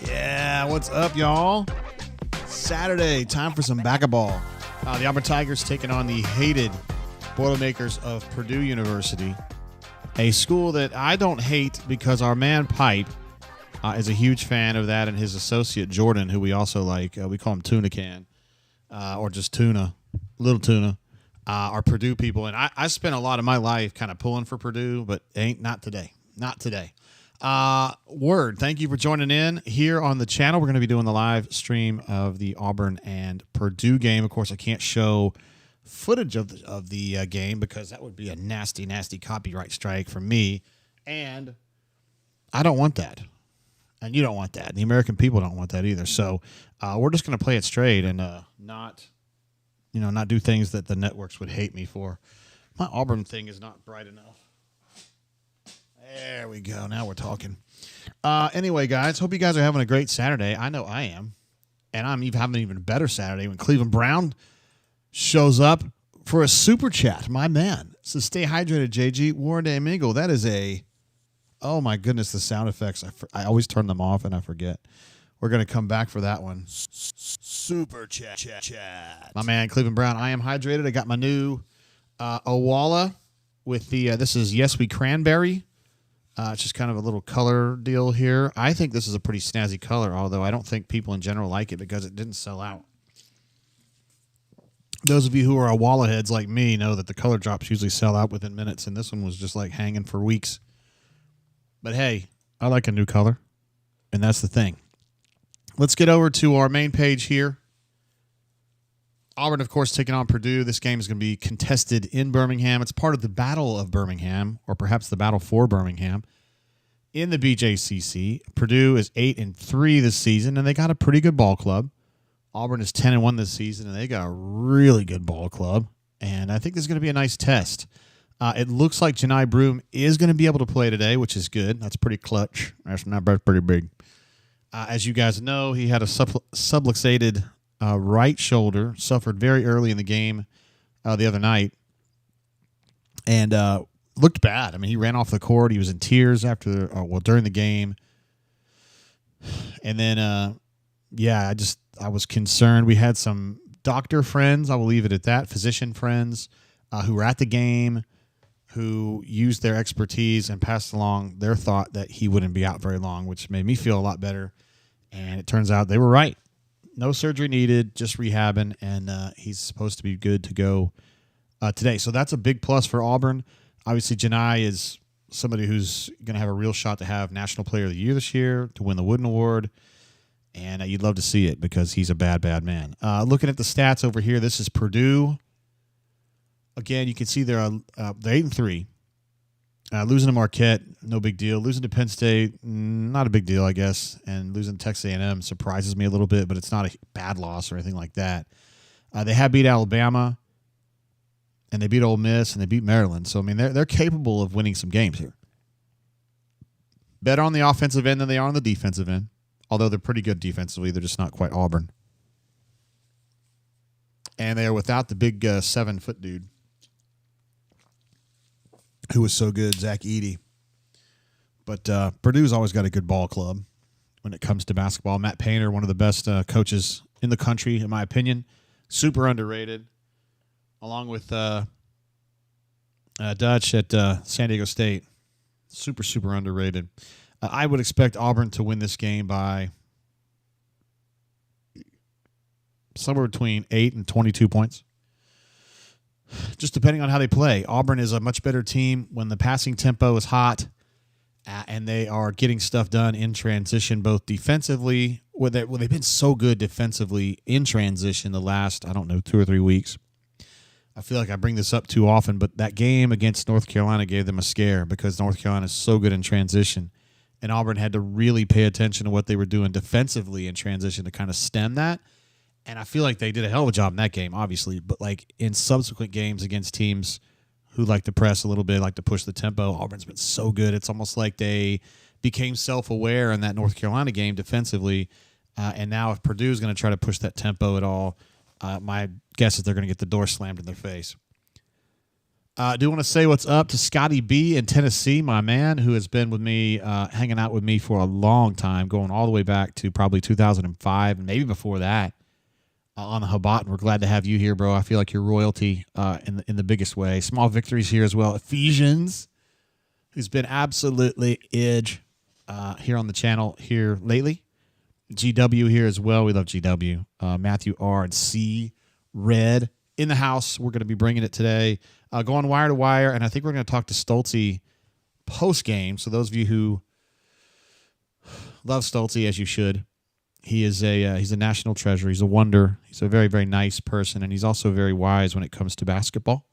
Yeah, what's up, y'all? Saturday, time for some basketball. The Auburn Tigers taking on the hated Boilermakers of Purdue University, a school that I don't hate because our man Pipe is a huge fan of that, and his associate Jordan, who we also like, we call him Tuna Can, or just Tuna, Little Tuna, are Purdue people. And I spent a lot of my life kind of pulling for Purdue, but not today. Not today. Word, thank you for joining in here on the channel. We're going to be doing the live stream of the Auburn and Purdue game. Of course, I can't show footage of the game because that would be a nasty, nasty copyright strike from me, and I don't want that, and you don't want that. The American people don't want that either. So we're just going to play it straight and not do things that the networks would hate me for. My Auburn thing is not bright enough. There we go. Now we're talking. Anyway, guys, hope you guys are having a great Saturday. I know I am. And I'm even having an even better Saturday when Cleveland Brown shows up for a super chat. My man. So stay hydrated, JG. Warren Day Mingle. That is oh my goodness, the sound effects. I always turn them off and I forget. We're going to come back for that one. Super chat. My man, Cleveland Brown. I am hydrated. I got my new Owala with the, this is Yes We Cranberry. It's just kind of a little color deal here. I think this is a pretty snazzy color, although I don't think people in general like it because it didn't sell out. Those of you who are Owala heads like me know that the color drops usually sell out within minutes, and this one was just like hanging for weeks. But hey, I like a new color, and that's the thing. Let's get over to our main page here. Auburn, of course, taking on Purdue. This game is going to be contested in Birmingham. It's part of the Battle of Birmingham, or perhaps the Battle for Birmingham, in the BJCC. Purdue is 8-3 this season, and they got a pretty good ball club. Auburn is 10-1 this season, and they got a really good ball club. And I think this is going to be a nice test. It looks like Johni Broome is going to be able to play today, which is good. That's pretty clutch. That's pretty big. As you guys know, he had a subluxated right shoulder, suffered very early in the game the other night, and looked bad. I mean, he ran off the court. He was in tears during the game. And then, I was concerned. We had some doctor friends, I will leave it at that, physician friends who were at the game, who used their expertise and passed along their thought that he wouldn't be out very long, which made me feel a lot better. And it turns out they were right. No surgery needed, just rehabbing, and he's supposed to be good to go today. So that's a big plus for Auburn. Obviously, Johni is somebody who's going to have a real shot to have National Player of the Year this year, to win the Wooden Award, and you'd love to see it because he's a bad, bad man. Looking at the stats over here, this is Purdue. Again, you can see they're 8-3. Losing to Marquette, no big deal. Losing to Penn State, not a big deal, I guess. And losing to Texas A&M surprises me a little bit, but it's not a bad loss or anything like that. They have beat Alabama, and they beat Ole Miss, and they beat Maryland. So, I mean, they're capable of winning some games here. Better on the offensive end than they are on the defensive end, although they're pretty good defensively. They're just not quite Auburn. And they are without the big 7-foot dude who was so good, Zach Edey. But Purdue's always got a good ball club when it comes to basketball. Matt Painter, one of the best coaches in the country, in my opinion. Super underrated, along with Dutch at San Diego State. Super, super underrated. I would expect Auburn to win this game by somewhere between 8 and 22 points. Just depending on how they play. Auburn is a much better team when the passing tempo is hot and they are getting stuff done in transition, both defensively. They've been so good defensively in transition the last, 2 or 3 weeks. I feel like I bring this up too often, but that game against North Carolina gave them a scare because North Carolina is so good in transition. And Auburn had to really pay attention to what they were doing defensively in transition to kind of stem that. And I feel like they did a hell of a job in that game, obviously. But like in subsequent games against teams who like to press a little bit, like to push the tempo, Auburn's been so good. It's almost like they became self-aware in that North Carolina game defensively. And now if Purdue's going to try to push that tempo at all, my guess is they're going to get the door slammed in their face. I do want to say what's up to Scotty B in Tennessee, my man, who has been with me, hanging out with me for a long time, going all the way back to probably 2005 and maybe before that. on the Habat, and we're glad to have you here, bro. I feel like you're royalty in the biggest way. Small victories here as well. Ephesians, who's been absolutely edge here on the channel here lately. GW here as well. We love GW. Matthew R. and C. Red in the house. We're going to be bringing it today. Going wire to wire, and I think we're going to talk to Stoltzy post-game. So those of you who love Stoltzy, as you should, he's a national treasure. He's a wonder. He's a very, very nice person, and he's also very wise when it comes to basketball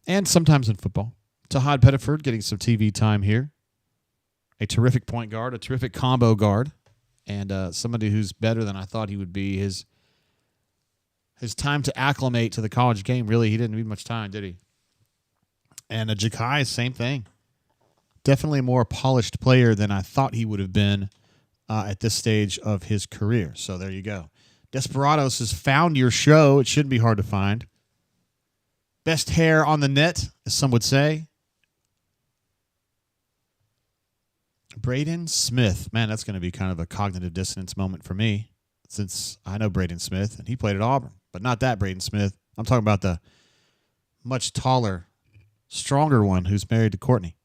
and sometimes in football. Tahad Pettiford getting some TV time here. A terrific point guard, a terrific combo guard. And somebody who's better than I thought he would be. His time to acclimate to the college game, really, he didn't need much time, did he? And Jakai, same thing. Definitely a more polished player than I thought he would have been at this stage of his career. So there you go. Desperados has found your show. It shouldn't be hard to find. Best hair on the net, as some would say. Braden Smith. Man, that's going to be kind of a cognitive dissonance moment for me, since I know Braden Smith, and he played at Auburn. But not that Braden Smith. I'm talking about the much taller, stronger one who's married to Courtney.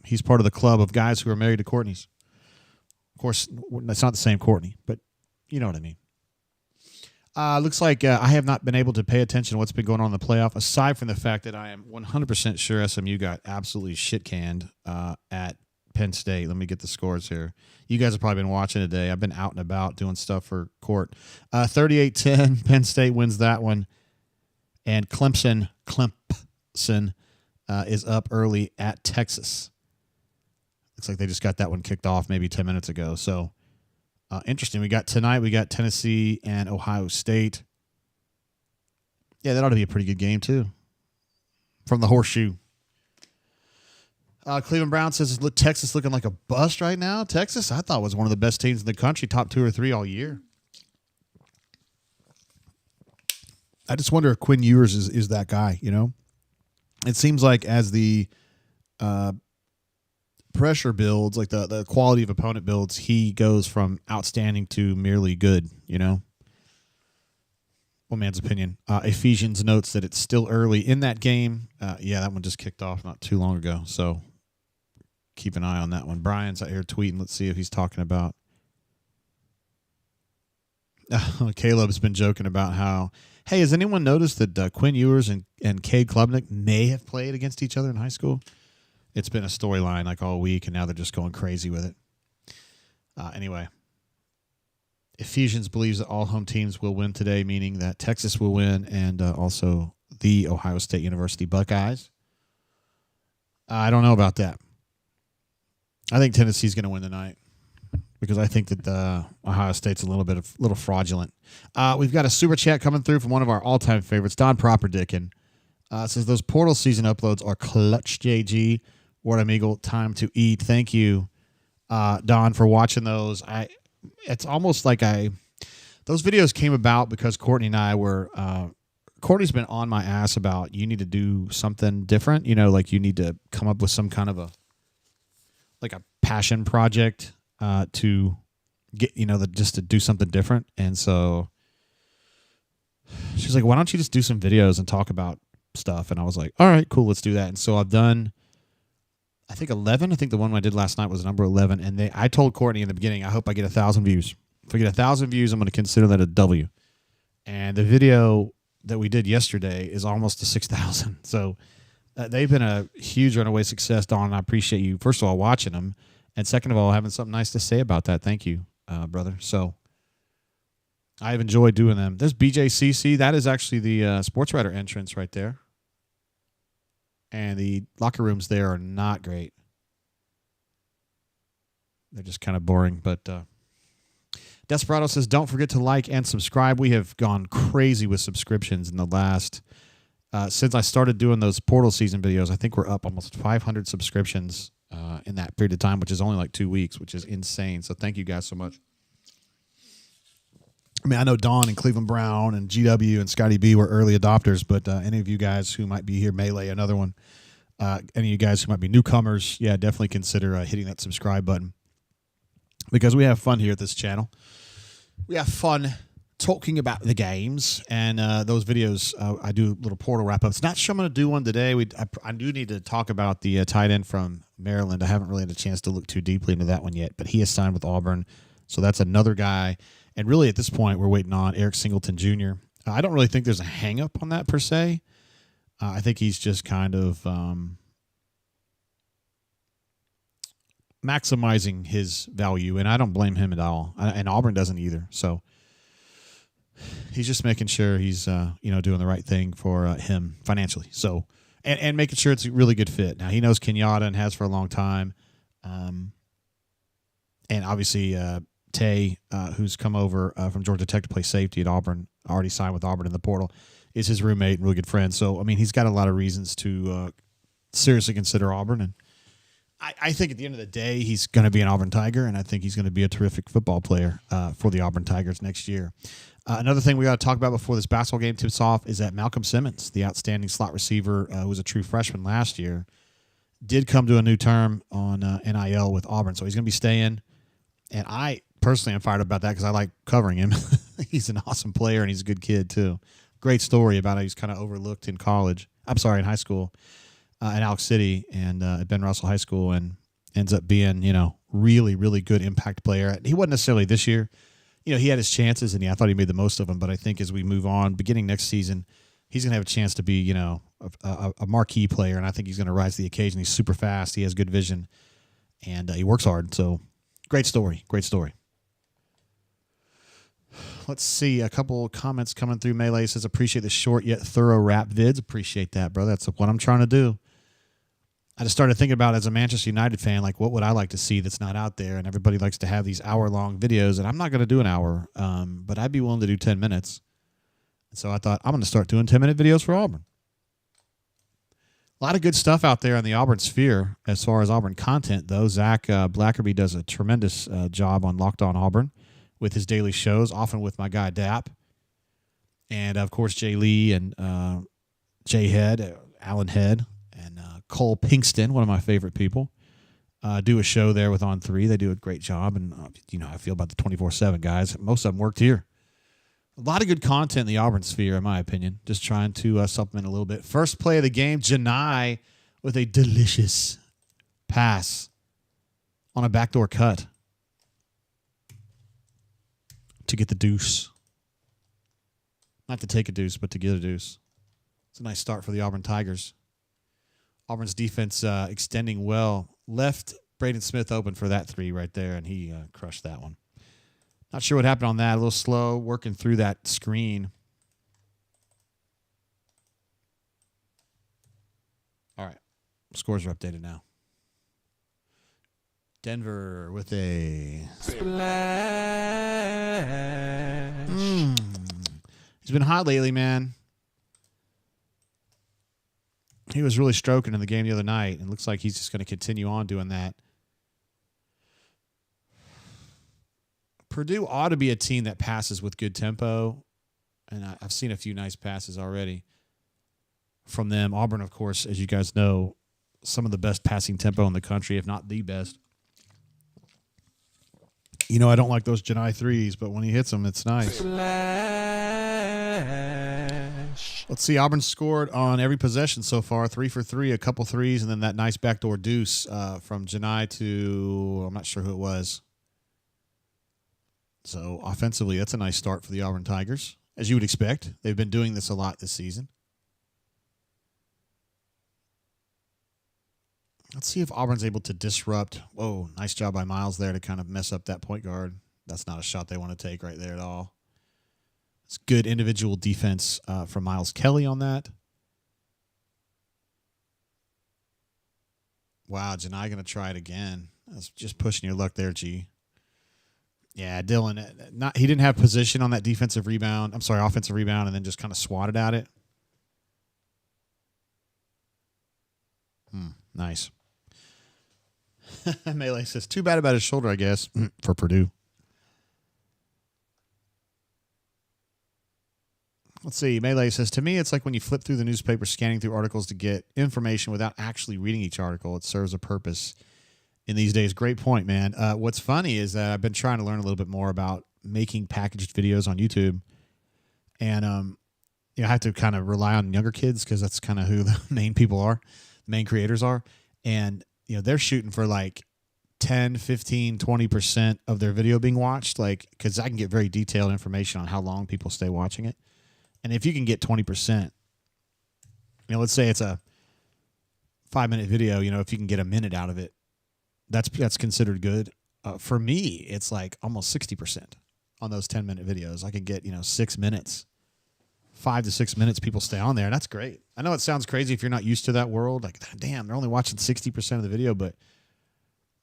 He's part of the club of guys who are married to Courtneys. Of course, it's not the same Courtney, but you know what I mean. Looks like I have not been able to pay attention to what's been going on in the playoff, aside from the fact that I am 100% sure SMU got absolutely shit-canned at Penn State. Let me get the scores here. You guys have probably been watching today. I've been out and about doing stuff for court. 38-10, Penn State wins that one. And Clemson is up early at Texas. Looks like they just got that one kicked off maybe 10 minutes ago. So, interesting. We got Tennessee and Ohio State. Yeah, that ought to be a pretty good game, too. From the horseshoe. Cleveland Brown says, Texas looking like a bust right now. Texas, I thought, was one of the best teams in the country, top 2 or 3 all year. I just wonder if Quinn Ewers is that guy, you know? It seems like as the pressure builds, like the quality of opponent builds, he goes from outstanding to merely good, you know? One man's opinion. Ephesians notes that it's still early in that game. Yeah, that one just kicked off not too long ago, so keep an eye on that one. Brian's out here tweeting. Let's see if he's talking about. Caleb's been joking about how, hey, has anyone noticed that Quinn Ewers and Cade Klubnik may have played against each other in high school? It's been a storyline like all week, and now they're just going crazy with it. Anyway, Ephesians believes that all home teams will win today, meaning that Texas will win and also the Ohio State University Buckeyes. I don't know about that. I think Tennessee's going to win tonight because I think that Ohio State's a little fraudulent. We've got a super chat coming through from one of our all-time favorites, Don Properdickin. Says those portal season uploads are clutch, JG. Wardham Eagle, time to eat. Thank you, Don, for watching those. It's almost like those videos came about because Courtney and I were Courtney's been on my ass about you need to do something different, you know, like you need to come up with some kind of a passion project to get, you know, just to do something different. And so she's like, why don't you just do some videos and talk about stuff? And I was like, all right, cool, let's do that. And so I've done, I think 11. I think the one I did last night was number 11. And I told Courtney in the beginning, I hope I get 1,000 views. If I get 1,000 views, I'm going to consider that a W. And the video that we did yesterday is almost to 6,000. So they've been a huge runaway success, Don, and I appreciate you, first of all, watching them, and second of all, having something nice to say about that. Thank you, brother. So I've enjoyed doing them. There's BJCC. That is actually the sports writer entrance right there. And the locker rooms there are not great. They're just kind of boring. But Desperado says, don't forget to like and subscribe. We have gone crazy with subscriptions in the last, since I started doing those portal season videos. I think we're up almost 500 subscriptions in that period of time, which is only like 2 weeks, which is insane. So thank you guys so much. I mean, I know Don and Cleveland Brown and GW and Scotty B were early adopters, but any of you guys who might be here, Melee, another one, any of you guys who might be newcomers, yeah, definitely consider hitting that subscribe button because we have fun here at this channel. We have fun talking about the games and those videos. I do little portal wrap-ups. Not sure I'm going to do one today. I do need to talk about the tight end from Maryland. I haven't really had a chance to look too deeply into that one yet, but he has signed with Auburn, so that's another guy. And really at this point, we're waiting on Eric Singleton Jr. I don't really think there's a hang-up on that per se. I think he's just kind of maximizing his value, and I don't blame him at all. And Auburn doesn't either. So he's just making sure he's doing the right thing for him financially. So and making sure it's a really good fit. Now he knows Kenyatta and has for a long time, and obviously Tay, who's come over from Georgia Tech to play safety at Auburn, already signed with Auburn in the portal, is his roommate and really good friend. So I mean he's got a lot of reasons to seriously consider Auburn, and I think at the end of the day, he's going to be an Auburn Tiger, and I think he's going to be a terrific football player for the Auburn Tigers next year. Another thing we got to talk about before this basketball game tips off is that Malcolm Simmons, the outstanding slot receiver who was a true freshman last year, did come to a new term on NIL with Auburn, so he's going to be staying. And I personally am fired up about that because I like covering him. He's an awesome player, and he's a good kid too. Great story about how he's kind of overlooked in in high school. At Alex City and at Ben Russell High School, and ends up being, really, really good impact player. He wasn't necessarily this year. He had his chances, and I thought he made the most of them. But I think as we move on, beginning next season, he's going to have a chance to be, a marquee player, and I think he's going to rise to the occasion. He's super fast. He has good vision, and he works hard. So great story. Great story. Let's see. A couple comments coming through. Melee says, appreciate the short yet thorough rap vids. Appreciate that, bro. That's what I'm trying to do. I just started thinking about, as a Manchester United fan, like what would I like to see that's not out there? And everybody likes to have these hour-long videos, and I'm not going to do an hour, but I'd be willing to do 10 minutes. And so I thought, I'm going to start doing 10-minute videos for Auburn. A lot of good stuff out there in the Auburn sphere as far as Auburn content, though. Zach Blackerby does a tremendous job on Locked On Auburn with his daily shows, often with my guy Dap. And, of course, Jay Lee and Jay Head, Alan Head, and Cole Pinkston, one of my favorite people, do a show there with On3. They do a great job, and I feel about the 24/7 guys. Most of them worked here. A lot of good content in the Auburn sphere, in my opinion. Just trying to supplement a little bit. First play of the game, Johni with a delicious pass on a backdoor cut to get the deuce. Not to take a deuce, but to get a deuce. It's a nice start for the Auburn Tigers. Auburn's defense extending well. Left Braden Smith open for that three right there, and he crushed that one. Not sure what happened on that. A little slow, working through that screen. All right. Scores are updated now. Denver with a splash. He's been hot lately, man. He was really stroking in the game the other night, and it looks like he's just going to continue on doing that. Purdue ought to be a team that passes with good tempo, and I've seen a few nice passes already from them. Auburn, of course, as you guys know, some of the best passing tempo in the country, if not the best. I don't like those Johni threes, but when he hits them, it's nice. Splash. Let's see. Auburn scored on every possession so far. 3 for 3, a couple threes, and then that nice backdoor deuce from Johni to, I'm not sure who it was. So offensively, that's a nice start for the Auburn Tigers, as you would expect. They've been doing this a lot this season. Let's see if Auburn's able to disrupt. Whoa, nice job by Miles there to kind of mess up that point guard. That's not a shot they want to take right there at all. It's good individual defense from Miles Kelly on that. Wow, Johni going to try it again. That's just pushing your luck there, G. Yeah, Dylan, he didn't have position on that offensive rebound, and then just kind of swatted at it. Nice. Melee says, too bad about his shoulder, I guess, for Purdue. Let's see. Melee says, to me, it's like when you flip through the newspaper, scanning through articles to get information without actually reading each article. It serves a purpose in these days. Great point, man. What's funny is that I've been trying to learn a little bit more about making packaged videos on YouTube. And I have to kind of rely on younger kids because that's kind of who the main people are, the main creators are. And, they're shooting for like 10, 15, 20% of their video being watched, like, because I can get very detailed information on how long people stay watching it. And if you can get 20%, let's say it's a 5-minute video, if you can get a minute out of it, that's considered good. For me, it's like almost 60% on those 10-minute videos. I could get, 6 minutes, 5 to 6 minutes, people stay on there. And that's great. I know it sounds crazy if you're not used to that world. Like, damn, they're only watching 60% of the video, but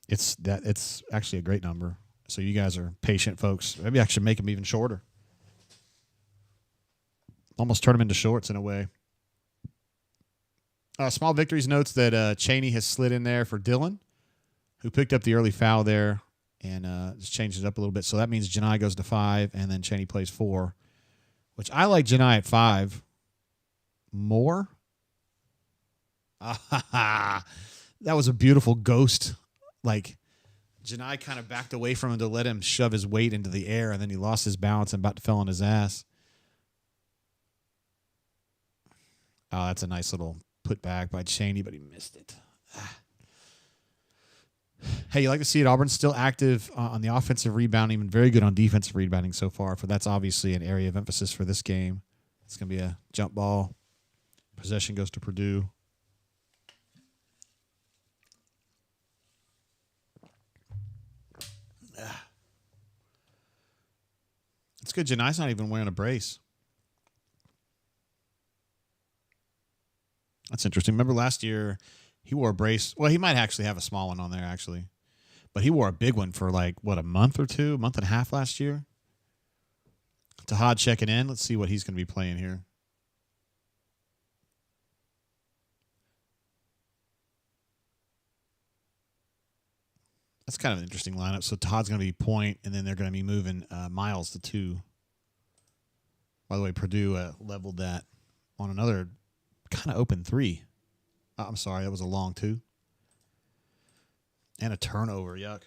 it's actually a great number. So you guys are patient folks. Maybe I should make them even shorter. Almost turn them into shorts in a way. Small Victories notes that Cheney has slid in there for Dylan, who picked up the early foul there and just changed it up a little bit. So that means Johni goes to 5, and then Cheney plays 4, which I like Johni at 5 more. That was a beautiful ghost. Like, Johni kind of backed away from him to let him shove his weight into the air, and then he lost his balance and about to fell on his ass. Oh, that's a nice little put back by Cheney, but he missed it. Hey, you like to see it. Auburn's still active on the offensive rebounding and very good on defensive rebounding so far. For that's obviously an area of emphasis for this game. It's going to be a jump ball. Possession goes to Purdue. It's good. Janai's not even wearing a brace. That's interesting. Remember last year he wore a brace. Well, he might actually have a small one on there, actually. But he wore a big one for like, a month or two, a month and a half last year. Tahad checking in. Let's see what he's going to be playing here. That's kind of an interesting lineup. So Todd's going to be point, and then they're going to be moving Miles to 2. By the way, Purdue leveled that on another kind of open 3. I'm sorry, that was a long 2. And a turnover, yuck.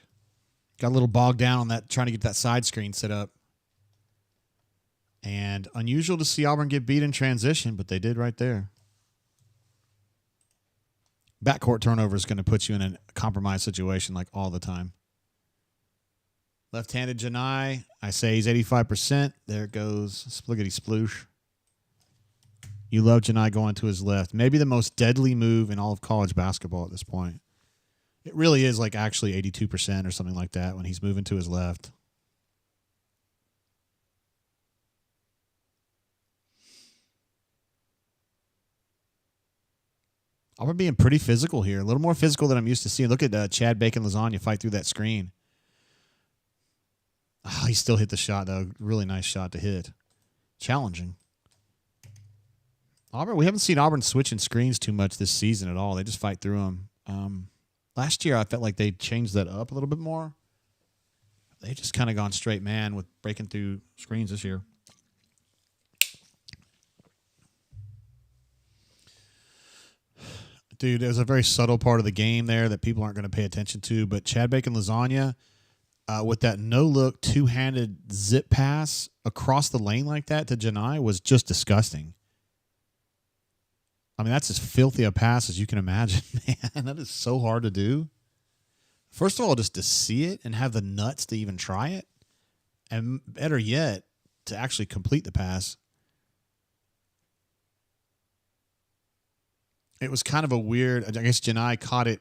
Got a little bogged down on that, trying to get that side screen set up. And unusual to see Auburn get beat in transition, but they did right there. Backcourt turnover is going to put you in a compromised situation like all the time. Left-handed Johni, I say he's 85%. There it goes. Spliggity sploosh. You love Johni going to his left. Maybe the most deadly move in all of college basketball at this point. It really is like actually 82% or something like that when he's moving to his left. Auburn being pretty physical here. A little more physical than I'm used to seeing. Look at Chad Bacon Lasagna fight through that screen. Oh, he still hit the shot, though. Really nice shot to hit. Challenging. Auburn, we haven't seen Auburn switching screens too much this season at all. They just fight through them. Last year, I felt like they changed that up a little bit more. They've just kind of gone straight man with breaking through screens this year. Dude, there's a very subtle part of the game there that people aren't going to pay attention to, but Chad Bacon Lasagna, with that no-look, two-handed zip pass across the lane like that to Johni was just disgusting. I mean, that's as filthy a pass as you can imagine, man. That is so hard to do. First of all, just to see it and have the nuts to even try it, and better yet, to actually complete the pass. It was kind of a weird, I guess Johni caught it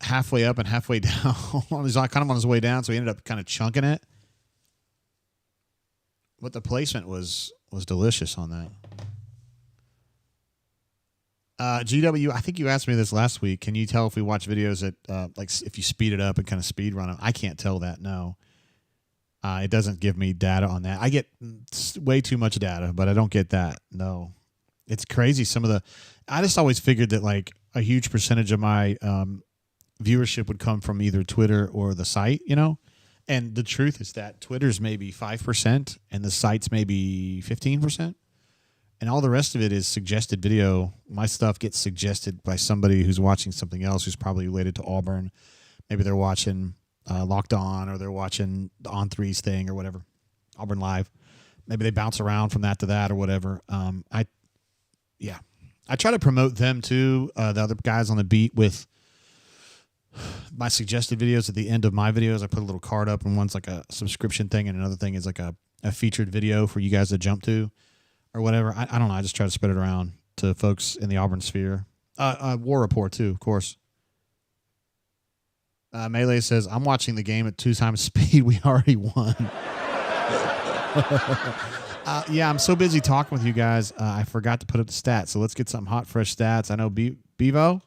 halfway up and halfway down. He was kind of on his way down, so he ended up kind of chunking it. But the placement was delicious on that. GW, I think you asked me this last week. Can you tell if we watch videos that, like, if you speed it up and kind of speed run them? I can't tell that, no. It doesn't give me data on that. I get way too much data, but I don't get that, no. It's crazy. I just always figured that like a huge percentage of my viewership would come from either Twitter or the site, you know? And the truth is that Twitter's maybe 5% and the site's maybe 15%. And all the rest of it is suggested video. My stuff gets suggested by somebody who's watching something else who's probably related to Auburn. Maybe they're watching Locked On or they're watching the On Threes thing or whatever. Auburn Live. maybe they bounce around from that to that or whatever. I try to promote them too. The other guys on the beat with my suggested videos at the end of my videos. I put a little card up, and one's like a subscription thing, and another thing is like a featured video for you guys to jump to or whatever. I don't know. I just try to spread it around to folks in the Auburn sphere. War Report too, of course. Melee says, I'm watching the game at 2 times speed. We already won. Yeah, I'm so busy talking with you guys. I forgot to put up the stats. So let's get some hot, fresh stats. I know Beppo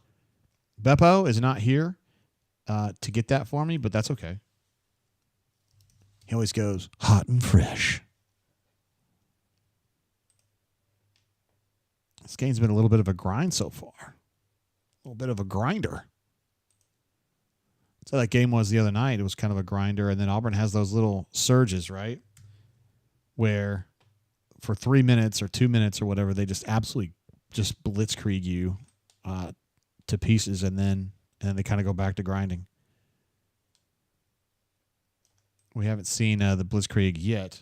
is not here to get that for me, but that's okay. He always goes hot and fresh. This game's been a little bit of a grind so far. A little bit of a grinder. So that game was the other night. It was kind of a grinder, and then Auburn has those little surges, right? Where for 3 minutes or 2 minutes or whatever, they just absolutely just blitzkrieg you to pieces, and then they kind of go back to grinding. We haven't seen the blitzkrieg yet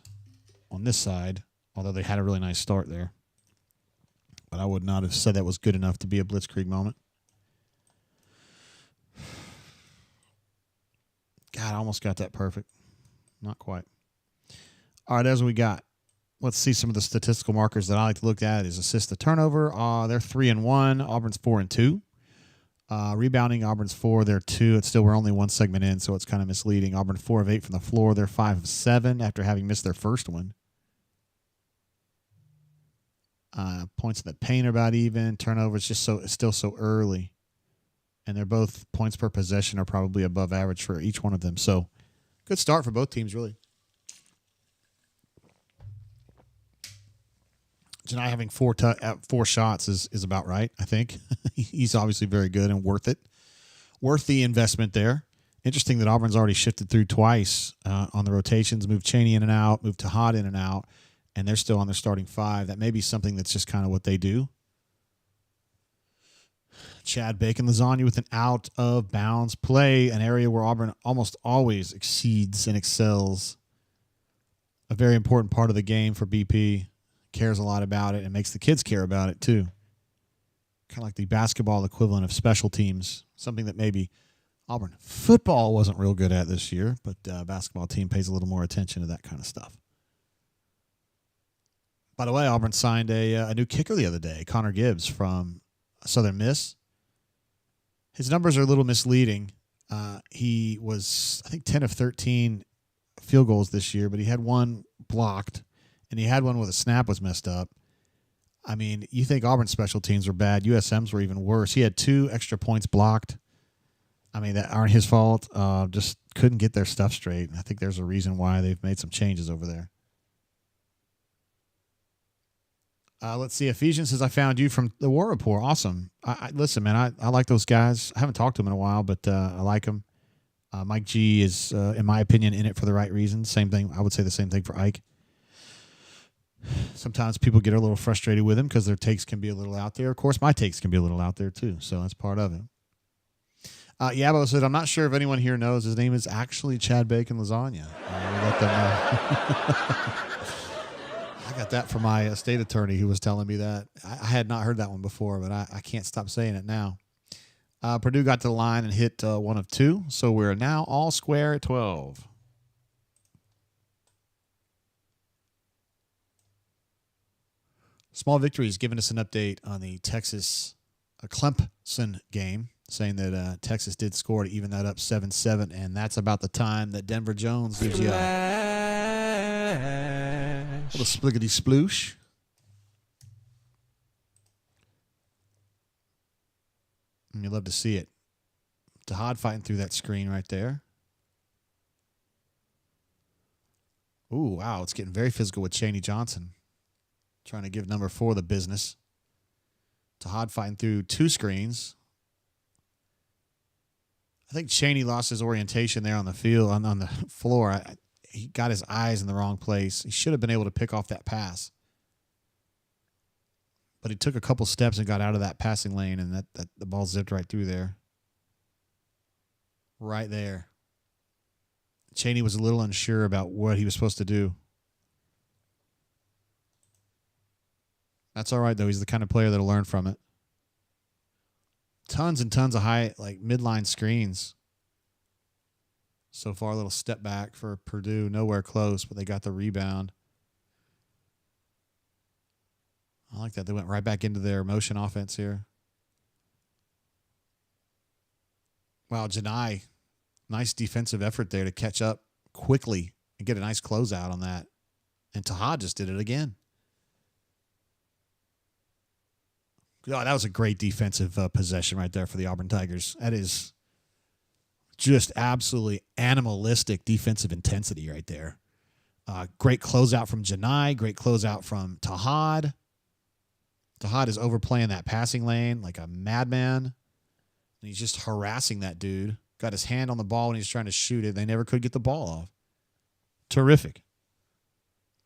on this side, although they had a really nice start there. But I would not have said that was good enough to be a blitzkrieg moment. God, I almost got that perfect. Not quite. All right, as we got. Let's see some of the statistical markers that I like to look at is assist to turnover. They're 3-1. Auburn's 4-2. Rebounding, Auburn's 4. They're 2. It's still, we're only one segment in, so it's kind of misleading. Auburn 4 of 8 from the floor. They're 5 of 7 after having missed their first one. Points in the paint are about even. Turnover is just it's still so early. And they're both points per possession are probably above average for each one of them. So good start for both teams, really. Johni having 4 shots is about right, I think. He's obviously very good and worth it. Worth the investment there. Interesting that Auburn's already shifted through twice on the rotations, moved Chaney in and out, moved Tahad in and out, and they're still on their starting 5. That may be something that's just kind of what they do. Chad Bacon Lasagna with an out-of-bounds play, an area where Auburn almost always exceeds and excels. A very important part of the game for BP. Cares a lot about it and makes the kids care about it too. Kind of like the basketball equivalent of special teams, something that maybe Auburn football wasn't real good at this year, but basketball team pays a little more attention to that kind of stuff. By the way, Auburn signed a new kicker the other day, Connor Gibbs from Southern Miss. His numbers are a little misleading. He was, I think, 10 of 13 field goals this year, but he had one blocked. And he had one where the snap was messed up. I mean, you think Auburn's special teams were bad. USM's were even worse. He had 2 extra points blocked. I mean, that aren't his fault. Just couldn't get their stuff straight. And I think there's a reason why they've made some changes over there. Let's see. Ephesians says, I found you from the War Report. Awesome. Listen, man, I like those guys. I haven't talked to them in a while, but I like them. Mike G is, in my opinion, in it for the right reasons. Same thing. I would say the same thing for Ike. Sometimes people get a little frustrated with him because their takes can be a little out there. Of course, my takes can be a little out there too, so that's part of it. Yabo said, I'm not sure if anyone here knows his name is actually Chad Bacon Lasagna. We'll let them know. I got that from my state attorney who was telling me that. I had not heard that one before, but I can't stop saying it now. Purdue got to the line and hit 1 of 2, so we're now all square at 12. Small Victory's giving us an update on the Texas Clemson game, saying that Texas did score to even that up 7-7, and that's about the time that Denver Jones gives you a little spliggity sploosh. And you love to see it. Tahad fighting through that screen right there. Ooh, wow, it's getting very physical with Chaney Johnson. Trying to give number 4 the business. Tahad fighting through 2 screens. I think Chaney lost his orientation there on the field, on the floor. He got his eyes in the wrong place. He should have been able to pick off that pass. But he took a couple steps and got out of that passing lane, and that the ball zipped right through there. Right there. Chaney was a little unsure about what he was supposed to do. That's all right, though. He's the kind of player that'll learn from it. Tons and tons of high, like, midline screens. So far, a little step back for Purdue. Nowhere close, but they got the rebound. I like that. They went right back into their motion offense here. Wow, Johni. Nice defensive effort there to catch up quickly and get a nice closeout on that. And Tahad just did it again. Oh, that was a great defensive possession right there for the Auburn Tigers. That is just absolutely animalistic defensive intensity right there. Great closeout from Johni. Great closeout from Tahad. Tahad is overplaying that passing lane like a madman. And he's just harassing that dude. Got his hand on the ball when he's trying to shoot it. They never could get the ball off. Terrific.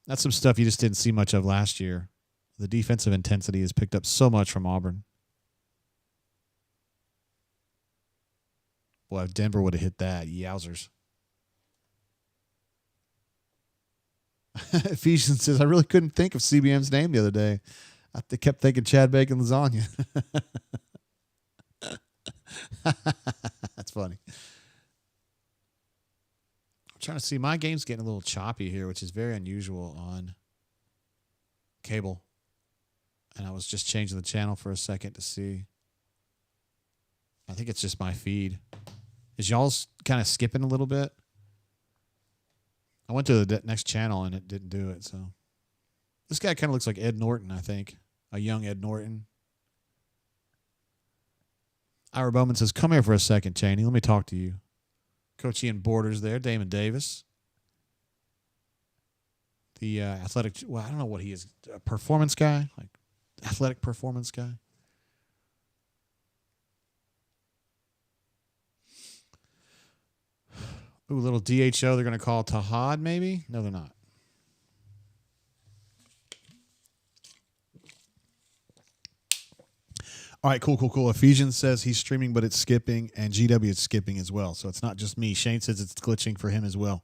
That's some stuff you just didn't see much of last year. The defensive intensity has picked up so much from Auburn. Boy, if Denver would have hit that, yowzers. Ephesians says, I really couldn't think of CBM's name the other day. I kept thinking Chad Bacon lasagna. That's funny. I'm trying to see. My game's getting a little choppy here, which is very unusual on cable. And I was just changing the channel for a second to see. I think it's just my feed. Is y'all's kind of skipping a little bit? I went to the next channel and it didn't do it. So this guy kind of looks like Ed Norton, I think. A young Ed Norton. Ira Bowman says, come here for a second, Chaney. Let me talk to you. Coach Ian Borders there. Damon Davis. The athletic, well, I don't know what he is. A performance guy? Like athletic performance guy? Ooh, a little DHO they're going to call Tahad, maybe? No, they're not. All right, cool. Ephesians says he's streaming, but it's skipping, and GW is skipping as well. So it's not just me. Shane says it's glitching for him as well.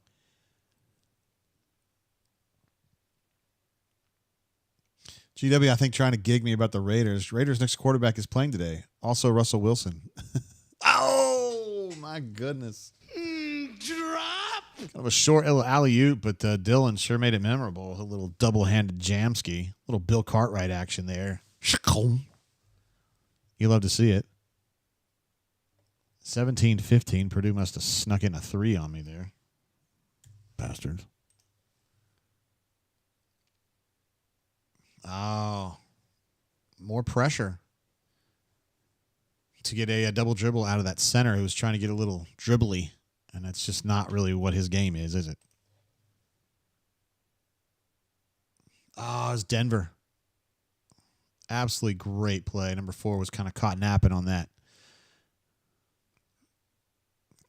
GW, I think, trying to gig me about the Raiders. Raiders' next quarterback is playing today. Also, Russell Wilson. Oh, my goodness. Drop. Kind of a short little alley-oop, but Dylan sure made it memorable. A little double-handed jamski. A little Bill Cartwright action there. You love to see it. 17-15. Purdue must have snuck in a 3 on me there. Bastards. Oh. More pressure. To get a double dribble out of that center who was trying to get a little dribbly. And that's just not really what his game is it? Oh, it's Denver. Absolutely great play. Number 4 was kind of caught napping on that.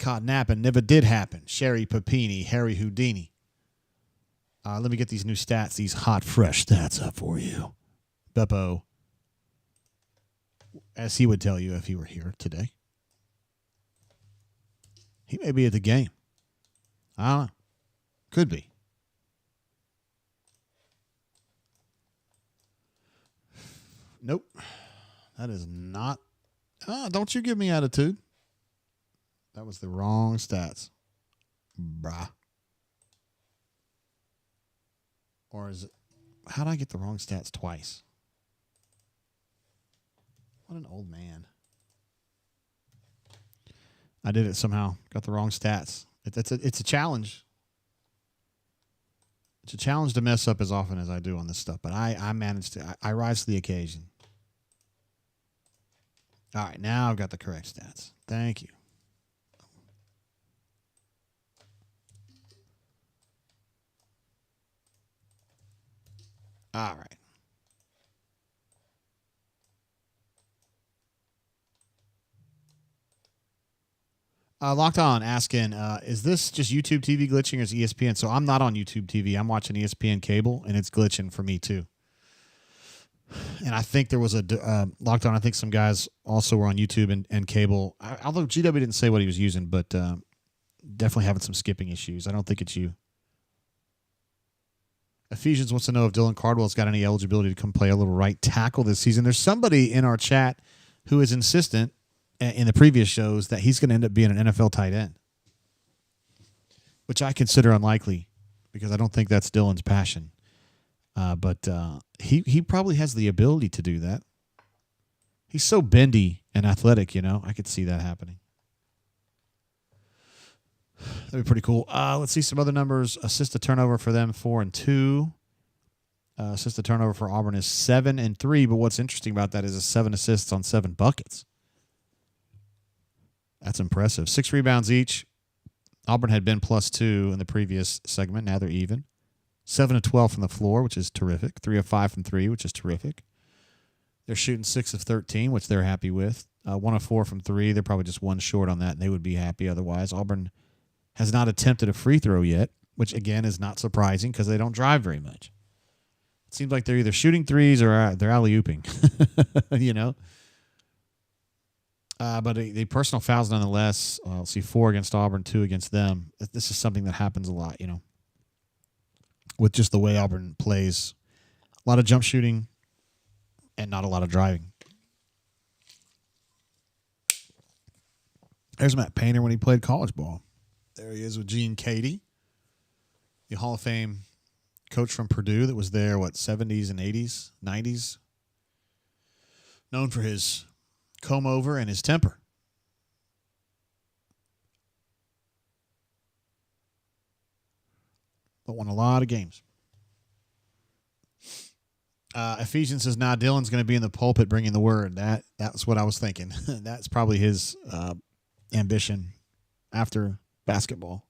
Caught napping never did happen. Sherry Papini, Harry Houdini. Let me get these new stats, these hot, fresh stats up for you. Beppo, as he would tell you if he were here today. He may be at the game. I don't know. Could be. Nope. That is not. Don't you give me attitude. That was the wrong stats. Brah. Or is it. How did I get the wrong stats twice? What an old man. I did it somehow. Got the wrong stats. It's a challenge. It's a challenge to mess up as often as I do on this stuff, but I managed to. I rise to the occasion. All right, now I've got the correct stats. Thank you. All right. Locked On asking, is this just YouTube TV glitching or is ESPN? So I'm not on YouTube TV. I'm watching ESPN cable, and it's glitching for me too. And I think there was a Locked On. I think some guys also were on YouTube and cable. Although GW didn't say what he was using, but definitely having some skipping issues. I don't think it's you. Ephesians wants to know if Dylan Cardwell's got any eligibility to come play a little right tackle this season. There's somebody in our chat who is insistent in the previous shows that he's going to end up being an NFL tight end, which I consider unlikely because I don't think that's Dylan's passion. But he probably has the ability to do that. He's so bendy and athletic, you know. I could see that happening. That'd be pretty cool. Let's see some other numbers. Assist to turnover for them, 4-2. Assist to turnover for Auburn is 7-3. But what's interesting about that is 7 assists on 7 buckets. That's impressive. 6 rebounds each. Auburn had been +2 in the previous segment. Now they're even. 7-12 from the floor, which is terrific. 3 of 5 from 3, which is terrific. They're shooting 6 of 13, which they're happy with. 1 of 4 from 3. They're probably just 1 short on that, and they would be happy otherwise. Auburn has not attempted a free throw yet, which, again, is not surprising because they don't drive very much. It seems like they're either shooting threes or they're alley-ooping, you know. But the personal fouls nonetheless. Let's see, 4 against Auburn, 2 against them. This is something that happens a lot, you know, with just the way Auburn plays. A lot of jump shooting and not a lot of driving. There's Matt Painter when he played college ball. There he is with Gene Cady, the Hall of Fame coach from Purdue that was there, 70s and 80s, 90s. Known for his comb-over and his temper. But won a lot of games. Ephesians says, nah, Dylan's going to be in the pulpit bringing the word. That's what I was thinking. That's probably his ambition after basketball.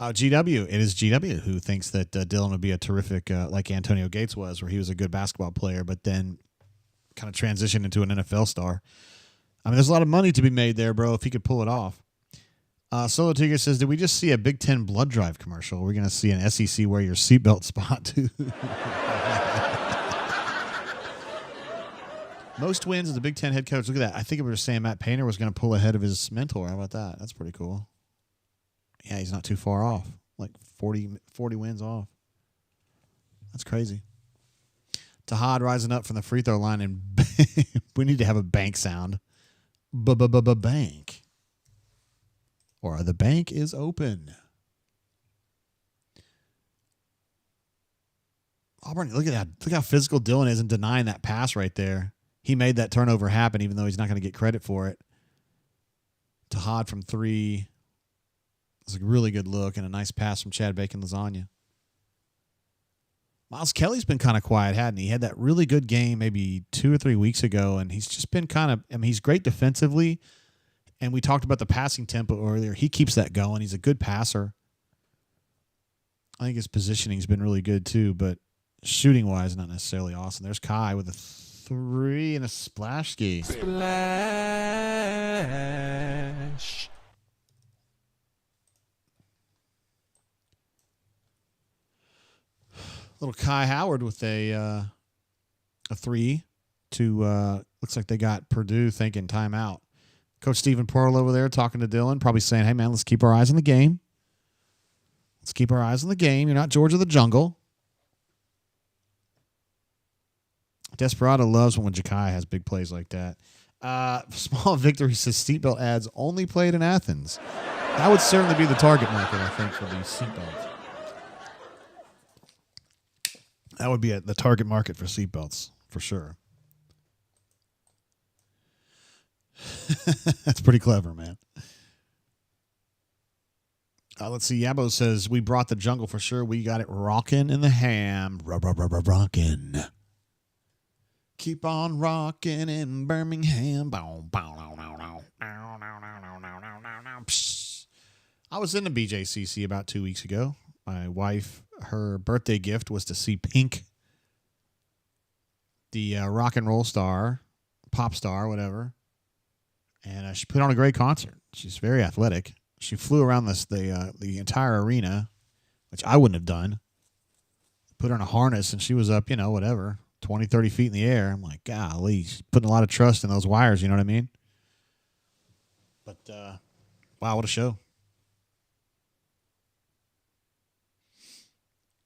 GW. It is GW who thinks that Dylan would be a terrific, like Antonio Gates was, where he was a good basketball player, but then kind of transitioned into an NFL star. I mean, there's a lot of money to be made there, bro, if he could pull it off. Solo Tigger says, did we just see a Big Ten blood drive commercial? We're going to see an SEC wear your seatbelt spot, too. Most wins as the Big Ten head coach. Look at that. I think we were saying Matt Painter was going to pull ahead of his mentor. How about that? That's pretty cool. Yeah, he's not too far off. Like 40 wins off. That's crazy. Tahad rising up from the free throw line, and we need to have a bank sound. Bank. Or the bank is open. Auburn, look at that. Look how physical Dylan is in denying that pass right there. He made that turnover happen, even though he's not going to get credit for it. Tahad from 3. It's a really good look and a nice pass from Chad Bacon Lasagna. Miles Kelly's been kind of quiet, hadn't he? He had that really good game maybe 2 or 3 weeks ago, and he's just been kind of, I mean, he's great defensively, and we talked about the passing tempo earlier. He keeps that going. He's a good passer. I think his positioning's been really good too, but shooting-wise, not necessarily awesome. There's Kai with a 3 and a splash ski. Splash. Little Kai Howard with a 3 to looks like they got Purdue thinking timeout. Coach Stephen Pearl over there talking to Dylan, probably saying, hey, man, let's keep our eyes on the game. Let's keep our eyes on the game. You're not George of the Jungle. Desperado loves when Jakai has big plays like that. Small Victory says seatbelt ads only played in Athens. That would certainly be the target market, I think, for these seatbelts. That would be the target market for seatbelts, for sure. That's pretty clever, man. Let's see. Yabo says, we brought the jungle for sure. We got it rocking in the ham. Rocking. Keep on rocking in Birmingham. I was in the BJCC about 2 weeks ago. My wife, her birthday gift was to see Pink, the rock and roll star, pop star, whatever. And she put on a great concert. She's very athletic. She flew around the entire arena, which I wouldn't have done. Put her in a harness, and she was up, 20, 30 feet in the air. I'm like, golly, she's putting a lot of trust in those wires, you know what I mean? But, wow, what a show.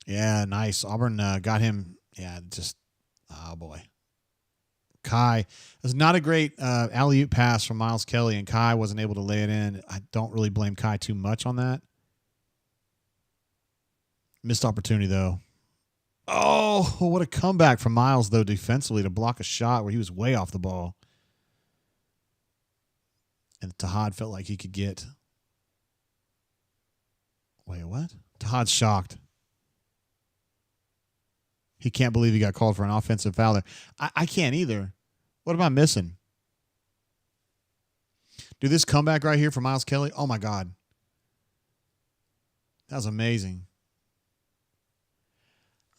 Yeah, nice. Auburn got him. Yeah, just, oh, boy. Kai. It was not a great alley-oop pass from Miles Kelly, and Kai wasn't able to lay it in. I don't really blame Kai too much on that. Missed opportunity, though. Oh, what a comeback from Miles, though, defensively to block a shot where he was way off the ball. And Tahad felt like he could get. Wait, what? Tahad's shocked. He can't believe he got called for an offensive foul there. I can't either. What am I missing? Dude, this comeback right here for Miles Kelly, oh, my God. That was amazing.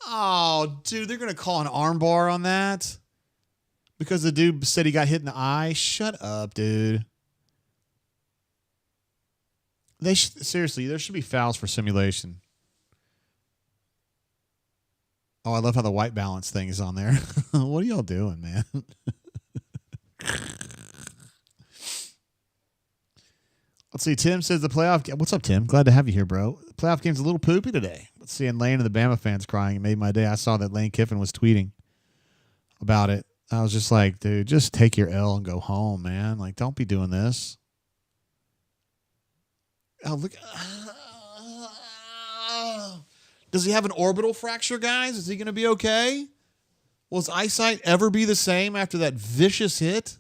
Oh, dude, they're going to call an armbar on that? Because the dude said he got hit in the eye? Shut up, dude. Seriously, there should be fouls for simulation. Oh, I love how the white balance thing is on there. What are y'all doing, man? Let's see. Tim says the playoff game. What's up, Tim? Glad to have you here, bro. The playoff game's a little poopy today. Let's see. And Lane and the Bama fans crying. It made my day. I saw that Lane Kiffin was tweeting about it. I was just like, dude, just take your L and go home, man. Like, don't be doing this. Oh, look. Does he have an orbital fracture, guys? Is he going to be okay? Will his eyesight ever be the same after that vicious hit?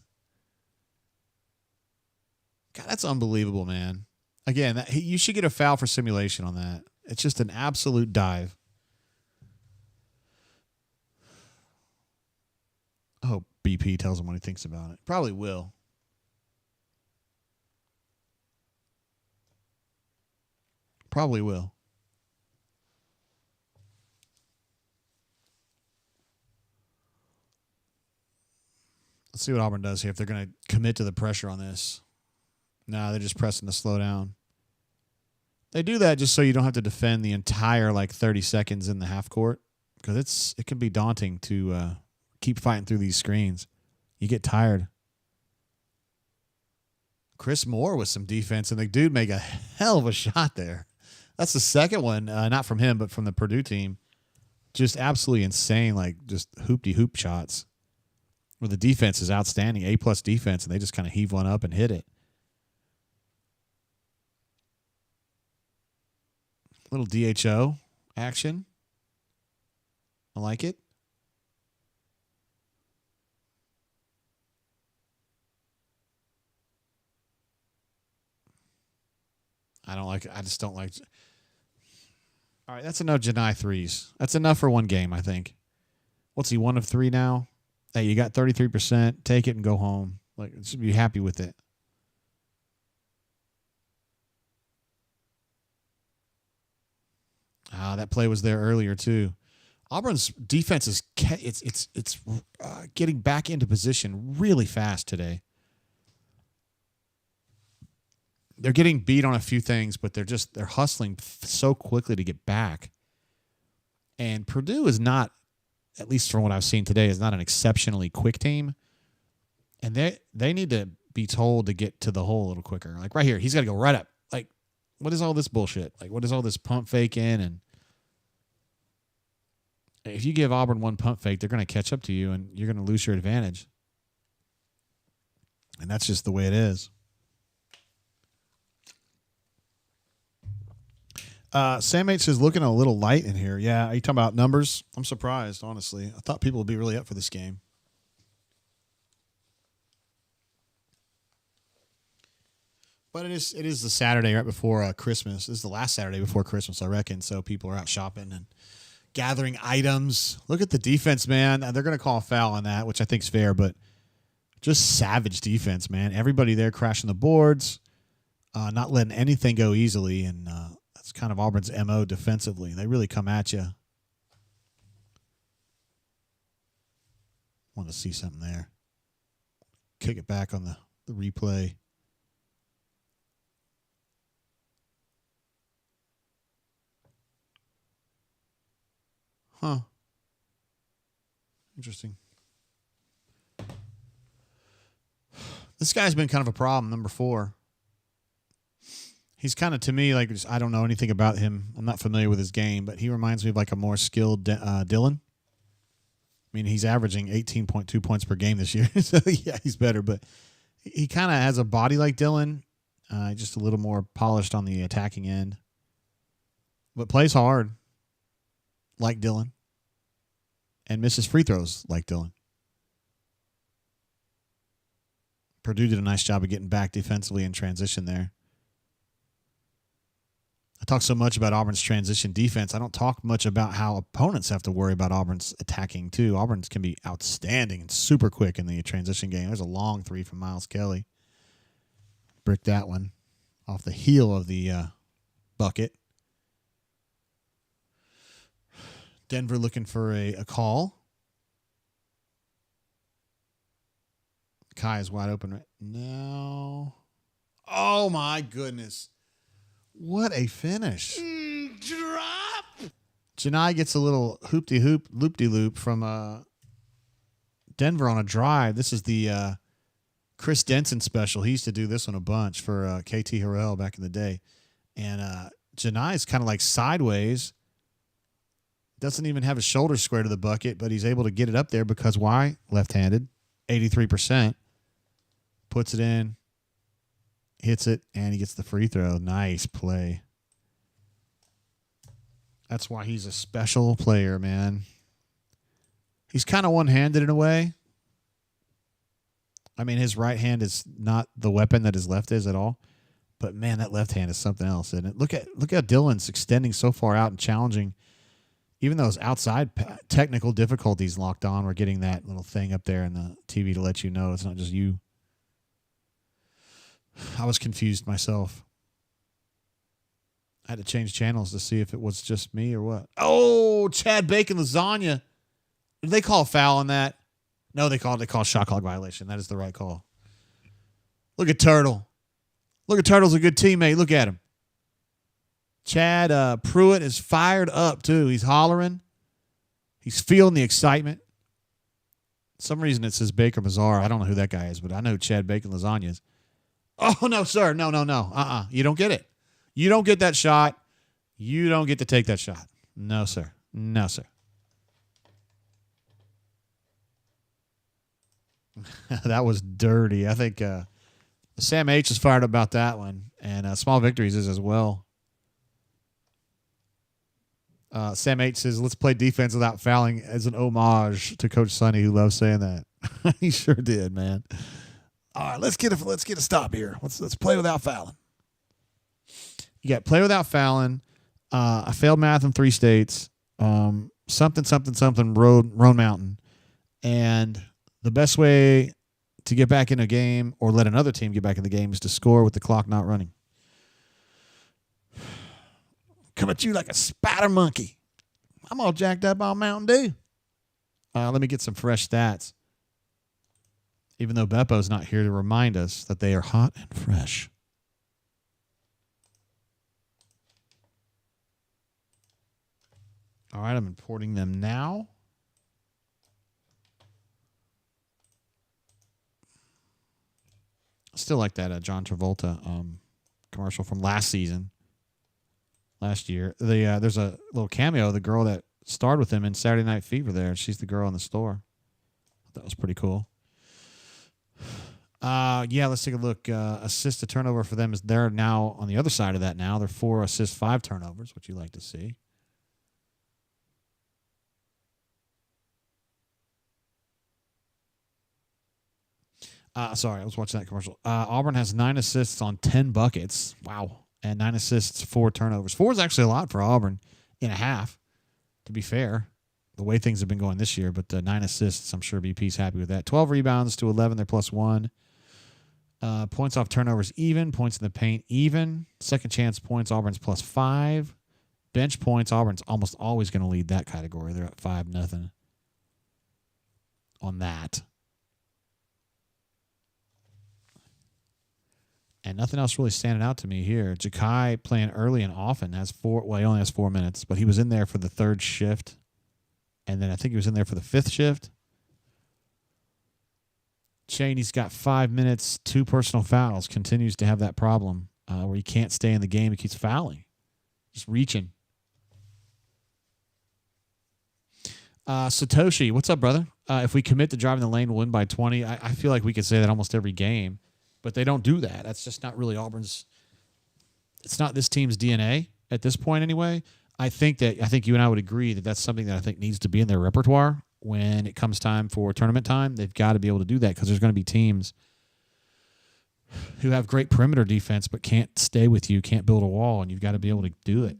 God, that's unbelievable, man. Again, you should get a foul for simulation on that. It's just an absolute dive. I hope BP tells him what he thinks about it. Probably will. Probably will. Let's see what Auburn does here if they're going to commit to the pressure on this. No, they're just pressing to slow down. They do that just so you don't have to defend the entire 30 seconds in the half court, because it can be daunting to keep fighting through these screens. You get tired. Chris Moore with some defense, and the dude made a hell of a shot there. That's the second one, not from him, but from the Purdue team. Just absolutely insane, just hoop-de-hoop shots. Where the defense is outstanding, A-plus defense, and they just kind of heave one up and hit it. Little DHO action. I like it. I don't like it. I just don't like it. All right, that's enough Johni threes. That's enough for one game, I think. What's he, 1 of 3 now? Hey, you got 33%. Take it and go home. Just be happy with it. That play was there earlier too. Auburn's defense is getting back into position really fast today. They're getting beat on a few things, but they're hustling so quickly to get back. And Purdue is not, at least from what I've seen today, is not an exceptionally quick team. And they need to be told to get to the hole a little quicker. Like right here, he's got to go right up. What is all this bullshit? What is all this pump fake in? And if you give Auburn one pump fake, they're going to catch up to you, and you're going to lose your advantage. And that's just the way it is. Sam H is looking a little light in here. Yeah, are you talking about numbers? I'm surprised, honestly. I thought people would be really up for this game. But it is the Saturday right before Christmas. This is the last Saturday before Christmas, I reckon. So people are out shopping and gathering items. Look at the defense, man. They're going to call a foul on that, which I think is fair, but just savage defense, man. Everybody there crashing the boards, not letting anything go easily, and that's kind of Auburn's MO defensively. They really come at you. Want to see something there. Kick it back on the replay. Huh. Interesting. This guy's been kind of a problem, number 4. He's kind of, to me, like, just, I don't know anything about him. I'm not familiar with his game, but he reminds me of like a more skilled Dylan. I mean, he's averaging 18.2 points per game this year. So, yeah, he's better. But he kind of has a body like Dylan, just a little more polished on the attacking end. But plays hard like Dylan and misses free throws like Dylan. Purdue did a nice job of getting back defensively in transition there. I talk so much about Auburn's transition defense. I don't talk much about how opponents have to worry about Auburn's attacking, too. Auburn's can be outstanding and super quick in the transition game. There's a long three from Miles Kelly. Brick that one off the heel of the bucket. Denver looking for a call. Kai is wide open right now. Oh, my goodness. What a finish. Drop. Johni gets a little loop-de-loop from Denver on a drive. This is the Chris Denson special. He used to do this one a bunch for KT Harrell back in the day. And Johni is kind of like sideways. Doesn't even have his shoulders square to the bucket, but he's able to get it up there because why? Left-handed, 83%. Puts it in. Hits it, and he gets the free throw. Nice play. That's why he's a special player, man. He's kind of one-handed in a way. I mean, his right hand is not the weapon that his left is at all. But, man, that left hand is something else, isn't it? Look how Dylan's extending so far out and challenging. Even those outside technical difficulties locked on, we're getting that little thing up there in the TV to let you know it's not just you. I was confused myself. I had to change channels to see if it was just me or what. Oh, Chad Bacon lasagna. Did they call a foul on that? No, they call shot clock violation. That is the right call. Look at Turtle. Look at Turtle's a good teammate. Look at him. Chad Pruitt is fired up, too. He's hollering. He's feeling the excitement. For some reason it says Baker Mazar. I don't know who that guy is, but I know who Chad Bacon lasagna is. Oh, no, sir. No. You don't get it. You don't get that shot. You don't get to take that shot. No, sir. No, sir. That was dirty. I think Sam H is fired up about that one, and Small Victories is as well. Sam H says, let's play defense without fouling as an homage to Coach Sonny, who loves saying that. He sure did, man. All right, let's get a stop here. Let's play without fouling. You got play without fouling. I failed math in 3 states. Something road mountain. And the best way to get back in a game or let another team get back in the game is to score with the clock not running. Come at you like a spider monkey. I'm all jacked up on Mountain Dew. Let me get some fresh stats. Even though Beppo's not here to remind us that they are hot and fresh. All right, I'm importing them now. Still like that John Travolta commercial from last year. There's a little cameo of the girl that starred with him in Saturday Night Fever there. She's the girl in the store. That was pretty cool. Let's take a look. Assist to turnover for them is they're now on the other side of that now. They're 4 assists, 5 turnovers, which you like to see. Sorry, I was watching that commercial. Auburn has 9 assists on 10 buckets. Wow. And 9 assists, 4 turnovers. 4 is actually a lot for Auburn in a half, to be fair. The way things have been going this year, but 9 assists, I'm sure BP's happy with that. 12 rebounds to 11, they're +1. Points off turnovers even. Points in the paint even. Second chance points, Auburn's +5. Bench points, Auburn's almost always going to lead that category. They're at 5-0 on that. And nothing else really standing out to me here. Jakai playing early and often he only has 4 minutes, but he was in there for the 3rd shift. And then I think he was in there for the 5th shift. Chaney's got 5 minutes, 2 personal fouls, continues to have that problem. where he can't stay in the game. He keeps fouling, just reaching. Satoshi, what's up, brother? If we commit to driving the lane, we'll win by 20. I feel like we could say that almost every game, but they don't do that. That's just not really Auburn's. It's not this team's DNA at this point, anyway. I think you and I would agree that that's something that I think needs to be in their repertoire when it comes time for tournament time. They've got to be able to do that because there's going to be teams who have great perimeter defense but can't stay with you, can't build a wall, and you've got to be able to do it.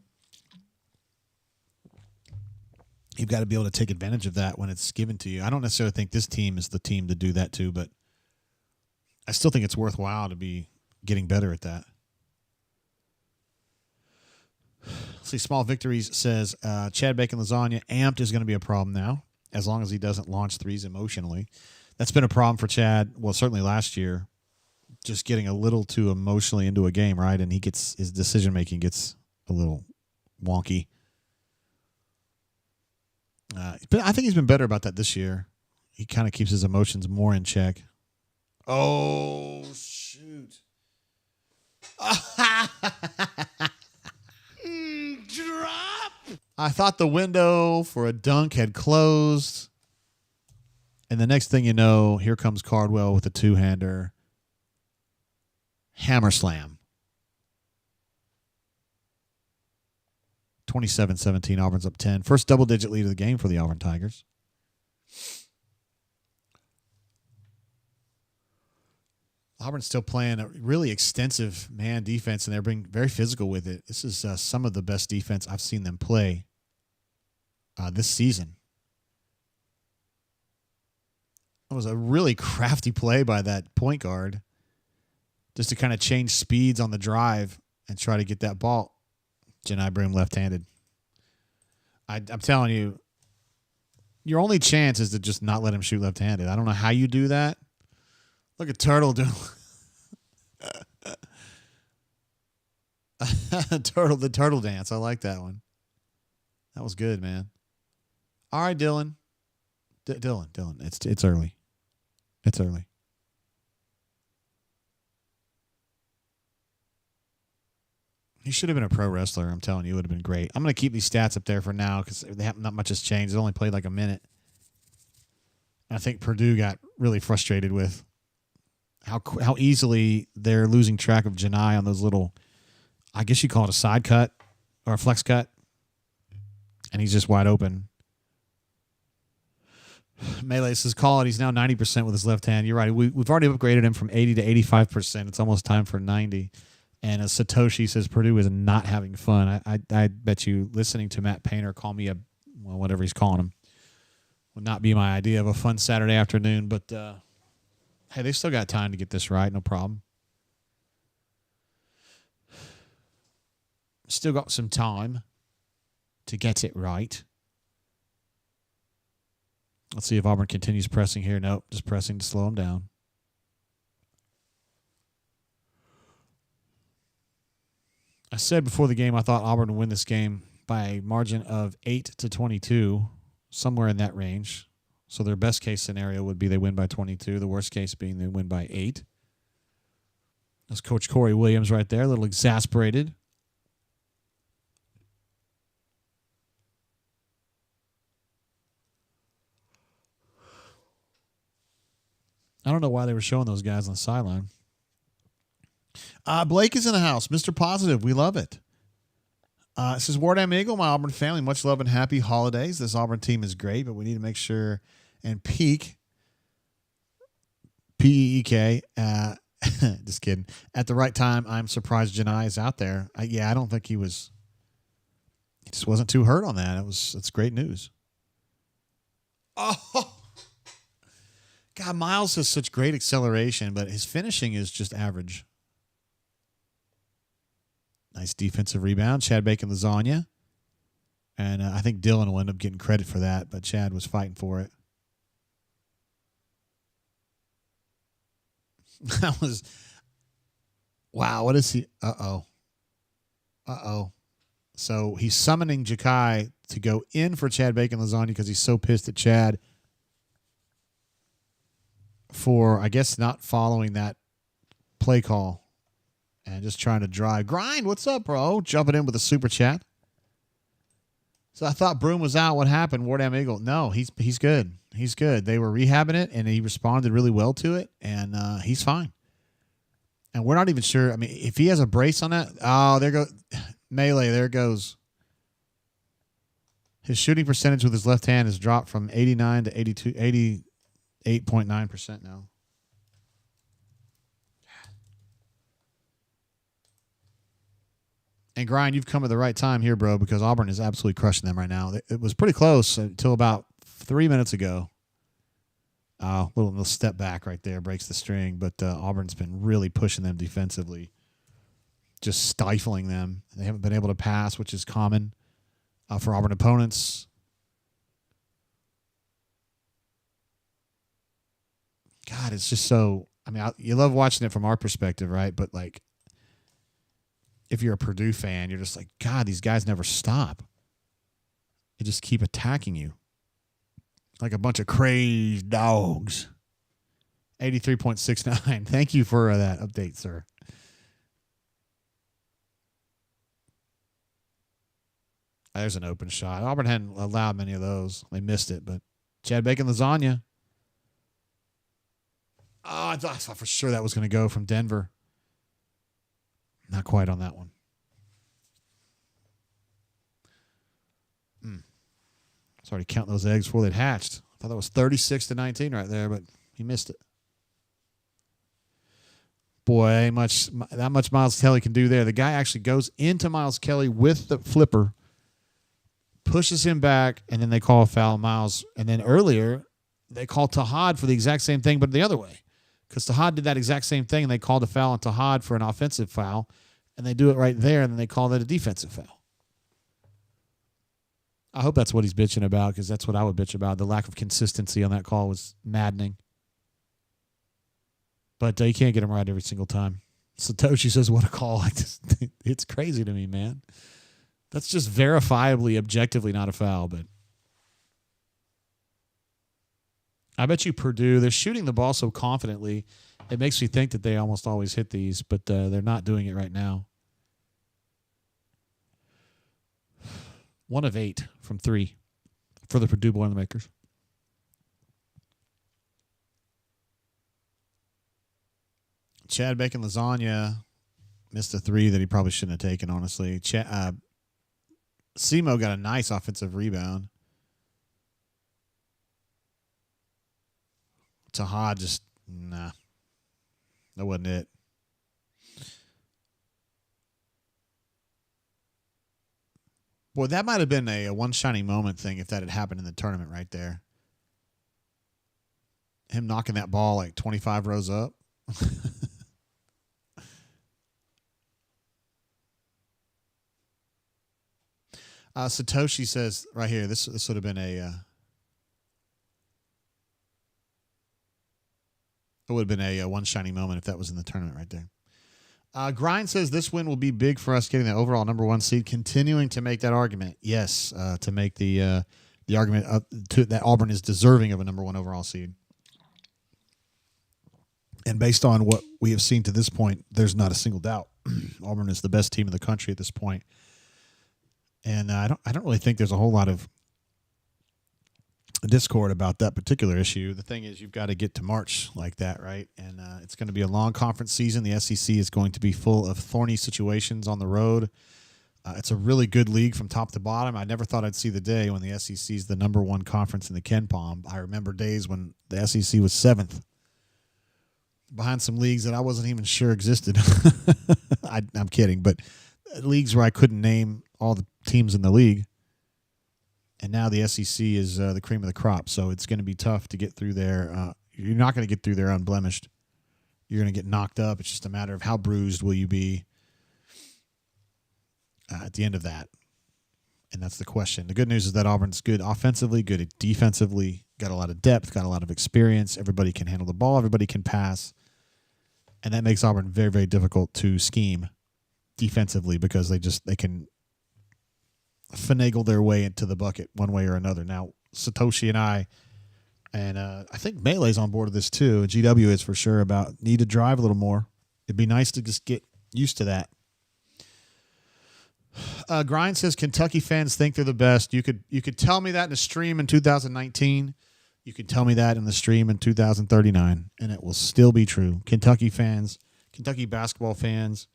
You've got to be able to take advantage of that when it's given to you. I don't necessarily think this team is the team to do that to, but I still think it's worthwhile to be getting better at that. Let's see, Small Victories says, Chad Bacon Lasagna, amped is going to be a problem now, as long as he doesn't launch threes emotionally. That's been a problem for Chad, well, certainly last year, just getting a little too emotionally into a game, right? And his decision-making gets a little wonky. But I think he's been better about that this year. He kind of keeps his emotions more in check. Oh, shoot. Drop. I thought the window for a dunk had closed. And the next thing you know, here comes Cardwell with a two-hander. Hammer slam. 27-17, Auburn's up 10. First double-digit lead of the game for the Auburn Tigers. Auburn's still playing a really extensive man defense, and they're being very physical with it. This is some of the best defense I've seen them play this season. It was a really crafty play by that point guard just to kind of change speeds on the drive and try to get that ball. Johni Broome left-handed. I'm telling you, your only chance is to just not let him shoot left-handed. I don't know how you do that. Look at Turtle doing the turtle dance. I like that one. That was good, man. All right, Dylan. Dylan. It's early. It's early. He should have been a pro wrestler. I'm telling you, it would have been great. I'm going to keep these stats up there for now because not much has changed. They only played like a minute. I think Purdue got really frustrated with how easily they're losing track of Johni on those little, I guess you call it a side cut or a flex cut, and he's just wide open. Melee says, call it. He's now 90% with his left hand. You're right. We've already upgraded him from 80 to 85%. It's almost time for 90. And as Satoshi says, Purdue is not having fun. I bet you listening to Matt Painter call me whatever he's calling him would not be my idea of a fun Saturday afternoon. But, hey, they still got time to get this right. No problem. Still got some time to get it right. Let's see if Auburn continues pressing here. Nope, just pressing to slow them down. I said before the game I thought Auburn would win this game by a margin of 8-22, somewhere in that range. So their best case scenario would be they win by 22. The worst case being they win by 8. That's Coach Corey Williams right there, a little exasperated. I don't know why they were showing those guys on the sideline. Blake is in the house. Mr. Positive, we love it. It says, Wardam Eagle, my Auburn family, much love and happy holidays. This Auburn team is great, but we need to make sure and peak, P-E-E-K, just kidding, at the right time. I'm surprised Johni is out there. I don't think he just wasn't too hurt on that. It's great news. Oh, God, Miles has such great acceleration, but his finishing is just average. Nice defensive rebound. Chad Bacon Lasagna. And I think Dylan will end up getting credit for that, but Chad was fighting for it. That was, wow, what is he? Uh-oh. So he's summoning Jakai to go in for Chad Bacon Lasagna because he's so pissed at Chad for, I guess, not following that play call and just trying to drive. Grind, what's up, bro? Jumping in with a super chat. So I thought Broome was out. What happened? Wardam Eagle. No, he's good. He's good. They were rehabbing it, and he responded really well to it, and he's fine. And we're not even sure. I mean, if he has a brace on that, there goes Melee. There it goes. His shooting percentage with his left hand has dropped from 89 to 88.9% now. And Grind, you've come at the right time here, bro, because Auburn is absolutely crushing them right now. It was pretty close until about 3 minutes ago. Little step back right there, breaks the string. But Auburn's been really pushing them defensively, just stifling them. They haven't been able to pass, which is common for Auburn opponents. God, it's just so. I mean, you love watching it from our perspective, right? But like, if you're a Purdue fan, you're just like, God, these guys never stop. They just keep attacking you like a bunch of crazed dogs. 83.69. Thank you for that update, sir. There's an open shot. Auburn hadn't allowed many of those. They missed it, but Chad Bacon lasagna. I thought for sure that was going to go from Denver. Not quite on that one. Sorry, counting those eggs before they'd hatched. I thought that was 36-19 right there, but he missed it. Boy, that much Miles Kelly can do there. The guy actually goes into Miles Kelly with the flipper, pushes him back, and then they call a foul on Miles. And then earlier, they called Tahad for the exact same thing, but the other way. Because Tahad did that exact same thing, and they called a foul on Tahad for an offensive foul, and they do it right there, and then they call that a defensive foul. I hope that's what he's bitching about, because that's what I would bitch about. The lack of consistency on that call was maddening. But you can't get him right every single time. Satoshi says, what a call. It's crazy to me, man. That's just verifiably, objectively not a foul, but I bet you Purdue, they're shooting the ball so confidently, it makes me think that they almost always hit these, but they're not doing it right now. 1 of 8 from 3 for the Purdue Boilermakers. Chad Bacon lasagna missed a 3 that he probably shouldn't have taken, honestly. Simo got a nice offensive rebound. Tahad just, nah. That wasn't it. Boy, that might have been a one shining moment thing if that had happened in the tournament right there. Him knocking that ball like 25 rows up. Satoshi says right here, this would have been it would have been a one shining moment if that was in the tournament right there. Grind says this win will be big for us getting the overall number 1 seed, continuing to make that argument. Yes, to make the argument that Auburn is deserving of a number 1 overall seed. And based on what we have seen to this point, there's not a single doubt. Auburn is the best team in the country at this point. And I don't really think there's a whole lot of discord about that particular issue. The thing is, you've got to get to March like that, right? And it's going to be a long conference season. The SEC is going to be full of thorny situations on the road. It's a really good league from top to bottom. I never thought I'd see the day when the SEC is the number 1 conference in the Ken Palm. I remember days when the SEC was 7th behind some leagues that I wasn't even sure existed. I'm kidding, but leagues where I couldn't name all the teams in the league. And now the SEC is the cream of the crop, so it's going to be tough to get through there. You're not going to get through there unblemished. You're going to get knocked up. It's just a matter of how bruised will you be at the end of that. And that's the question. The good news is that Auburn's good offensively, good defensively, got a lot of depth, got a lot of experience. Everybody can handle the ball. Everybody can pass. And that makes Auburn very, very difficult to scheme defensively because they can finagle their way into the bucket one way or another. Now, Satoshi and I think Melee's on board with this too. GW is for sure about need to drive a little more. It'd be nice to just get Used to that. Grind says Kentucky fans think they're the best. You could tell me that in a stream in 2019. You could tell me that in the stream in 2039, and it will still be true. Kentucky fans, Kentucky basketball fans,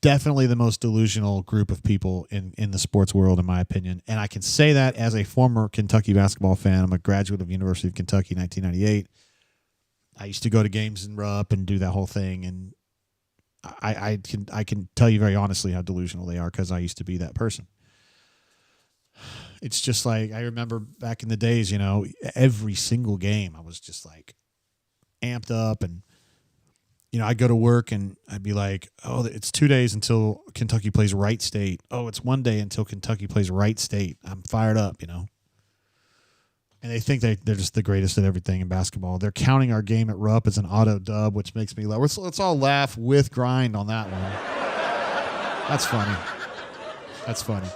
definitely the most delusional group of people in the sports world, in my opinion. And I can say that as a former Kentucky basketball fan. I'm a graduate of University of Kentucky, 1998. I used to go to games in Rupp and do that whole thing, and I can tell you very honestly how delusional they are because I used to be that person. It's just like I remember back in the days, you know, every single game I was just like amped up, and you know, I'd go to work and I'd be like, oh, it's 2 days until Kentucky plays Wright State. Oh, it's 1 day until Kentucky plays Wright State. I'm fired up, you know. And they think they're just the greatest at everything in basketball. They're counting our game at Rupp as an auto dub, which makes me laugh. Let's all laugh with Grind on that one. That's funny. That's funny.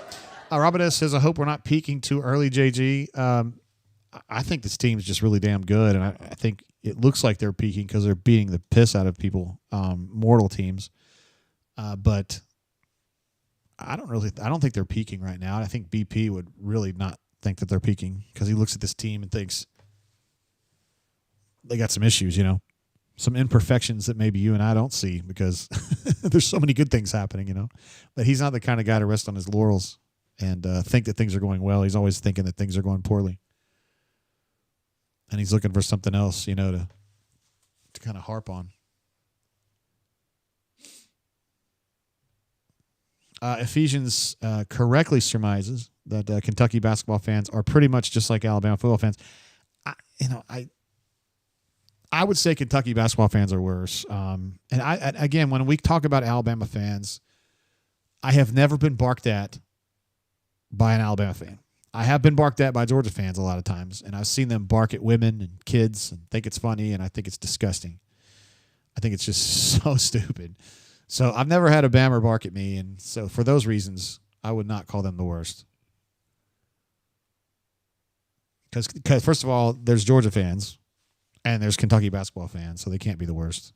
Robert S. says, I hope we're not peaking too early, JG. I think this team's just really damn good, and I think it looks like they're peaking because they're beating the piss out of people, mortal teams. But I don't think they're peaking right now. I think BP would really not think that they're peaking because he looks at this team and thinks they got some issues, you know, some imperfections that maybe you and I don't see because there's so many good things happening, you know. But he's not the kind of guy to rest on his laurels and think that things are going well. He's always thinking that things are going poorly. And he's looking for something else, you know, to kind of harp on. Ephesians correctly surmises that Kentucky basketball fans are pretty much just like Alabama football fans. I would say Kentucky basketball fans are worse. And again, when we talk about Alabama fans, I have never been barked at by an Alabama fan. I have been barked at by Georgia fans a lot of times, and I've seen them bark at women and kids and think it's funny, and I think it's disgusting. I think it's just so stupid. So I've never had a Bammer bark at me, and so for those reasons, I would not call them the worst. Because first of all, there's Georgia fans, and there's Kentucky basketball fans, so they can't be the worst.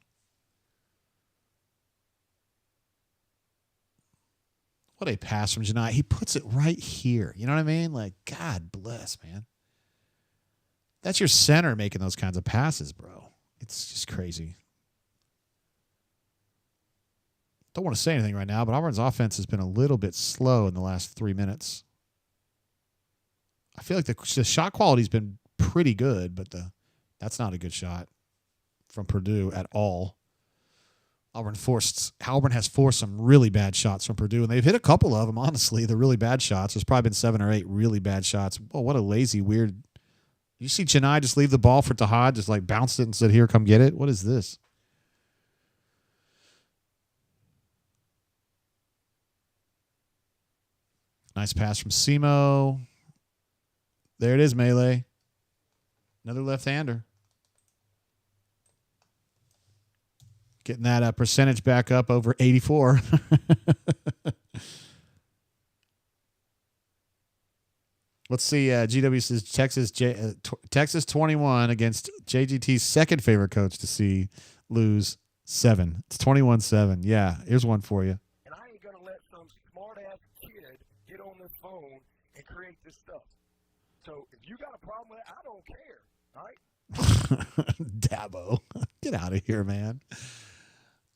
What a pass from Johni. He puts it right here. You know what I mean? Like, God bless, man. That's your center making those kinds of passes, bro. It's just crazy. Don't want to say anything right now, but Auburn's offense has been a little bit slow in the last 3 minutes. I feel like the shot quality's been pretty good, but that's not a good shot from Purdue at all. Auburn has forced some really bad shots from Purdue, and they've hit a couple of them, honestly. They're really bad shots. There's probably been 7 or 8 really bad shots. Oh, what a lazy, weird. You see Johni just leave the ball for Tahad, just like bounced it and said, here, come get it? What is this? Nice pass from Simo. There it is, Melee. Another left-hander. Getting that percentage back up over 84. Let's see. GW says Texas 21 against JGT's second favorite coach to see lose 7. It's 21-7. Yeah, here's one for you. And I ain't going to let some smart-ass kid get on this phone and create this stuff. So if you got a problem with it, I don't care. All right? Dabo. Get out of here, man.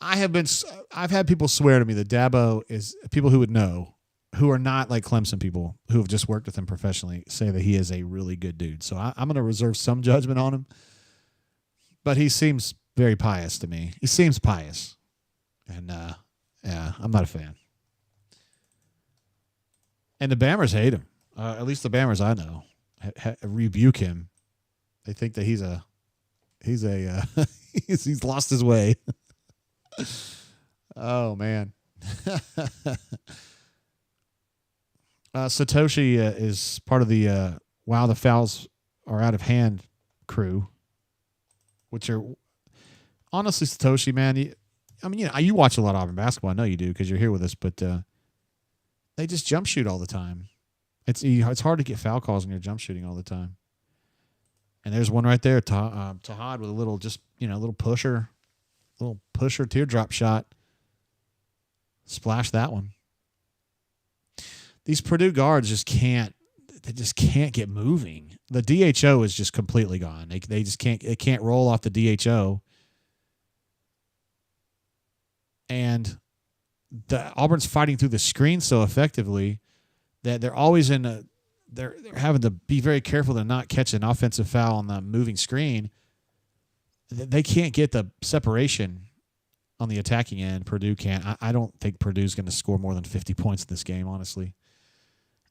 I've had people swear to me that Dabo is people who would know, who are not like Clemson people who have just worked with him professionally, say that he is a really good dude. So I'm going to reserve some judgment on him, but he seems very pious to me. He seems pious, and yeah, I'm not a fan. And the Bammers hate him. At least the Bammers I know rebuke him. They think that he's he's lost his way. Oh, man. Satoshi is part of the Wow, the Fouls Are Out of Hand crew, which are honestly, Satoshi, man. You watch a lot of Auburn basketball. I know you do because you're here with us, but they just jump shoot all the time. It's hard to get foul calls when you're jump shooting all the time. And there's one right there, Tahad with a little pusher teardrop shot. Splash that one. These Purdue guards just can't. They just can't get moving. The DHO is just completely gone. They just can't. They can't roll off the DHO. And the Auburn's fighting through the screen so effectively that they're always in a. They're having to be very careful to not catch an offensive foul on the moving screen. They can't get the separation on the attacking end. Purdue can't. I don't think Purdue's going to score more than 50 points in this game, honestly.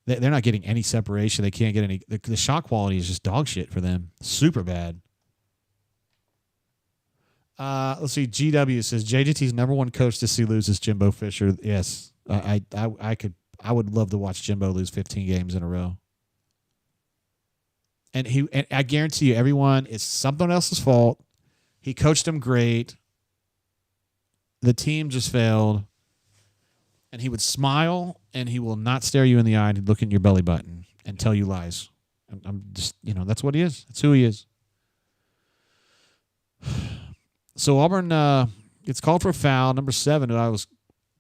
They're not getting any separation. They can't get any. The shot quality is just dog shit for them. Super bad. Let's see. GW says JGT's number one coach to see lose is Jimbo Fisher. Yes, I would love to watch Jimbo lose 15 games in a row. And I guarantee you, everyone, it's something else's fault. He coached them great. The team just failed. And he would smile, and he will not stare you in the eye and look in your belly button and tell you lies. I'm just, that's what he is. That's who he is. So Auburn gets called for a foul. Number 7, who I was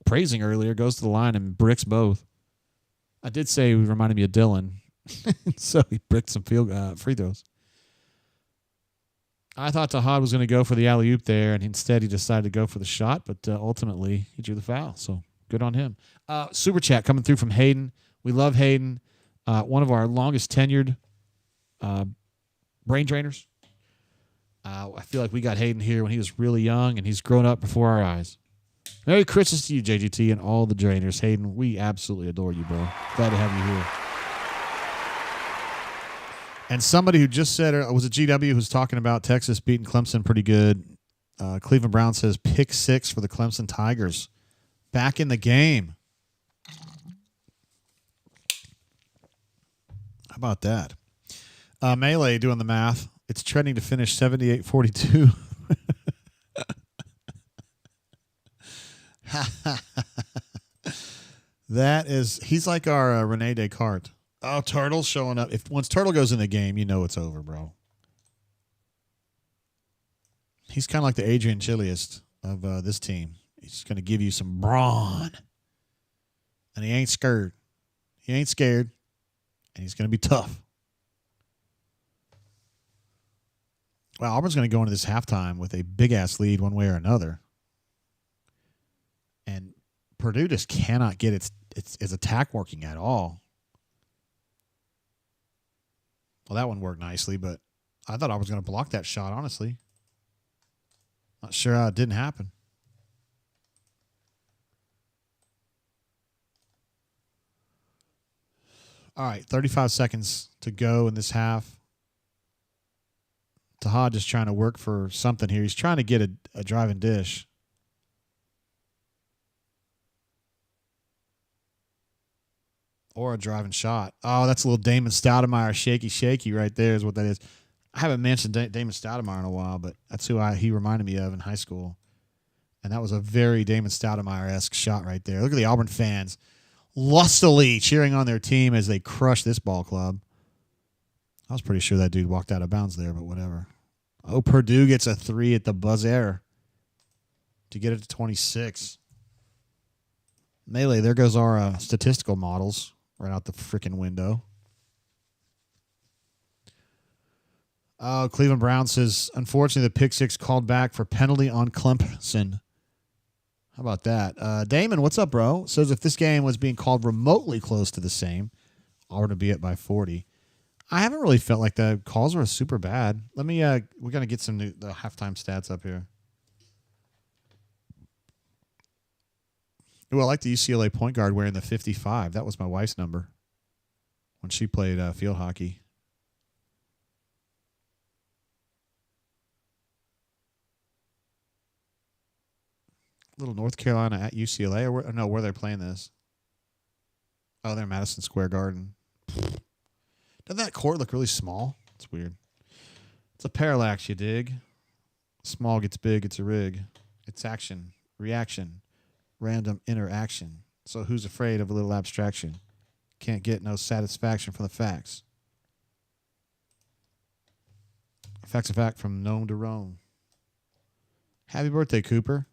praising earlier, goes to the line and bricks both. I did say he reminded me of Dylan. So he bricked some free throws. I thought Tahad was going to go for the alley-oop there, and instead he decided to go for the shot, but ultimately he drew the foul, so good on him. Super chat coming through from Hayden. We love Hayden, one of our longest tenured brain trainers. I feel like we got Hayden here when he was really young, and he's grown up before our eyes. Merry Christmas to you, JGT, and all the drainers. Hayden, we absolutely adore you, bro. Glad to have you here. And somebody who just said, was it GW who's talking about Texas beating Clemson pretty good. Cleveland Brown says pick 6 for the Clemson Tigers. Back in the game. How about that? Melee doing the math. It's trending to finish 78-42. He's like our Rene Descartes. Oh, Turtle's showing up. Once Turtle goes in the game, you know it's over, bro. He's kind of like the Adrian Chiliest of this team. He's going to give you some brawn. And he ain't scared. He ain't scared. And he's going to be tough. Well, Auburn's going to go into this halftime with a big-ass lead one way or another. And Purdue just cannot get its attack working at all. Well, that one worked nicely, but I thought I was going to block that shot, honestly. Not sure how it didn't happen. All right, 35 seconds to go in this half. Tahad just trying to work for something here. He's trying to get a driving dish. Or a driving shot. Oh, that's a little Damon Stoudemire shaky right there is what that is. I haven't mentioned Damon Stoudemire in a while, but that's who he reminded me of in high school. And that was a very Damon Stoudemire-esque shot right there. Look at the Auburn fans lustily cheering on their team as they crush this ball club. I was pretty sure that dude walked out of bounds there, but whatever. Oh, Purdue gets a 3 at the buzzer to get it to 26. Melee, there goes our statistical models right out the freaking window. Cleveland Brown says, unfortunately, the pick 6 called back for penalty on Clemson. How about that? Damon, what's up, bro? Says if this game was being called remotely close to the same, Auburn would be it by 40. I haven't really felt like the calls were super bad. Let me, we're going to get the halftime stats up here. Ooh, I like the UCLA point guard wearing the 55. That was my wife's number when she played field hockey. Little North Carolina at UCLA, or where they're playing this? Oh, they're Madison Square Garden. Doesn't that court look really small? It's weird. It's a parallax, you dig? Small gets big, it's a rig. It's action, reaction, random interaction. So who's afraid of a little abstraction? Can't get no satisfaction from the facts. Facts of fact from Gnome to Rome. Happy birthday, Cooper.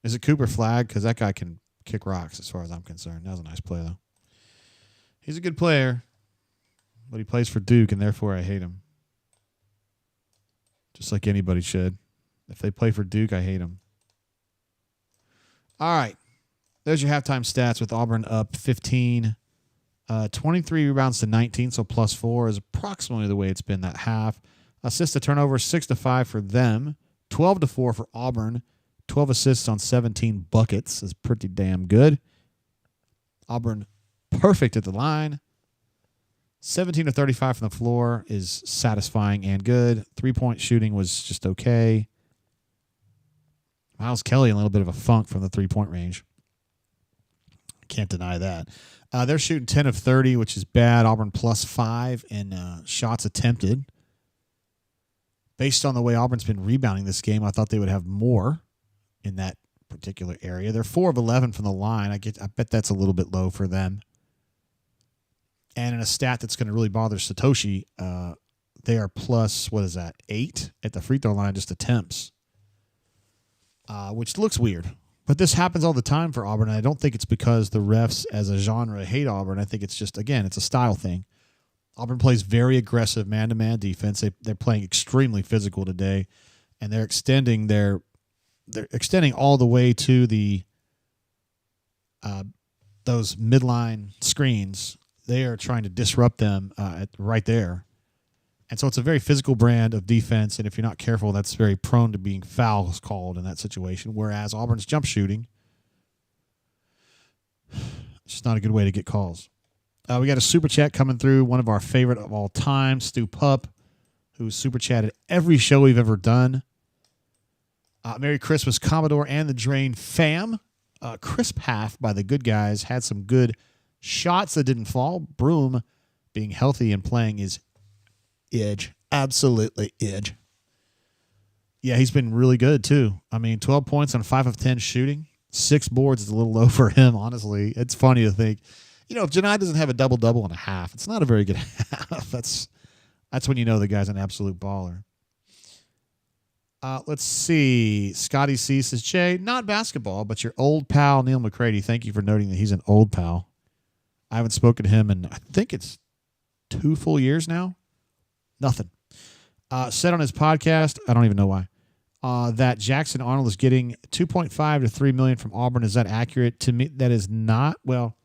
Is it Cooper Flag? Because that guy can kick rocks as far as I'm concerned. That was a nice play, though. He's a good player, but he plays for Duke, and therefore I hate him. Just like anybody should. If they play for Duke, I hate them. All right. There's your halftime stats with Auburn up 15. 23 rebounds to 19, so +4 is approximately the way it's been that half. Assists to turnover, 6-5 for them. 12-4 for Auburn. 12 assists on 17 buckets is pretty damn good. Auburn perfect at the line. 17-35 from the floor is satisfying and good. 3-point shooting was just okay. Miles Kelly, a little bit of a funk from the 3-point range. Can't deny that. They're shooting 10 of 30, which is bad. Auburn +5 in shots attempted. Based on the way Auburn's been rebounding this game, I thought they would have more in that particular area. They're 4 of 11 from the line. I bet that's a little bit low for them. And in a stat that's going to really bother Satoshi, they are +8 at the free throw line, just attempts, which looks weird. But this happens all the time for Auburn, and I don't think it's because the refs as a genre hate Auburn. I think it's just, again, it's a style thing. Auburn plays very aggressive man-to-man defense. They're playing extremely physical today, and they're extending all the way to the those midline screens. They are trying to disrupt them right there. And so it's a very physical brand of defense, and if you're not careful, that's very prone to being fouls called in that situation, whereas Auburn's jump shooting, it's just not a good way to get calls. We got a super chat coming through, one of our favorite of all time, Stu Pup, who's super chatted every show we've ever done. Merry Christmas, Commodore and the Drain fam. Crisp half by the good guys. Had some good shots that didn't fall. Broome being healthy and playing is edge. Absolutely edge. Yeah, he's been really good, too. I mean, 12 points on 5 of 10 shooting. 6 boards is a little low for him, honestly. It's funny to think. You know, if Johni doesn't have a double-double and a half, it's not a very good half. That's when you know the guy's an absolute baller. Let's see. Scotty C says, Jay, not basketball, but your old pal, Neil McCready. Thank you for noting that he's an old pal. I haven't spoken to him in, I think it's 2 full years now. Nothing. Said on his podcast, I don't even know why, that Jackson Arnold is getting $2.5 to $3 million from Auburn. Is that accurate? To me, that is not. Well,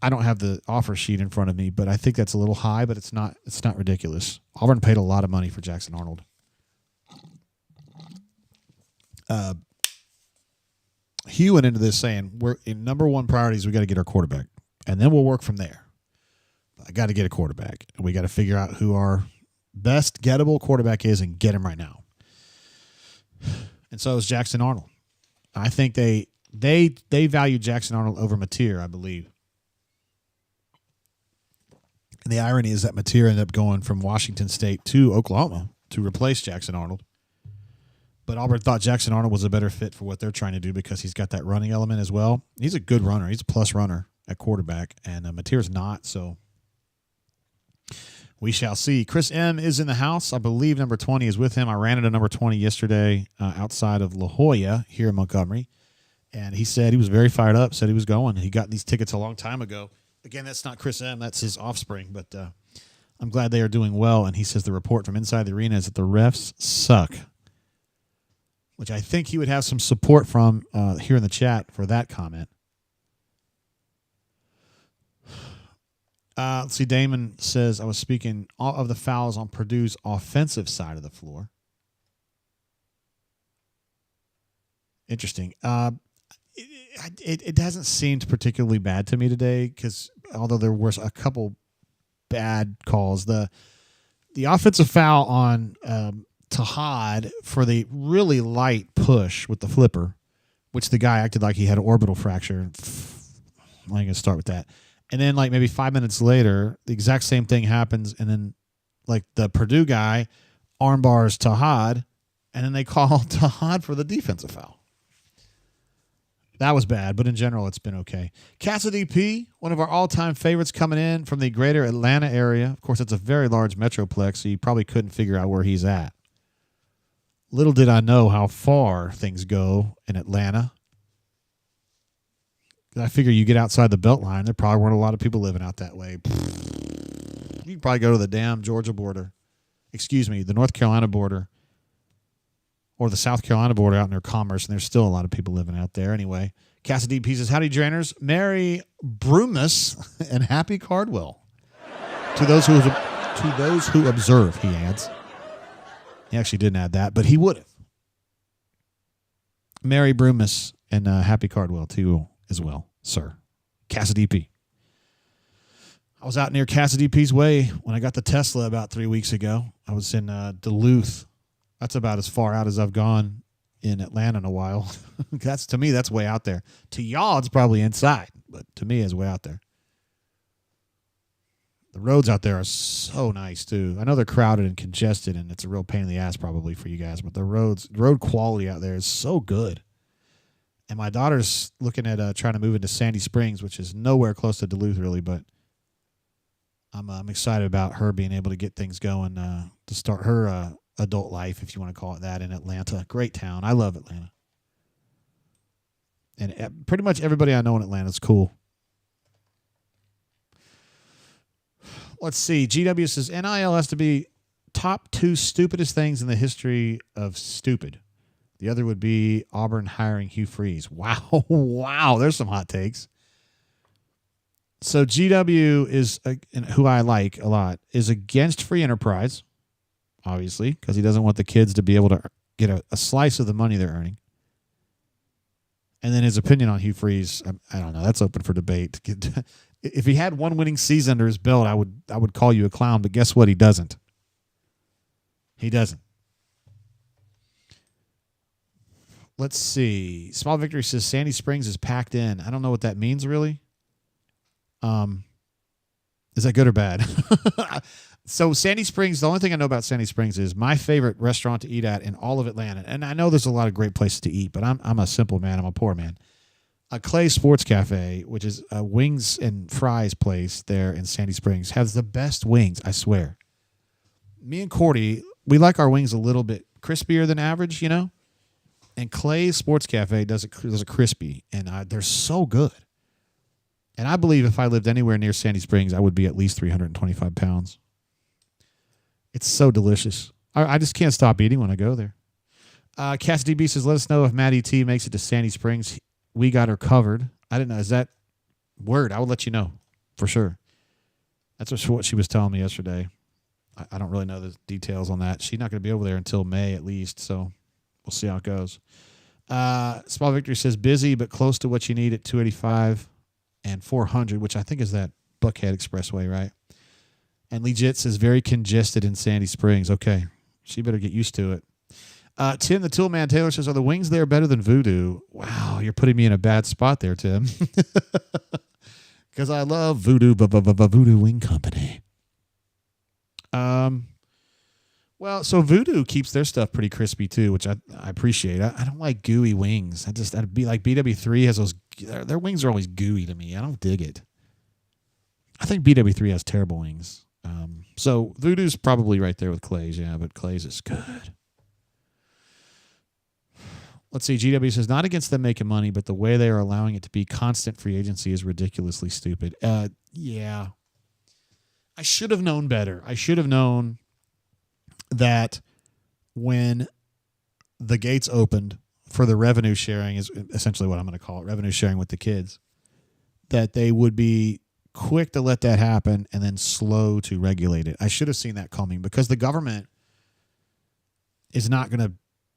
I don't have the offer sheet in front of me, but I think that's a little high, but it's not ridiculous. Auburn paid a lot of money for Jackson Arnold. Hugh went into this saying, we're in number one priorities, we got to get our quarterback, and then we'll work from there. I got to get a quarterback, and we got to figure out who our best gettable quarterback is and get him right now. And so is Jackson Arnold. I think they value Jackson Arnold over Mateer, I believe. And the irony is that Mateer ended up going from Washington State to Oklahoma to replace Jackson Arnold. But Auburn thought Jackson Arnold was a better fit for what they're trying to do because he's got that running element as well. He's a good runner. He's a plus runner at quarterback, and Mateer's not, so we shall see. Chris M. is in the house. I believe number 20 is with him. I ran into number 20 yesterday outside of La Jolla here in Montgomery, and he said he was very fired up, said he was going. He got these tickets a long time ago. Again, that's not Chris M. That's his offspring, but I'm glad they are doing well, and he says the report from inside the arena is that the refs suck, which I think he would have some support from here in the chat for that comment. Let's see. Damon says, I was speaking of the fouls on Purdue's offensive side of the floor. Interesting. It hasn't seemed particularly bad to me today because although there was a couple bad calls, the offensive foul on Tahad for the really light push with the flipper, which the guy acted like he had an orbital fracture. I'm going to start with that. And then, like, maybe 5 minutes later, the exact same thing happens, and then, like, the Purdue guy armbars Tahad, and then they call Tahad for the defensive foul. That was bad, but in general, it's been okay. Cassidy P., one of our all-time favorites coming in from the greater Atlanta area. Of course, it's a very large metroplex, so you probably couldn't figure out where he's at. Little did I know how far things go in Atlanta. I figure you get outside the belt line, there probably weren't a lot of people living out that way. You can probably go to the damn Georgia border. Excuse me, the North Carolina border. Or the South Carolina border out near Commerce, and there's still a lot of people living out there. Anyway, Cassidy P says, howdy, Drainers. Merry Broomus and Happy Cardwell. To those who observe, he adds. He actually didn't add that, but he would have. Merry Broomus and Happy Cardwell to you as well, sir. Cassidy P. I was out near Cassidy P's Way when I got the Tesla about 3 weeks ago. I was in Duluth. That's about as far out as I've gone in Atlanta in a while. To me, that's way out there. To y'all, it's probably inside, but to me, it's way out there. The roads out there are so nice, too. I know they're crowded and congested, and it's a real pain in the ass probably for you guys, but the road quality out there is so good. And my daughter's looking at trying to move into Sandy Springs, which is nowhere close to Duluth, really, but I'm excited about her being able to get things going to start her adult life, if you want to call it that, in Atlanta. Great town. I love Atlanta. And pretty much everybody I know in Atlanta is cool. Let's see. GW says, NIL has to be top 2 stupidest things in the history of stupid. The other would be Auburn hiring Hugh Freeze. Wow. Wow. There's some hot takes. So GW is, who I like a lot, is against free enterprise. Obviously, because he doesn't want the kids to be able to get a slice of the money they're earning. And then his opinion on Hugh Freeze, I don't know. That's open for debate. If he had one winning season under his belt, I would call you a clown. But guess what? He doesn't. He doesn't. Let's see. Small Victory says Sandy Springs is packed in. I don't know what that means, really. Is that good or bad? So Sandy Springs, the only thing I know about Sandy Springs is my favorite restaurant to eat at in all of Atlanta. And I know there's a lot of great places to eat, but I'm a simple man. I'm a poor man. Clay Sports Cafe, which is a wings and fries place there in Sandy Springs, has the best wings, I swear. Me and Cordy, we like our wings a little bit crispier than average, you know? And Clay Sports Cafe does it crispy, and they're so good. And I believe if I lived anywhere near Sandy Springs, I would be at least 325 pounds. It's so delicious. I just can't stop eating when I go there. Cassidy B says, let us know if Maddie T makes it to Sandy Springs. We got her covered. I didn't know. Is that word? I will let you know for sure. That's what she was telling me yesterday. I don't really know the details on that. She's not going to be over there until May at least, so we'll see how it goes. Small Victory says, busy but close to what you need at 285 and 400, which I think is that Buckhead Expressway, right? And Legit says, very congested in Sandy Springs. Okay, she better get used to it. Tim the Toolman Taylor says, are the wings there better than Voodoo? Wow, you're putting me in a bad spot there, Tim. Because I love Voodoo Wing Company. Well, so Voodoo keeps their stuff pretty crispy too, which I appreciate. I don't like gooey wings. I'd be like BW3 has those. Their wings are always gooey to me. I don't dig it. I think BW3 has terrible wings. So Voodoo's probably right there with Clay's, yeah, but Clay's is good. Let's see. GW says, not against them making money, but the way they are allowing it to be constant free agency is ridiculously stupid. Yeah. I should have known better. I should have known that when the gates opened for the revenue sharing, is essentially what I'm going to call it, revenue sharing with the kids, that they would be quick to let that happen and then slow to regulate it. I should have seen that coming because the government is not going to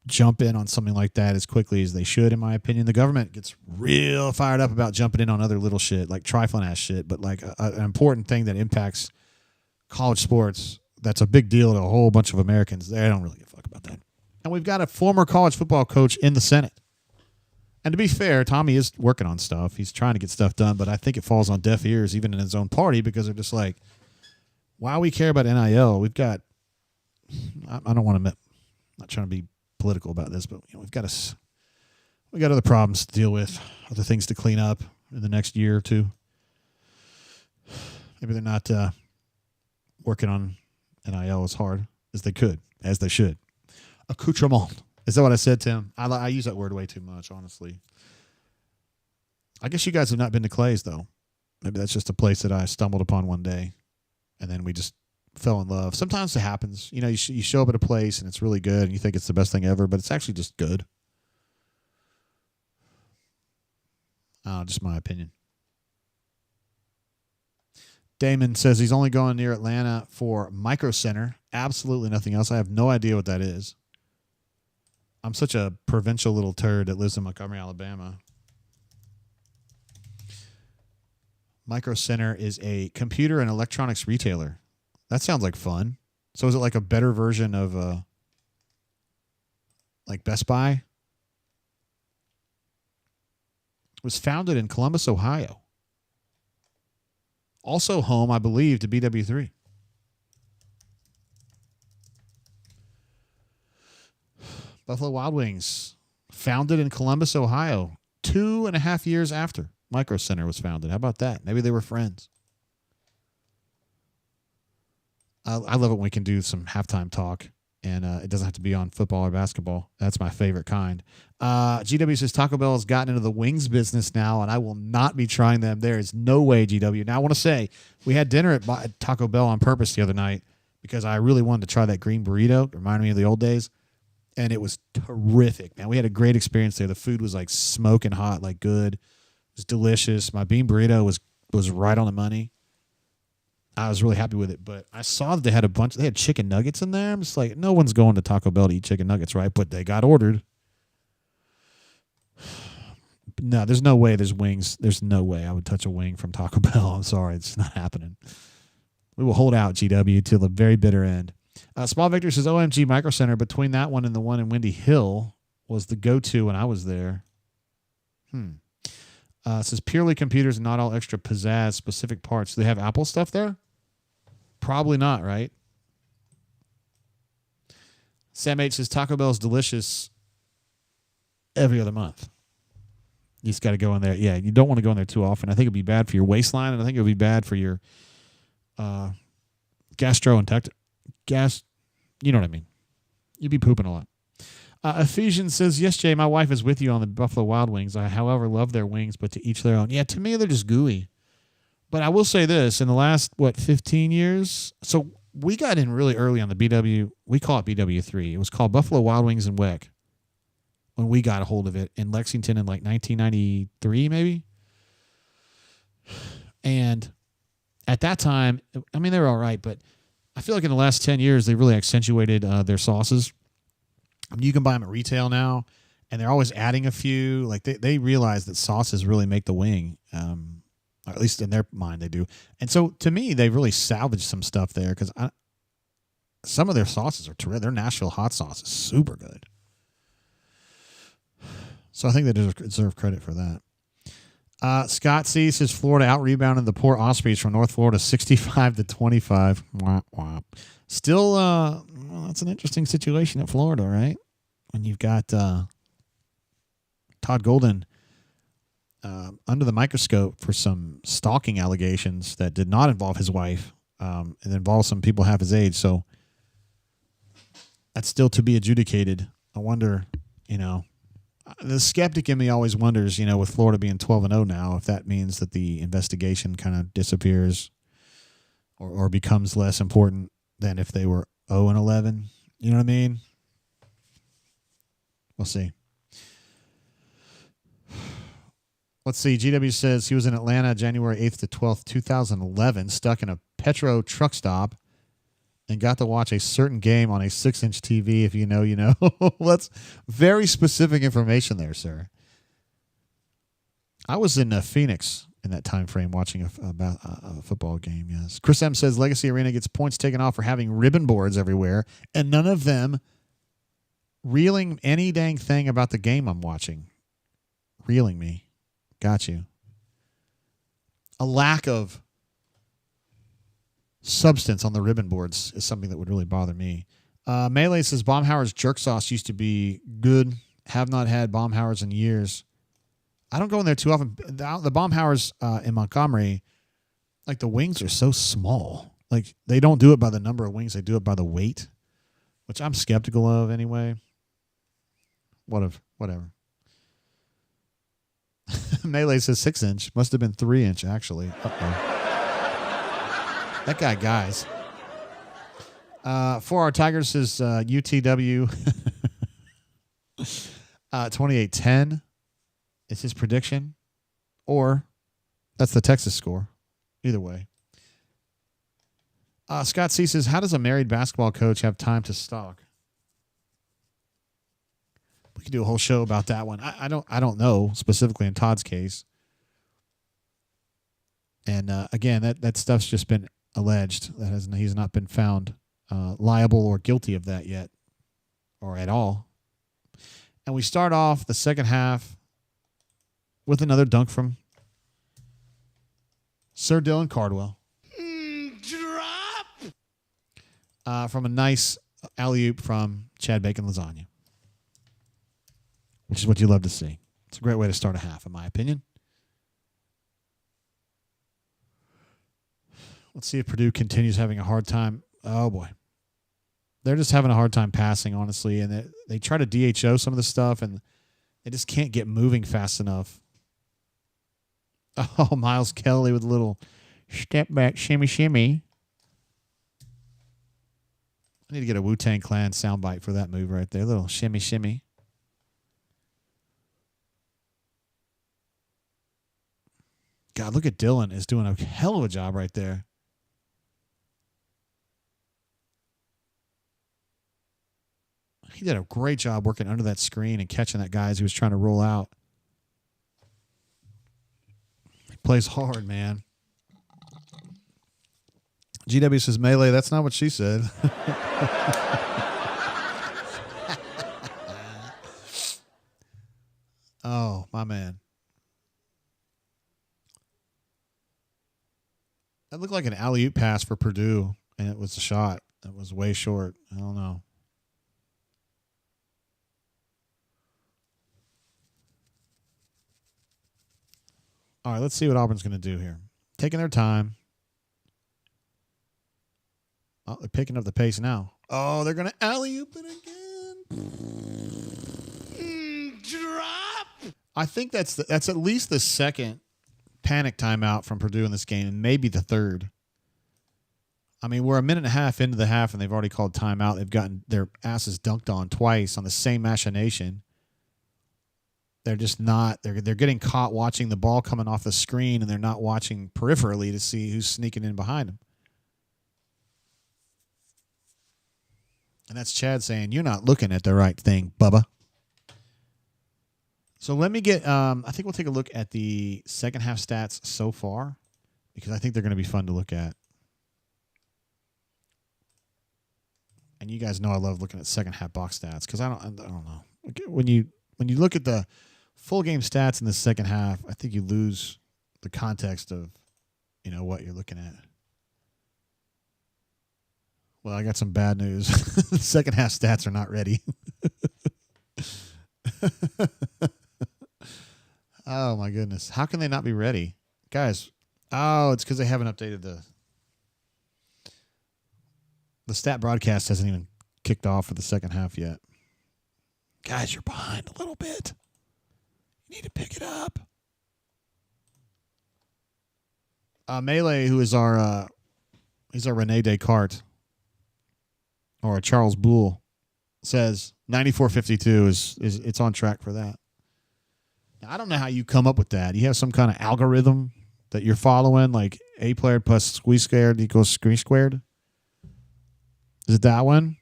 jump in on something like that as quickly as they should, in my opinion. The government gets real fired up about jumping in on other little shit, like trifling ass shit, but like an important thing that impacts college sports, that's a big deal to a whole bunch of Americans. They don't really give a fuck about that. And we've got a former college football coach in the Senate. And to be fair, Tommy is working on stuff. He's trying to get stuff done, but I think it falls on deaf ears even in his own party because they're just like, why we care about NIL? We've got, I don't want to, I'm not trying to be political about this, but we've got other problems to deal with, other things to clean up in the next year or two. Maybe they're not working on NIL as hard as they could, as they should. Accoutrement. Is that what I said, Tim? I use that word way too much, honestly. I guess you guys have not been to Clay's, though. Maybe that's just a place that I stumbled upon one day, and then we just fell in love. Sometimes it happens. You know, you show up at a place, and it's really good, and you think it's the best thing ever, but it's actually just good. Just my opinion. Damon says he's only going near Atlanta for Micro Center. Absolutely nothing else. I have no idea what that is. I'm such a provincial little turd that lives in Montgomery, Alabama. Micro Center is a computer and electronics retailer. That sounds like fun. So is it like a better version of like Best Buy? It was founded in Columbus, Ohio. Also home, I believe, to BW3. Buffalo Wild Wings, founded in Columbus, Ohio, 2.5 years after Micro Center was founded. How about that? Maybe they were friends. I love it when we can do some halftime talk, and it doesn't have to be on football or basketball. That's my favorite kind. GW says Taco Bell has gotten into the wings business now, and I will not be trying them. There is no way, GW. Now, I want to say we had dinner at Taco Bell on purpose the other night because I really wanted to try that green burrito. It reminded me of the old days, and it was terrific, man. We had a great experience there. The food was like smoking hot, like good. It was delicious. My bean burrito was right on the money. I was really happy with it, but I saw that they had chicken nuggets in there. I'm just like, no one's going to Taco Bell to eat chicken nuggets, right? But they got ordered. No, there's no way there's wings. There's no way I would touch a wing from Taco Bell. I'm sorry. It's not happening. We will hold out, GW, till the very bitter end. Small Victor says, OMG Micro Center, between that one and the one in Windy Hill was the go-to when I was there. Says purely computers and not all extra pizzazz, specific parts. Do they have Apple stuff there? Probably not, right? Sam H says Taco Bell's delicious every other month. You just got to go in there. Yeah, you don't want to go in there too often. I think it'd be bad for your waistline, and I think it would be bad for your gastrointestinal. You know what I mean. You'd be pooping a lot. Ephesians says, yes, Jay, my wife is with you on the Buffalo Wild Wings. I, however, love their wings, but to each their own. Yeah, to me, they're just gooey. But I will say this, in the last, 15 years? So we got in really early on the BW. We call it BW3. It was called Buffalo Wild Wings and WEC when we got a hold of it in Lexington in like 1993, maybe. And at that time, I mean, they were all right, but I feel like in the last 10 years, they really accentuated their sauces. I mean, you can buy them at retail now, and they're always adding a few. Like they realize that sauces really make the wing, or at least in their mind they do. And so to me, they've really salvaged some stuff there because some of their sauces are terrific. Their Nashville hot sauce is super good. So I think they deserve credit for that. Scott C says Florida out-rebounded the poor Ospreys from North Florida 65-25. Wah, wah. Still, well, that's an interesting situation at Florida, right? When you've got Todd Golden under the microscope for some stalking allegations that did not involve his wife and involve some people half his age. So that's still to be adjudicated. I wonder, the skeptic in me always wonders, with Florida being 12-0 now, if that means that the investigation kind of disappears or becomes less important than if they were 0-11. You know what I mean? We'll see. Let's see. GW says he was in Atlanta January 8th to 12th, 2011, stuck in a Petro truck stop and got to watch a certain game on a 6-inch TV. If you know, you know. That's very specific information there, sir. I was in Phoenix in that time frame watching a football game, yes. Chris M says Legacy Arena gets points taken off for having ribbon boards everywhere and none of them reeling any dang thing about the game I'm watching. Reeling me. Got you. A lack of substance on the ribbon boards is something that would really bother me. Melee says Baumhauer's jerk sauce used to be good. Have not had Baumhauer's in years. I don't go in there too often. The Baumhauer's in Montgomery, like the wings are so small. Like they don't do it by the number of wings. They do it by the weight, which I'm skeptical of anyway. Whatever. Melee says 6-inch. Must have been 3-inch, actually. That guy, guys. For our Tigers is UTW 28-10 is his prediction. Or that's the Texas score. Either way. Scott C says, how does a married basketball coach have time to stalk? We could do a whole show about that one. I don't know specifically in Todd's case. And again, that stuff's just been alleged. He's not been found liable or guilty of that yet, or at all. And we start off the second half with another dunk from Sir Dylan Cardwell. Drop. From a nice alley-oop from Chad Bacon Lasagna, which is what you love to see. It's a great way to start a half, in my opinion. Let's see if Purdue continues having a hard time. Oh, boy. They're just having a hard time passing, honestly, and they try to DHO some of the stuff, and they just can't get moving fast enough. Oh, Miles Kelly with a little step back, shimmy, shimmy. I need to get a Wu-Tang Clan soundbite for that move right there. A little shimmy, shimmy. God, look at Dylan is doing a hell of a job right there. He did a great job working under that screen and catching that guy as he was trying to roll out. He plays hard, man. GW says, Melee, that's not what she said. Oh, my man. That looked like an alley-oop pass for Purdue, and it was a shot. It was way short. I don't know. All right, let's see what Auburn's going to do here. Taking their time. Oh, they're picking up the pace now. Oh, they're going to alley-oop it again. Drop. I think that's at least the second panic timeout from Purdue in this game, and maybe the third. I mean, we're a minute and a half into the half, and they've already called timeout. They've gotten their asses dunked on twice on the same machination. They're just not. They're getting caught watching the ball coming off the screen, and they're not watching peripherally to see who's sneaking in behind them. And that's Chad saying, "You're not looking at the right thing, Bubba." So let me get. I think we'll take a look at the second half stats so far, because I think they're going to be fun to look at. And you guys know I love looking at second half box stats because I don't know when you look at the full game stats in the second half, I think you lose the context of what you're looking at. Well, I got some bad news. The second half stats are not ready. Oh my goodness. How can they not be ready? Guys, it's because they haven't updated the stat broadcast hasn't even kicked off for the second half yet. Guys, you're behind a little bit. You need to pick it up. Melee, who is he's our Rene Descartes or a Charles Boole, says 94.52 is it's on track for that. Now, I don't know how you come up with that. You have some kind of algorithm that you're following, like A player plus squeeze squared equals screen squared. Is it that one?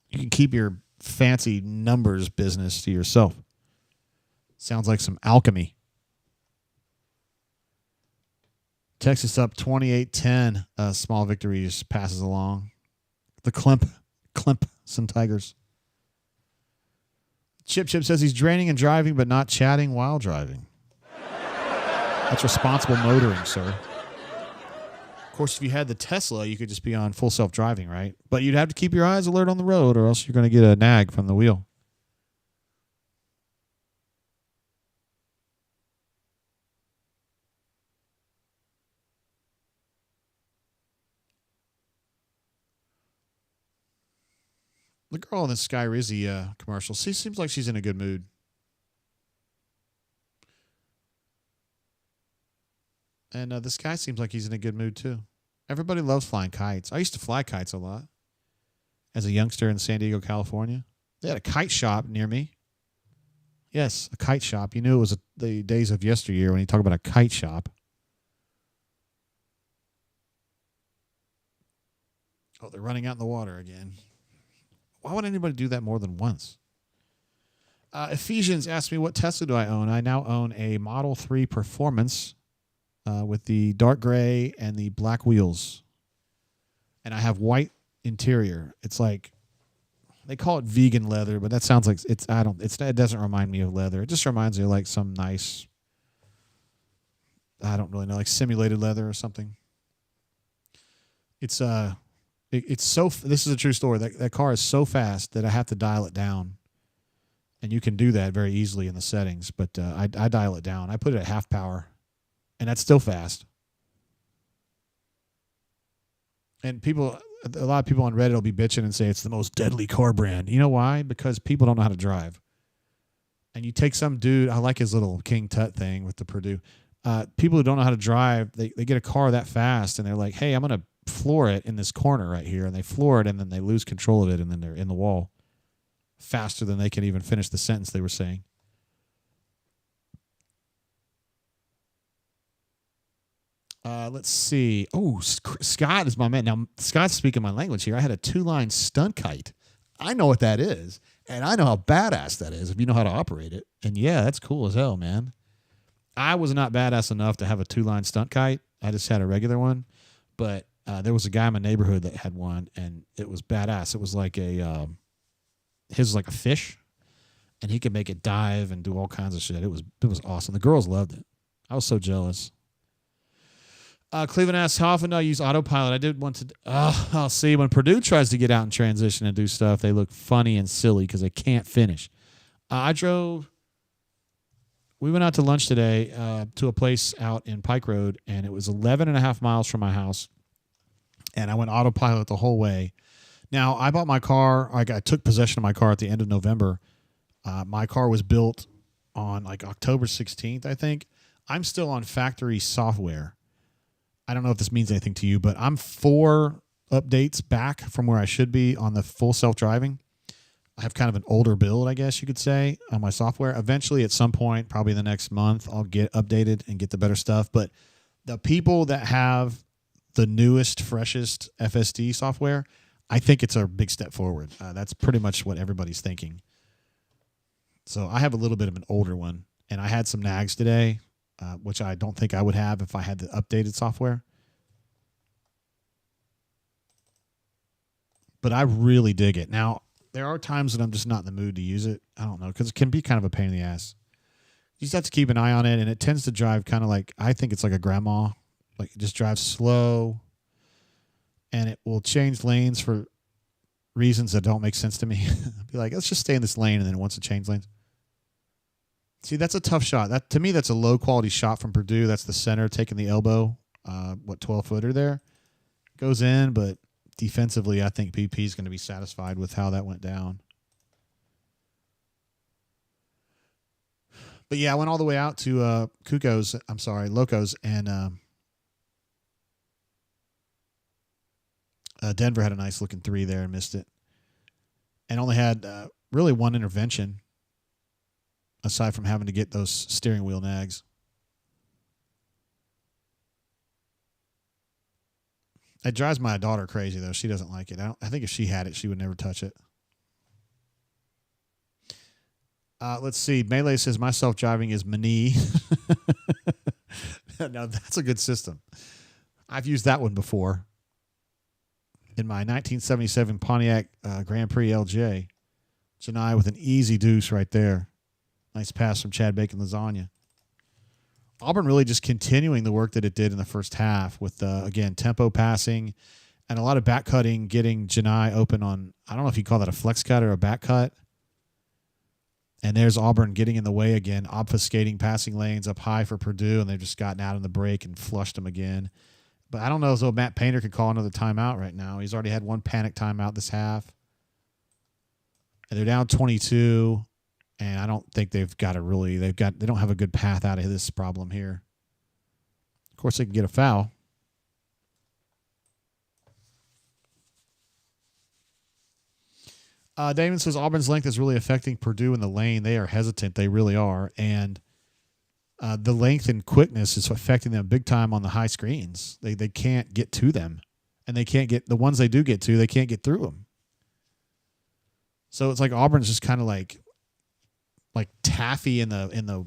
You can keep your fancy numbers business to yourself. Sounds like some alchemy. Texas up 28-10. Small victories passes along. The Clemson Tigers. Chip says he's draining and driving, but not chatting while driving. That's responsible motoring, sir. Of course, if you had the Tesla, you could just be on full self-driving, right? But you'd have to keep your eyes alert on the road, or else you're going to get a nag from the wheel. The girl in the Sky Rizzy commercial, she seems like she's in a good mood. And this guy seems like he's in a good mood, too. Everybody loves flying kites. I used to fly kites a lot as a youngster in San Diego, California. They had a kite shop near me. Yes, a kite shop. You knew it was the days of yesteryear when you talk about a kite shop. Oh, they're running out in the water again. Why would anybody do that more than once? Ephesians asked me, what Tesla do I own? I now own a Model 3 Performance with the dark gray and the black wheels. And I have white interior. It's like, they call it vegan leather, but that sounds like it doesn't remind me of leather. It just reminds me of like some nice, I don't really know, like simulated leather or something. It's so, this is a true story. That car is so fast that I have to dial it down. And you can do that very easily in the settings, but I dial it down. I put it at half power, and that's still fast. And a lot of people on Reddit will be bitching and say it's the most deadly car brand. You know why? Because people don't know how to drive. And you take some dude, I like his little King Tut thing with the Purdue. People who don't know how to drive, they get a car that fast, and they're like, hey, I'm going to floor it in this corner right here. And they floor it, and then they lose control of it, and then they're in the wall faster than they can even finish the sentence they were saying. Let's see. Oh, Scott is my man. Now, Scott's speaking my language here. I had a 2-line stunt kite. I know what that is, and I know how badass that is if you know how to operate it. And, yeah, that's cool as hell, man. I was not badass enough to have a 2-line stunt kite. I just had a regular one. But there was a guy in my neighborhood that had one, and it was badass. It was like his was like a fish, and he could make it dive and do all kinds of shit. It was awesome. The girls loved it. I was so jealous. Cleveland asks, how often do I use autopilot? I did want to. I'll see. When Purdue tries to get out and transition and do stuff, they look funny and silly because they can't finish. We went out to lunch today to a place out in Pike Road, and it was 11 and a half miles from my house, and I went autopilot the whole way. Now, I bought my car. I took possession of my car at the end of November. My car was built on like October 16th, I think. I'm still on factory software. I don't know if this means anything to you, but I'm 4 updates back from where I should be on the full self-driving. I have kind of an older build, I guess you could say, on my software. Eventually, at some point, probably the next month, I'll get updated and get the better stuff. But the people that have the newest, freshest FSD software, I think it's a big step forward. That's pretty much what everybody's thinking. So I have a little bit of an older one, and I had some nags today, which I don't think I would have if I had the updated software. But I really dig it. Now, there are times that I'm just not in the mood to use it. I don't know, because it can be kind of a pain in the ass. You just have to keep an eye on it, and it tends to drive kind of like, I think it's like a grandma. Like, it just drives slow, and it will change lanes for reasons that don't make sense to me. I'll be like, let's just stay in this lane, and then once it changes lanes. See, that's a tough shot. That to me, that's a low-quality shot from Purdue. That's the center taking the elbow, 12-footer there. Goes in, but defensively, I think BP is going to be satisfied with how that went down. But, yeah, I went all the way out to Locos, and Denver had a nice-looking 3 there and missed it. And only had really one intervention, aside from having to get those steering wheel nags. It drives my daughter crazy, though. She doesn't like it. I think if she had it, she would never touch it. Let's see. Melee says, my self-driving is Mani. Now, that's a good system. I've used that one before. In my 1977 Pontiac Grand Prix LJ. Johni with an easy deuce right there. Nice pass from Chad Bacon Lasagna. Auburn really just continuing the work that it did in the first half with, again, tempo passing and a lot of back cutting, getting Johni open on, I don't know if you call that a flex cut or a back cut. And there's Auburn getting in the way again, obfuscating passing lanes up high for Purdue, and they've just gotten out on the break and flushed them again. But I don't know as though Matt Painter could call another timeout right now. He's already had one panic timeout this half. And they're down 22. And I don't think they don't have a good path out of this problem here. Of course, they can get a foul. Damon says Auburn's length is really affecting Purdue in the lane. They are hesitant. They really are. And the length and quickness is affecting them big time on the high screens. They can't get to them. And they can't get the ones they do get to, they can't get through them. So it's like Auburn's just kind of like taffy in the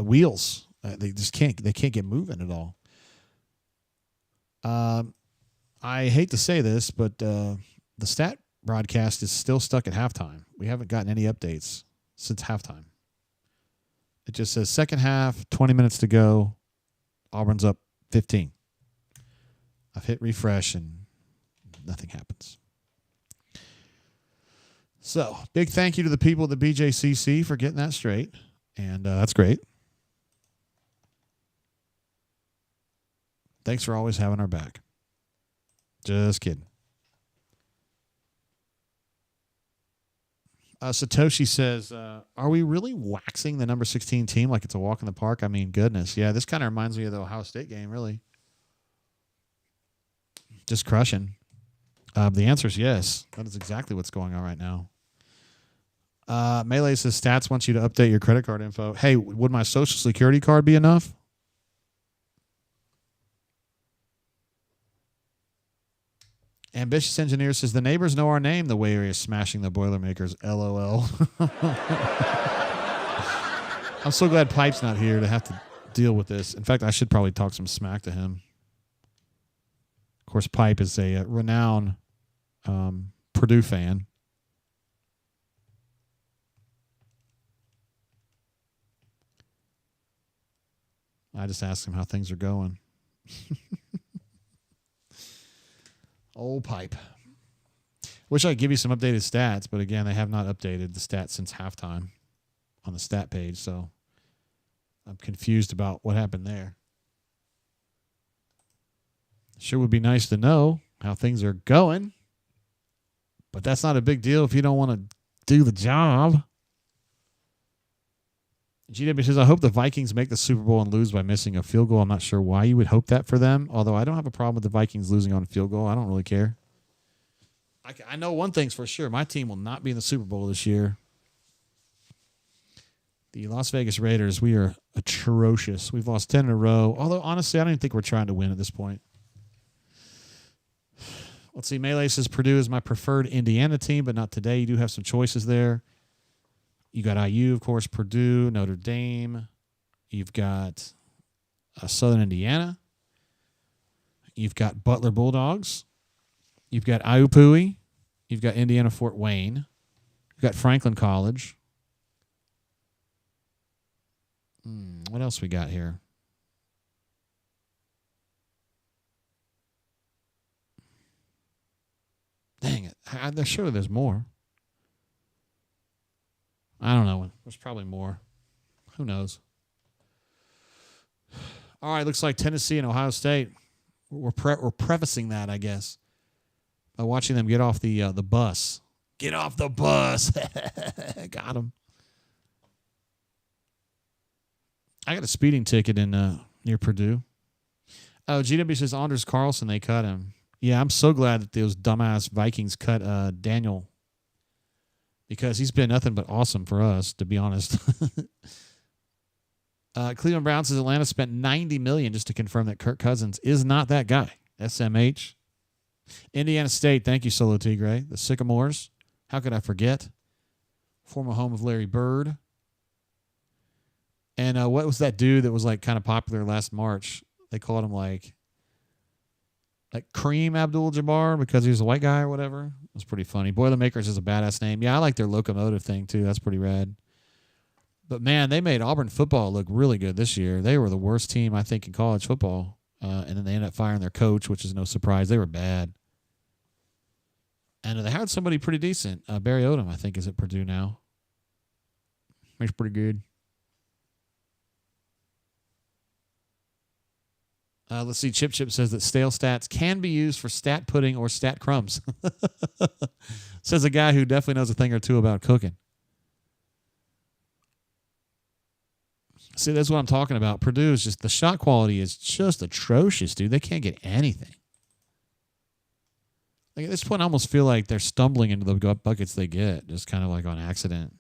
wheels. They can't get moving at all. I hate to say this, but the stat broadcast is still stuck at halftime. We haven't gotten any updates since halftime. It just says second half, 20 minutes to go. Auburn's up 15. I've hit refresh and nothing happens. So, big thank you to the people at the BJCC for getting that straight. And that's great. Thanks for always having our back. Just kidding. Satoshi says, are we really waxing the number 16 team like it's a walk in the park? I mean, goodness. Yeah, this kind of reminds me of the Ohio State game, really. Just crushing. The answer is yes. That is exactly what's going on right now. Melee says, Stats wants you to update your credit card info. Hey, would my Social Security card be enough? Ambitious Engineer says, the neighbors know our name the way you're smashing the Boilermakers. LOL. I'm so glad Pipe's not here to have to deal with this. In fact, I should probably talk some smack to him. Of course, Pipe is a renowned Purdue fan. I just asked him how things are going. Old Pipe. Wish I could give you some updated stats, but again, they have not updated the stats since halftime on the stat page, so I'm confused about what happened there. Sure would be nice to know how things are going, but that's not a big deal if you don't want to do the job. GW says, I hope the Vikings make the Super Bowl and lose by missing a field goal. I'm not sure why you would hope that for them, although I don't have a problem with the Vikings losing on a field goal. I don't really care. I know one thing's for sure. My team will not be in the Super Bowl this year. The Las Vegas Raiders, we are atrocious. We've lost 10 in a row, although honestly, I don't even think we're trying to win at this point. Let's see. Melee says, Purdue is my preferred Indiana team, but not today. You do have some choices there. You got IU, of course, Purdue, Notre Dame. You've got Southern Indiana. You've got Butler Bulldogs. You've got Iupui. You've got Indiana Fort Wayne. You've got Franklin College. What else we got here? Dang it. Surely there's more. I don't know. There's probably more. Who knows? All right, looks like Tennessee and Ohio State. We're prefacing that, I guess, by watching them get off the bus. Get off the bus. Got him. I got a speeding ticket in near Purdue. Oh, GW says Anders Carlson, they cut him. Yeah, I'm so glad that those dumbass Vikings cut Daniel, because he's been nothing but awesome for us, to be honest. Cleveland Browns says Atlanta spent $90 million just to confirm that Kirk Cousins is not that guy. SMH. Indiana State, thank you, Solo Tigre. The Sycamores, how could I forget? Former home of Larry Bird. And what was that dude that was like kind of popular last March? They called him like Kareem Abdul-Jabbar because he was a white guy or whatever. It was pretty funny. Boilermakers is a badass name. Yeah, I like their locomotive thing too. That's pretty rad. But man, they made Auburn football look really good this year. They were the worst team, I think, in college football. And then they ended up firing their coach, which is no surprise. They were bad. And they hired somebody pretty decent. Barry Odom, I think, is at Purdue now. He's pretty good. Let's see. Chip says that stale stats can be used for stat pudding or stat crumbs. Says a guy who definitely knows a thing or two about cooking. See, that's what I'm talking about. Purdue is just, the shot quality is just atrocious, dude. They can't get anything. Like at this point, I almost feel like they're stumbling into the buckets they get, just kind of like on accident.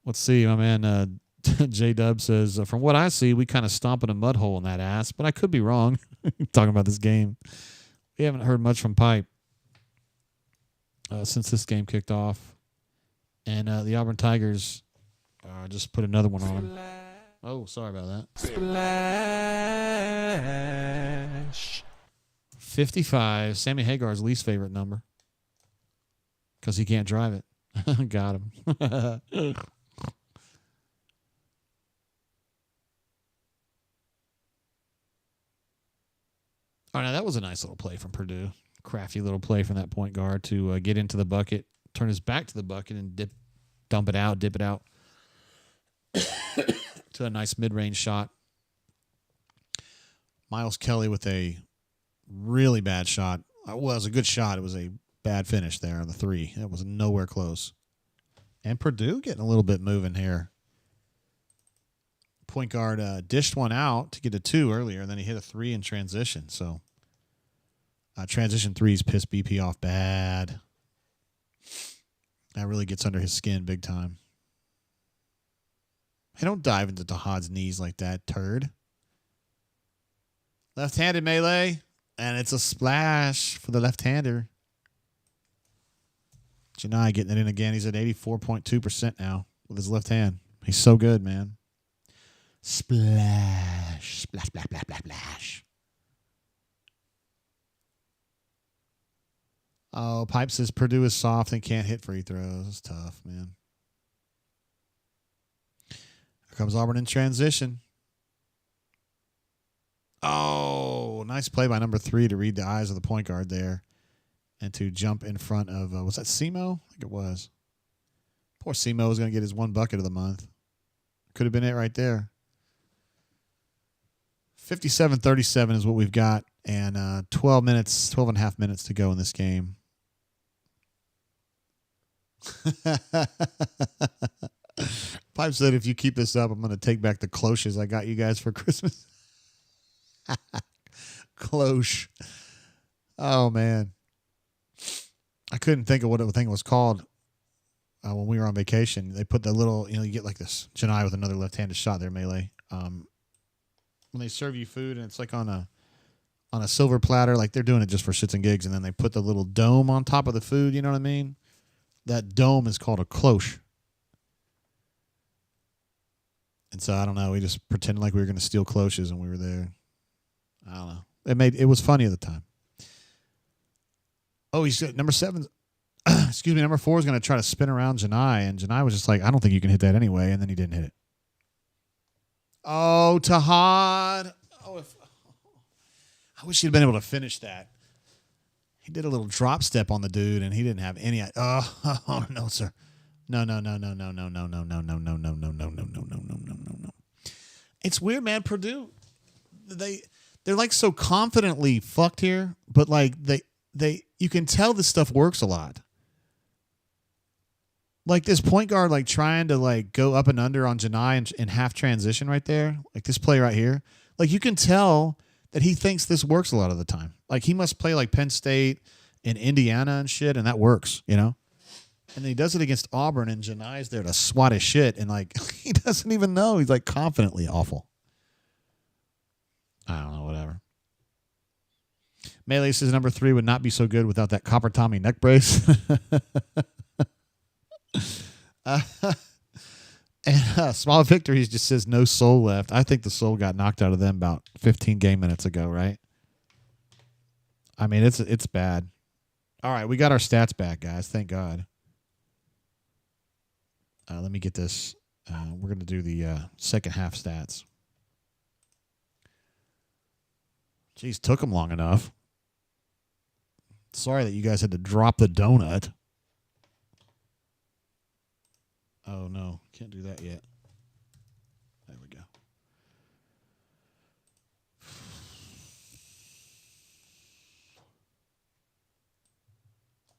Let's see, my man J-Dub says, from what I see, we kind of stomp in a mud hole in that ass, but I could be wrong. Talking about this game. We haven't heard much from Pipe since this game kicked off. And the Auburn Tigers just put another one on them. Oh, sorry about that. Splash. 55, Sammy Hagar's least favorite number. Because he can't drive it. Got him. All right, now that was a nice little play from Purdue. Crafty little play from that point guard to get into the bucket, turn his back to the bucket, and dip it out to a nice mid-range shot. Miles Kelly with a really bad shot. Well, it was a good shot. It was a bad finish there on the three. It was nowhere close. And Purdue getting a little bit moving here. Point guard dished one out to get a two earlier, and then he hit a three in transition. So transition threes piss BP off bad. That really gets under his skin big time. Hey, don't dive into Tahad's knees like that, turd. Left-handed melee, and it's a splash for the left-hander. Johni getting it in again. He's at 84.2% now with his left hand. He's so good, man. Splash, splash, splash, splash, splash, splash. Oh, Pipe says Purdue is soft and can't hit free throws. It's tough, man. Here comes Auburn in transition. Oh, nice play by number 3 to read the eyes of the point guard there and to jump in front of, was that Simo? I think it was. Poor Simo was going to get his one bucket of the month. Could have been it right there. 57-37 is what we've got, and 12 and a half minutes to go in this game. Pipe said, if you keep this up, I'm going to take back the cloches I got you guys for Christmas. Cloche. Oh, man. I couldn't think of what the thing was called when we were on vacation. They put the little, you get like this Johni with another left-handed shot there, melee. When they serve you food and it's like on a silver platter, like they're doing it just for shits and gigs, and then they put the little dome on top of the food, you know what I mean? That dome is called a cloche. And so, I don't know, we just pretended like we were going to steal cloches when we were there. I don't know. It was funny at the time. Oh, he's number 7. Excuse me, number 4 is going to try to spin around Johni, and Johni was just like, I don't think you can hit that anyway, and then he didn't hit it. Oh, Tahad. Oh, I wish he'd been able to finish that. He did a little drop step on the dude, and he didn't have any. Oh no, sir. No. It's weird, man. Purdue, they're like so confidently fucked here, but like you can tell this stuff works a lot. Like this point guard, like trying to like go up and under on Johni in half transition right there. Like this play right here. Like you can tell that he thinks this works a lot of the time. Like he must play like Penn State and Indiana and shit, and that works, And then he does it against Auburn, and Johni's there to swat his shit, and like he doesn't even know. He's like confidently awful. I don't know, whatever. Melee says number 3 would not be so good without that Copper Tommy neck brace. And Small Victories just says no soul left. I think the soul got knocked out of them about 15 game minutes ago, right? I mean, it's bad. All right, we got our stats back, guys. Thank God. Let me get this. We're going to do the second half stats. Jeez, took them long enough. Sorry that you guys had to drop the donut. Oh, no. Can't do that yet. There we go.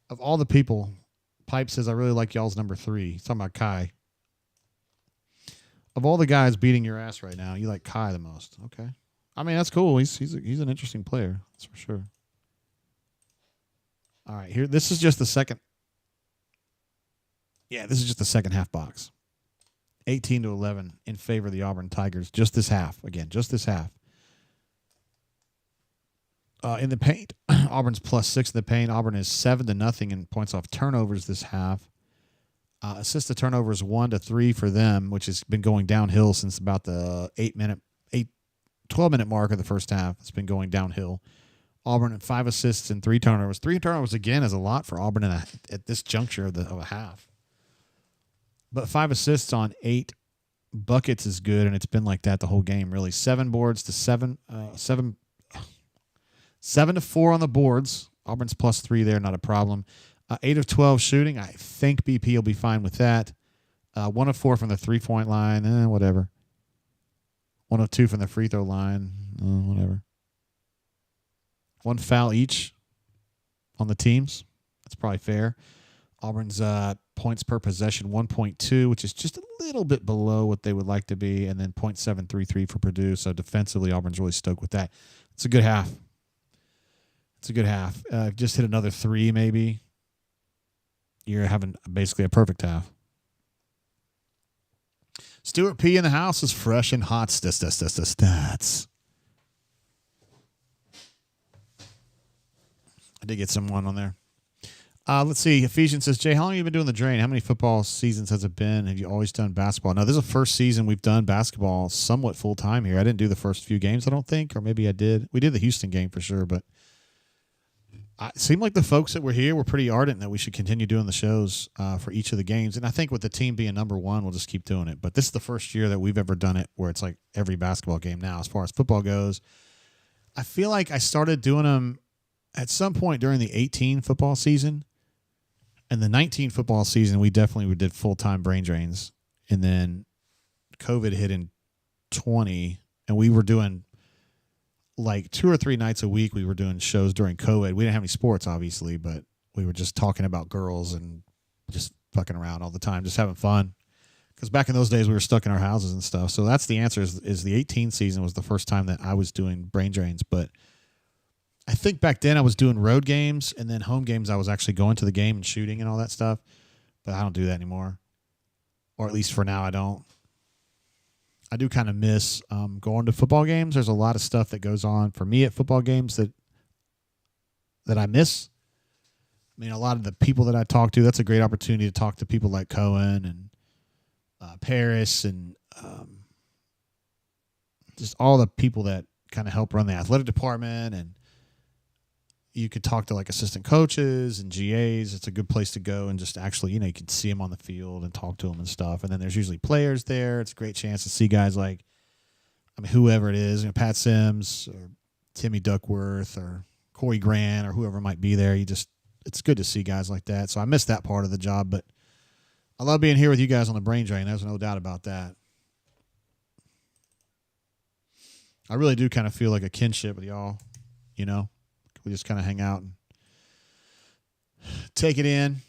Of all the people Pipe says, I really like y'all's number 3. He's talking about Kai. Of all the guys beating your ass right now, you like Kai the most. Okay. I mean, that's cool. He's an interesting player. That's for sure. All right, here. This is just the second. Yeah, this is just the second half box. 18-11 in favor of the Auburn Tigers. Just this half. Again, just this half. In the paint, Auburn's +6 in the paint. Auburn is 7-0 in points off turnovers this half. Assist to turnovers 1-3 for them, which has been going downhill since about the 12-minute mark of the first half. It's been going downhill. Auburn at 5 assists and 3 turnovers. 3 turnovers, again, is a lot for Auburn at this juncture of a half. But 5 assists on 8 buckets is good, and it's been like that the whole game, really. 7 boards to 7 to 4 on the boards. Auburn's +3 there, not a problem. 8 of 12 shooting. I think BP will be fine with that. 1 of 4 from the 3-point line. Whatever. 1 of 2 from the free throw line. Whatever. 1 foul each on the teams. That's probably fair. Auburn's points per possession 1.2, which is just a little bit below what they would like to be, and then .733 for Purdue. So defensively, Auburn's really stoked with that. It's a good half. It's a good half. Just hit another 3 maybe. You're having basically a perfect half. Stuart P in the house is fresh and hot. Stats. I did get someone on there. Let's see. Ephesians says, Jay, how long have you been doing the drain? How many football seasons has it been? Have you always done basketball? No, this is the first season we've done basketball somewhat full time here. I didn't do the first few games, I don't think, or maybe I did. We did the Houston game for sure, but it seemed like the folks that were here were pretty ardent that we should continue doing the shows for each of the games. And I think with the team being number 1, we'll just keep doing it. But this is the first year that we've ever done it where it's like every basketball game now as far as football goes. I feel like I started doing them at some point during the 18 football season. And the 19 football season, we definitely did full-time brain drains. And then COVID hit in 20, and we were doing like 2 or 3 nights a week. We were doing shows during COVID. We didn't have any sports, obviously, but we were just talking about girls and just fucking around all the time, just having fun. Because back in those days, we were stuck in our houses and stuff. So that's the answer is the 18 season was the first time that I was doing brain drains. But I think back then I was doing road games, and then home games I was actually going to the game and shooting and all that stuff. But I don't do that anymore. Or at least for now, I don't. I do kind of miss going to football games. There's a lot of stuff that goes on for me at football games that I miss. I mean, a lot of the people that I talk to, that's a great opportunity to talk to people like Cohen and Paris and just all the people that kind of help run the athletic department. And you could talk to like assistant coaches and GAs. It's a good place to go and just actually, you can see them on the field and talk to them and stuff. And then there's usually players there. It's a great chance to see guys like, whoever it is, Pat Sims or Timmy Duckworth or Corey Grant or whoever might be there. It's good to see guys like that. So I missed that part of the job, but I love being here with you guys on the brain drain. There's no doubt about that. I really do kind of feel like a kinship with y'all, We just kind of hang out and take it in.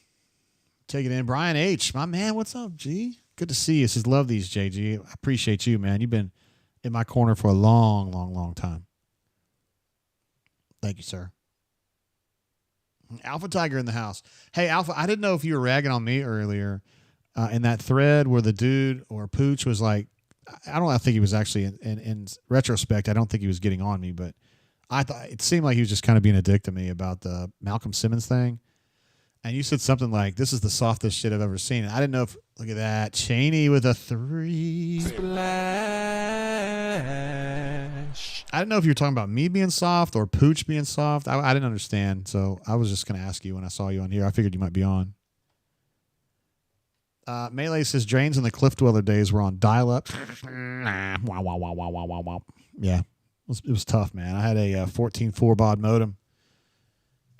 Brian H., my man, what's up, G? Good to see you. Says, love these, JG. I appreciate you, man. You've been in my corner for a long, long, long time. Thank you, sir. Alpha Tiger in the house. Hey, Alpha, I didn't know if you were ragging on me earlier in that thread where the dude or Pooch was like, I think he was actually, in retrospect, I don't think he was getting on me, but I thought it seemed like he was just kind of being a dick to me about the Malcolm Simmons thing. And you said something like, this is the softest shit I've ever seen. And I didn't know if, look at that, Cheney with a 3. Splash. I didn't know if you were talking about me being soft or Pooch being soft. I didn't understand. So I was just going to ask you when I saw you on here. I figured you might be on. Melee says, drains in the Cliff Dweller days were on dial-up. Yeah. It was tough, man. I had a 14.4 baud modem,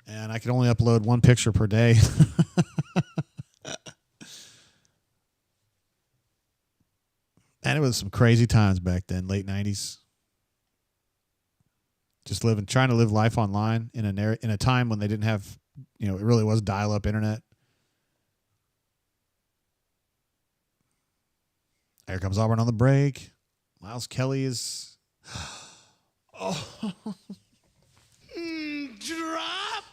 and I could only upload 1 picture per day. And it was some crazy times back then, late 90s. Just trying to live life online in a time when they didn't have, it really was dial-up internet. Here comes Auburn on the break. Miles Kelly is... Oh. Drop.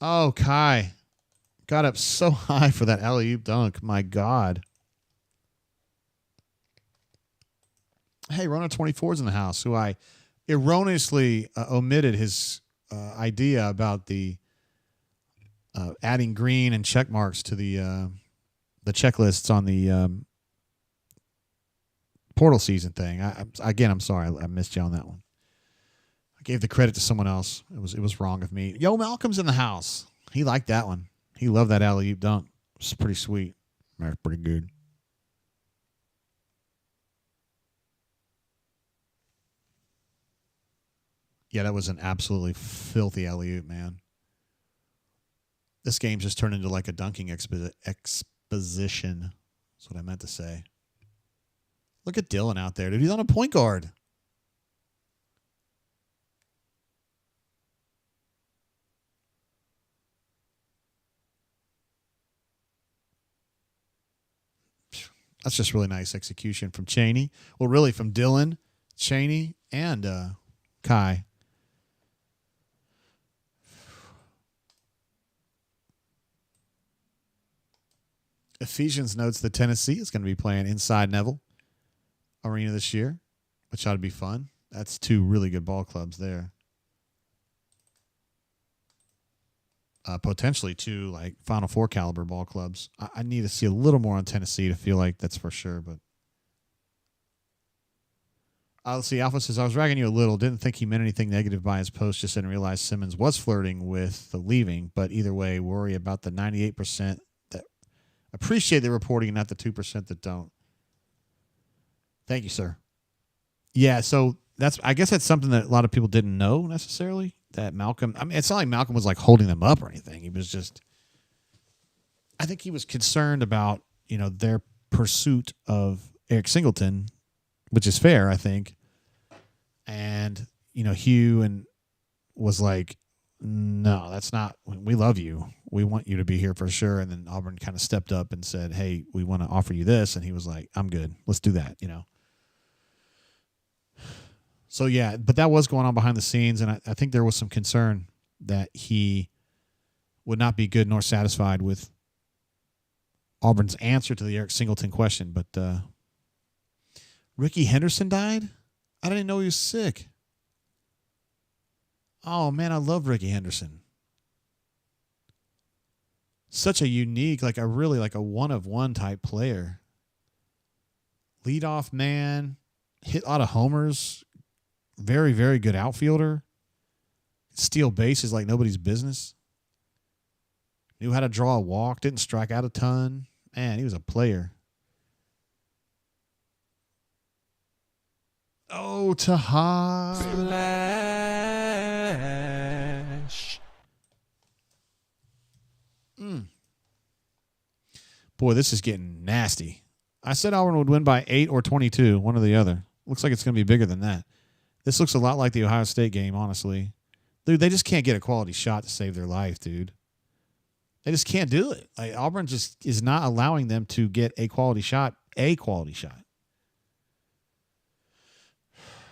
Oh, Kai. Got up so high for that alley-oop dunk. My God. Hey, Rona24's in the house, who I erroneously omitted his idea about the adding green and check marks to the checklists on the portal season thing. I'm sorry. I missed you on that one. I gave the credit to someone else. It was wrong of me. Yo, Malcolm's in the house. He liked that one. He loved that alley-oop dunk. It's pretty sweet. That's pretty good. Yeah, that was an absolutely filthy alley-oop, man. This game just turned into like a dunking exposition. That's what I meant to say. Look at Dylan out there, dude. He's on a point guard. That's just really nice execution from Chaney. Well, really from Dylan, Chaney, and Kai. Ephesians notes that Tennessee is going to be playing inside Neville Arena this year, which ought to be fun. That's two really good ball clubs there. Potentially two like Final Four caliber ball clubs. I need to see a little more on Tennessee to feel like that's for sure. But let's see. Alpha says, I was ragging you a little. Didn't think he meant anything negative by his post. Just didn't realize Simmons was flirting with the leaving. But either way, worry about the 98% that appreciate the reporting and not the 2% that don't. Thank you, sir. Yeah, so I guess that's something that a lot of people didn't know necessarily. That Malcolm, I mean, it's not like Malcolm was like holding them up or anything. He was just, I think he was concerned about, their pursuit of Eric Singleton, which is fair, I think. And, Hugh and was like, no, that's not, we love you. We want you to be here for sure. And then Auburn kind of stepped up and said, hey, we want to offer you this. And he was like, I'm good. Let's do that, So, yeah, but that was going on behind the scenes, and I think there was some concern that he would not be good nor satisfied with Auburn's answer to the Eric Singleton question. But Ricky Henderson died? I didn't know he was sick. Oh, man, I love Ricky Henderson. Such a unique, like a one-of-one type player. Leadoff man, hit a lot of homers. Very, very good outfielder. Steal bases like nobody's business. Knew how to draw a walk. Didn't strike out a ton. Man, he was a player. Oh, Taha. Flash. Boy, this is getting nasty. I said Auburn would win by 8 or 22, one or the other. Looks like it's going to be bigger than that. This looks a lot like the Ohio State game, honestly. Dude, they just can't get a quality shot to save their life, dude. They just can't do it. Like, Auburn just is not allowing them to get a quality shot.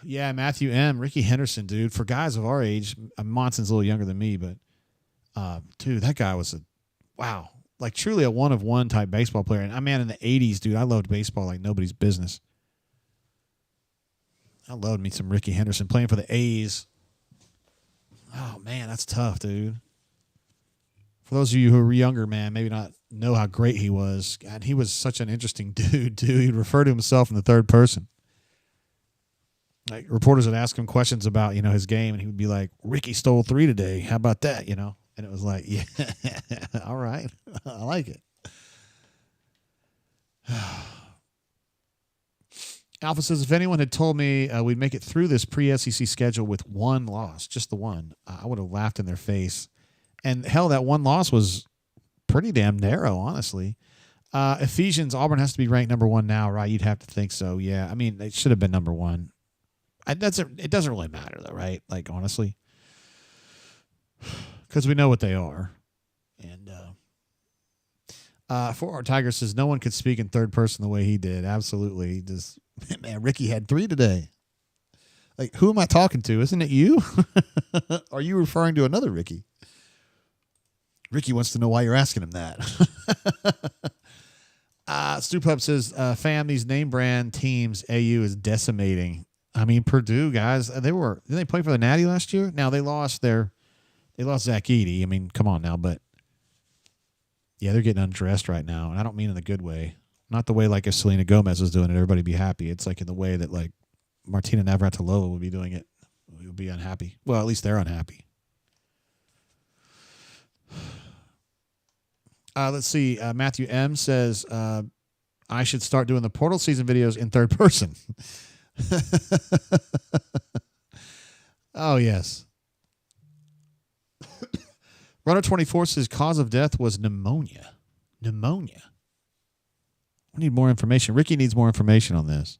Yeah, Matthew M. Ricky Henderson, dude. For guys of our age, Monson's a little younger than me, but, dude, that guy was like truly a one-of-one type baseball player. And, in the 80s, dude, I loved baseball like nobody's business. I loved me some Ricky Henderson playing for the A's. Oh, man, that's tough, dude. For those of you who are younger, man, maybe not know how great he was. God, he was such an interesting dude, too. He'd refer to himself in the third person. Like, reporters would ask him questions about, his game, and he would be like, Ricky stole 3 today. How about that, And it was like, yeah, all right. I like it. Alpha says, if anyone had told me we'd make it through this pre-SEC schedule with one loss, just the one, I would have laughed in their face. And hell, that one loss was pretty damn narrow, honestly. Ephesians, Auburn has to be ranked number 1 now, right? You'd have to think so, yeah. It should have been number 1. It doesn't really matter, though, right? Like, honestly. Because we know what they are. And For our Tiger says no one could speak in third person the way he did. Absolutely. He just, man, Ricky had 3 today. Like, who am I talking to? Isn't it you? Are you referring to another Ricky? Ricky wants to know why you're asking him that. Stu Pup says, fam, these name brand teams AU is decimating. I mean, Purdue, guys, didn't they play for the Natty last year? Now they lost Zach Edey. I mean, come on now, but yeah, they're getting undressed right now. And I don't mean in the good way. Not the way like if Selena Gomez was doing it, everybody be happy. It's like in the way that like Martina Navratilova would be doing it. We would be unhappy. Well, at least they're unhappy. Let's see. Matthew M says, I should start doing the Portal season videos in third person. Oh, yes. Runner 24 says cause of death was pneumonia. Pneumonia. We need more information. Ricky needs more information on this.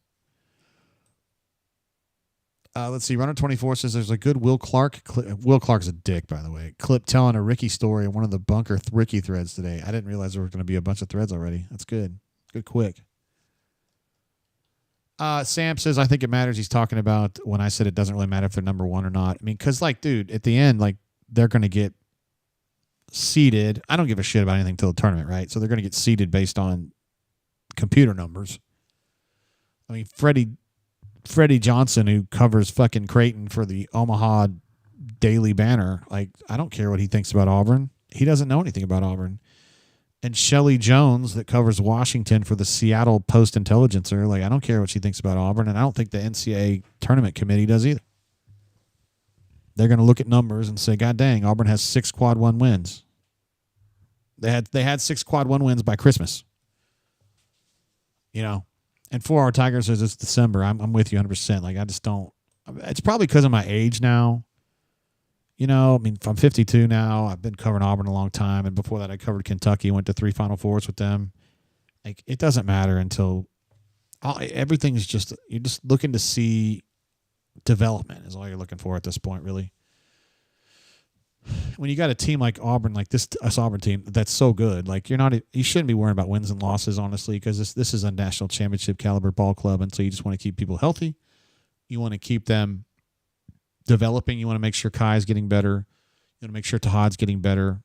Let's see. Runner 24 says there's a good Will Clark. Will Clark's a dick, by the way. Clip telling a Ricky story in one of the bunker Ricky threads today. I didn't realize there were going to be a bunch of threads already. That's good. Good quick. Sam says, I think it matters. He's talking about when I said it doesn't really matter if they're number 1 or not. I mean, because, like, dude, at the end, like, they're going to get seeded. I don't give a shit about anything till the tournament, right? So they're going to get seeded based on computer numbers. I mean, Freddie Johnson, who covers fucking Creighton for the Omaha Daily Banner, like, I don't care what he thinks about Auburn. He doesn't know anything about Auburn. And Shelley Jones, that covers Washington for the Seattle Post-Intelligencer, like, I don't care what she thinks about Auburn, and I don't think the NCAA tournament committee does either. They're going to look at numbers and say, God dang, Auburn has 6 quad 1 wins. They had 6 quad 1 wins by Christmas. You know, and 4-hour Tigers says it's December. I'm with you 100%. Like, I just don't. It's probably because of my age now. You know, I mean, I'm 52 now. I've been covering Auburn a long time, and before that, I covered Kentucky. Went to 3 Final Fours with them. Like, it doesn't matter until everything's just, you're just looking to see development is all you're looking for at this point, really. When you got a team like Auburn, like this Auburn team that's so good, like you shouldn't be worrying about wins and losses, honestly, because this is a national championship caliber ball club, and so you just want to keep people healthy. You want to keep them developing. You want to make sure Kai's getting better. You want to make sure Tahad's getting better.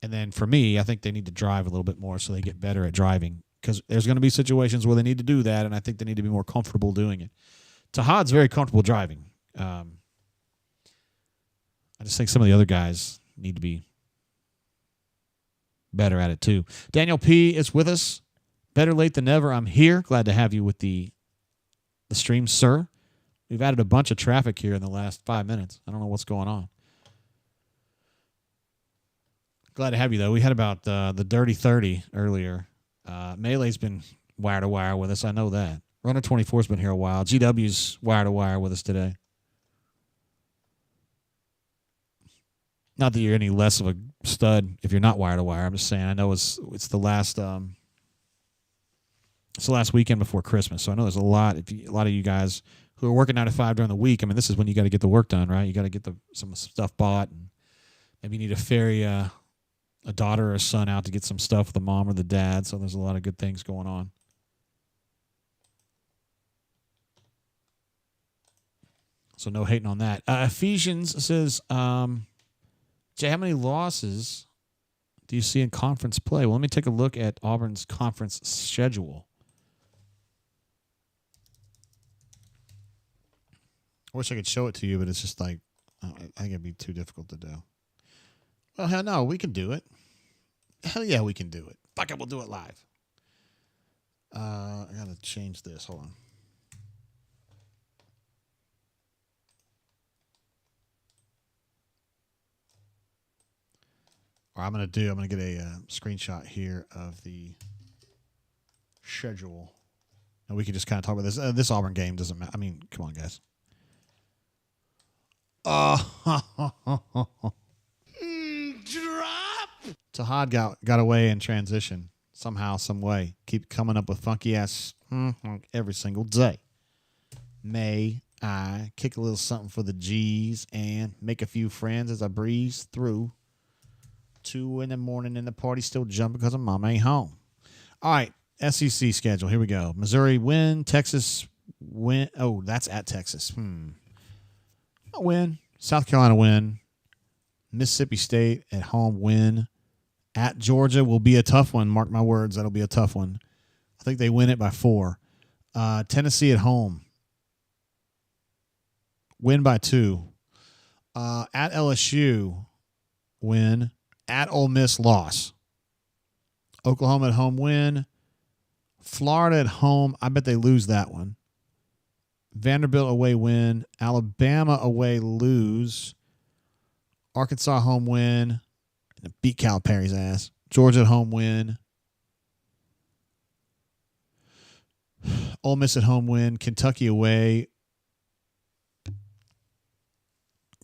And then for me, I think they need to drive a little bit more so they get better at driving, because there's going to be situations where they need to do that, and I think they need to be more comfortable doing it. Tahad's very comfortable driving. I just think some of the other guys need to be better at it too. Daniel P. is with us. Better late than never. I'm here. Glad to have you with the stream, sir. We've added a bunch of traffic here in the last 5 minutes. I don't know what's going on. Glad to have you, though. We had about the Dirty 30 earlier. Melee's been wire-to-wire with us. I know that. Runner 24's been here a while. GW's wire-to-wire with us today. Not that you're any less of a stud if you're not wire-to-wire. I'm just saying I know it's the last weekend before Christmas, so I know there's a lot of you guys who are working 9 to 5 during the week. I mean, this is when you got to get the work done, right? You got to get some stuff bought, and maybe you need to ferry a daughter or a son out to get some stuff with the mom or the dad. So there's a lot of good things going on. So no hating on that. Ephesians says, Jay, how many losses do you see in conference play? Well, let me take a look at Auburn's conference schedule. I wish I could show it to you, but it's just like, I think it'd be too difficult to do. Well, hell no, we can do it. Hell yeah, we can do it. Fuck it, we'll do it live. I got to change this. Hold on. Or I'm going to get a screenshot here of the schedule. And we can just kind of talk about this. This Auburn game doesn't matter. I mean, come on, guys. Drop. Tahad got away in transition somehow, some way. Keep coming up with funky ass every single day. May I kick a little something for the G's and make a few friends as I breeze through 2 in the morning and the party's still jumping because mom ain't home. All right, SEC schedule. Here we go. Missouri win. Texas win. Oh, that's at Texas. A win. South Carolina win. Mississippi State at home win. At Georgia will be a tough one. Mark my words, that'll be a tough one. I think they win it by 4. Tennessee at home. Win by 2. At LSU, win. At Ole Miss, loss. Oklahoma at home, win. Florida at home, I bet they lose that one. Vanderbilt away, win. Alabama away, lose. Arkansas home, win. Beat Calipari's ass. Georgia at home, win. Ole Miss at home, win. Kentucky away.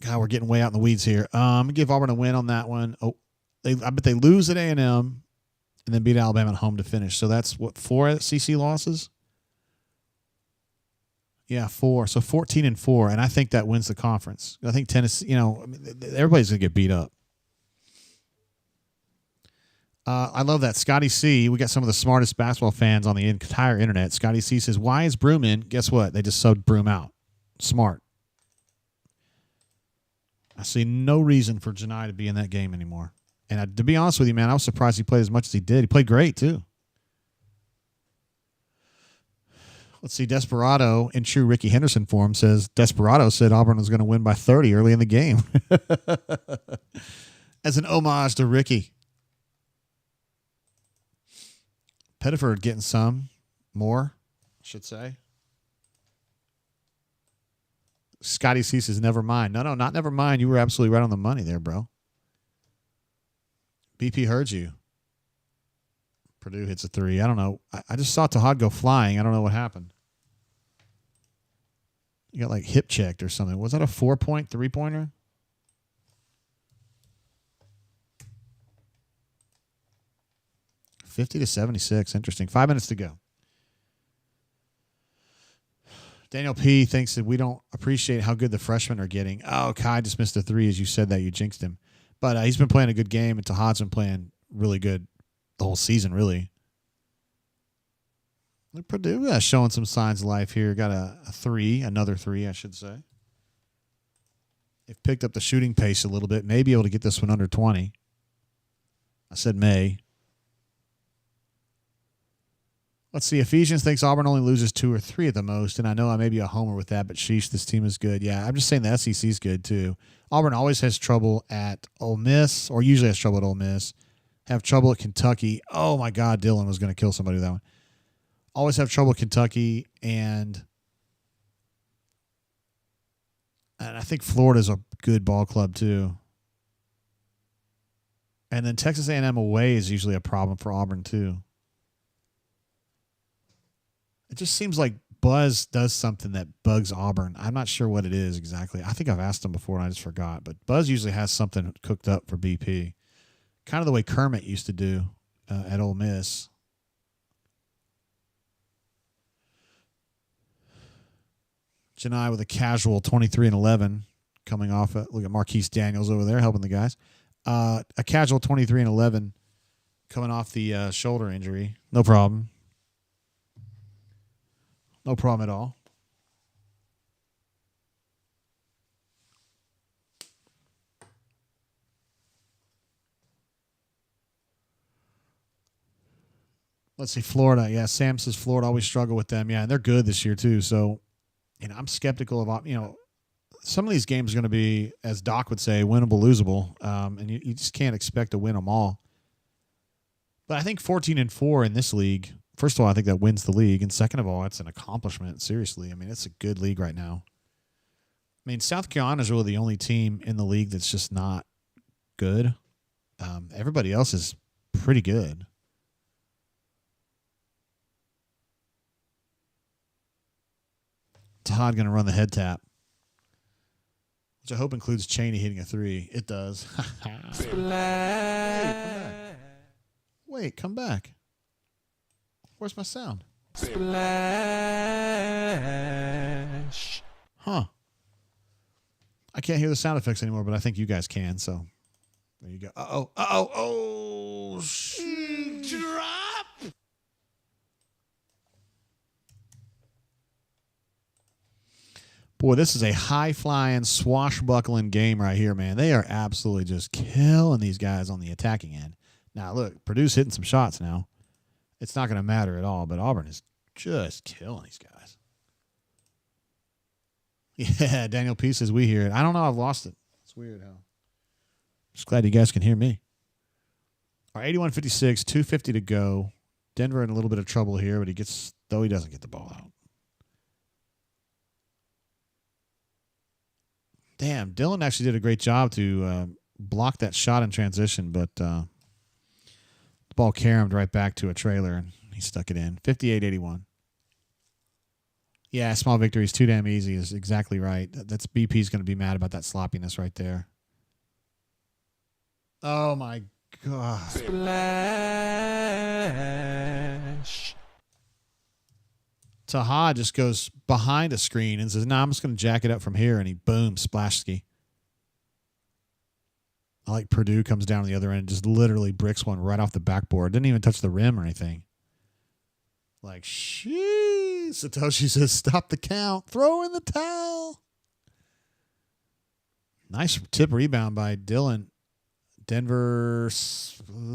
God, we're getting way out in the weeds here. I'm going to give Auburn a win on that one. Oh, I bet they lose at A&M and then beat Alabama at home to finish. So that's, 4 SEC losses? Yeah, 4. So 14-4, and I think that wins the conference. I think Tennessee, everybody's going to get beat up. I love that. Scotty C, we got some of the smartest basketball fans on the entire internet. Scotty C says, why is Broome in? Guess what? They just subbed Broome out. Smart. I see no reason for Johni to be in that game anymore. And to be honest with you, man, I was surprised he played as much as he did. He played great, too. Let's see. Desperado, in true Ricky Henderson form, says, Desperado said Auburn was going to win by 30 early in the game. As an homage to Ricky. Pettiford getting some more, I should say. Scotty C says, never mind. No, not never mind. You were absolutely right on the money there, bro. BP heard you. Purdue hits a 3. I don't know. I just saw Tahad go flying. I don't know what happened. You got like hip checked or something. Was that a 4-point 3-pointer? $50-76. Interesting. 5 minutes to go. Daniel P. thinks that we don't appreciate how good the freshmen are getting. Oh, Kai just missed a 3 as you said that. You jinxed him. But he's been playing a good game, and Tahad's been playing really good the whole season, really. Purdue showing some signs of life here. Got a 3, another 3, I should say. They've picked up the shooting pace a little bit. May be able to get this one under 20. I said may. Let's see. Ephesians thinks Auburn only loses 2 or 3 at the most, and I know I may be a homer with that, but sheesh, this team is good. Yeah, I'm just saying the SEC is good too. Auburn always has trouble at Ole Miss, or usually has trouble at Ole Miss. Have trouble at Kentucky. Oh my God, Dylan was going to kill somebody with that one. Always have trouble at Kentucky, and I think Florida's a good ball club too. And then Texas A&M away is usually a problem for Auburn too. It just seems like Buzz does something that bugs Auburn. I'm not sure what it is exactly. I think I've asked him before and I just forgot. But Buzz usually has something cooked up for BP. Kind of the way Kermit used to do at Ole Miss. Johni with a casual 23-11 coming off. Look at Marquise Daniels over there helping the guys. A casual 23-11 coming off the shoulder injury. No problem. No problem at all. Let's see, Florida. Yeah, Sam says Florida always struggle with them. Yeah, and they're good this year too. So, I'm skeptical of, some of these games are going to be, as Doc would say, winnable, losable. And you just can't expect to win them all. But I think 14-4 in this league, first of all, I think that wins the league. And second of all, it's an accomplishment. Seriously. It's a good league right now. South Carolina is really the only team in the league that's just not good. Everybody else is pretty good. Todd going to run the head tap, which I hope includes Chaney hitting a 3. It does. Wait, come back. Where's my sound? Splash. Huh. I can't hear the sound effects anymore, but I think you guys can, so There you go. Uh-oh. Uh-oh. Oh, drop. Boy, this is a high-flying, swashbuckling game right here, man. They are absolutely just killing these guys on the attacking end. Now, look, Purdue's hitting some shots now. It's not going to matter at all, but Auburn is just killing these guys. Yeah, Daniel P says we hear it. I don't know. I've lost it. It's weird how. Just glad you guys can hear me. All right, 81-56, 2:50 to go. Denver in a little bit of trouble here, but he doesn't get the ball out. Damn, Dylan actually did a great job to block that shot in transition, but the ball caromed right back to a trailer, and he stuck it in. 58-81. Yeah, small victories, too damn easy is exactly right. That's BP's going to be mad about that sloppiness right there. Oh, my God. Splash. Taha just goes behind a screen and says, I'm just going to jack it up from here. And he, boom, splash ski. I like Purdue comes down on the other end and just literally bricks one right off the backboard. Didn't even touch the rim or anything. Like, sheesh. Satoshi says, stop the count. Throw in the towel. Nice tip rebound by Dylan. Denver. Splash.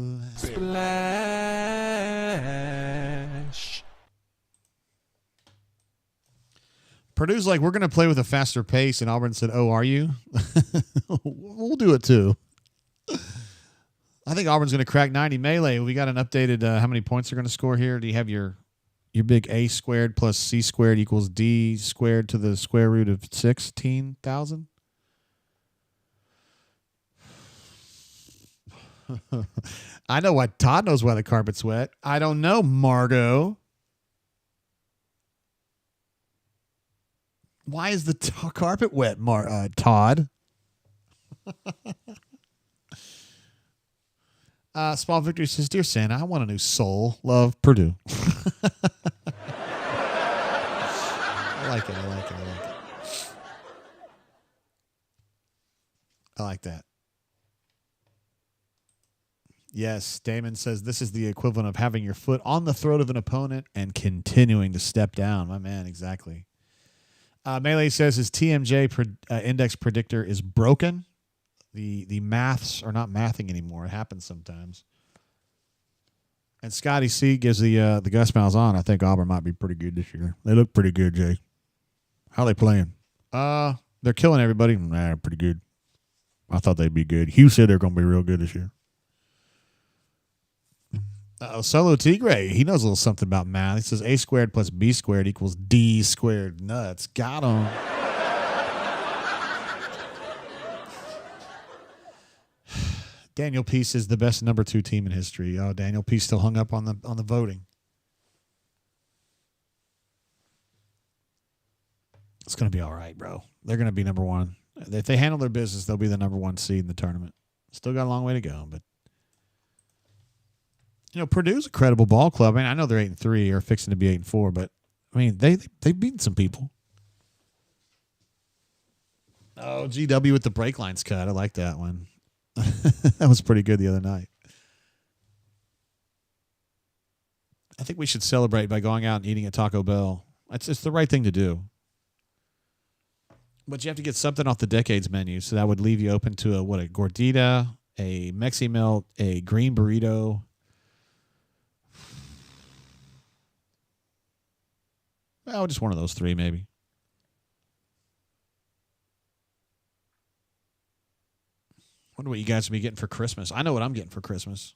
Purdue's like, we're going to play with a faster pace. And Auburn said, oh, are you? We'll do it too. I think Auburn's going to crack 90. Melee, we got an updated how many points they're going to score here. Do you have your big A squared plus C squared equals D squared to the square root of 16,000? I know why Todd knows why the carpet's wet. I don't know, Margot. Why is the carpet wet, Todd? Small Victory says, Dear Santa, I want a new soul. Love, Purdue. I like it. I like that. Yes, Damon says this is the equivalent of having your foot on the throat of an opponent and continuing to step down. My man, exactly. Melee says his TMJ index predictor is broken. The maths are not mathing anymore. It happens sometimes. And Scotty C gives the Gus Malzahn. I think Auburn might be pretty good this year. They look pretty good, Jay. How they playing? They're killing everybody. Nah, pretty good. I thought they'd be good. Hugh said they're going to be real good this year. Solo Tigre, he knows a little something about math. He says A squared plus B squared equals D squared. Nuts. Got him. Daniel P says the best number 2 team in history. Oh, Daniel P still hung up on the voting. It's going to be all right, bro. They're going to be number 1. If they handle their business, they'll be the number 1 seed in the tournament. Still got a long way to go, but Purdue's a credible ball club. I mean, I know they're 8-3 or fixing to be 8-4, but I mean, they've beaten some people. Oh, GW with the brake lines cut. I like that one. That was pretty good the other night. I think we should celebrate by going out and eating at Taco Bell. It's the right thing to do. But you have to get something off the Decades menu, so that would leave you open to a gordita, a Mexi Melt, a green burrito. Well, just one of those 3, maybe. Wonder what you guys will be getting for Christmas. I know what I'm getting for Christmas.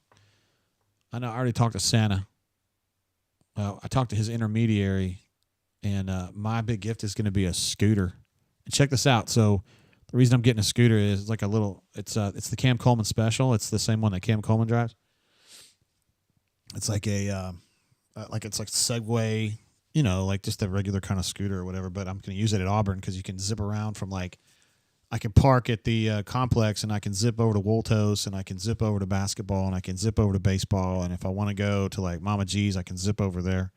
I already talked to Santa. I talked to his intermediary, and my big gift is going to be a scooter. And check this out. So the reason I'm getting a scooter is it's like a little. It's the Cam Coleman special. It's the same one that Cam Coleman drives. It's like it's like Segway. Like just a regular kind of scooter or whatever, but I'm going to use it at Auburn because you can zip around from I can park at the complex and I can zip over to Woltos and I can zip over to basketball and I can zip over to baseball. And if I want to go to Mama G's, I can zip over there.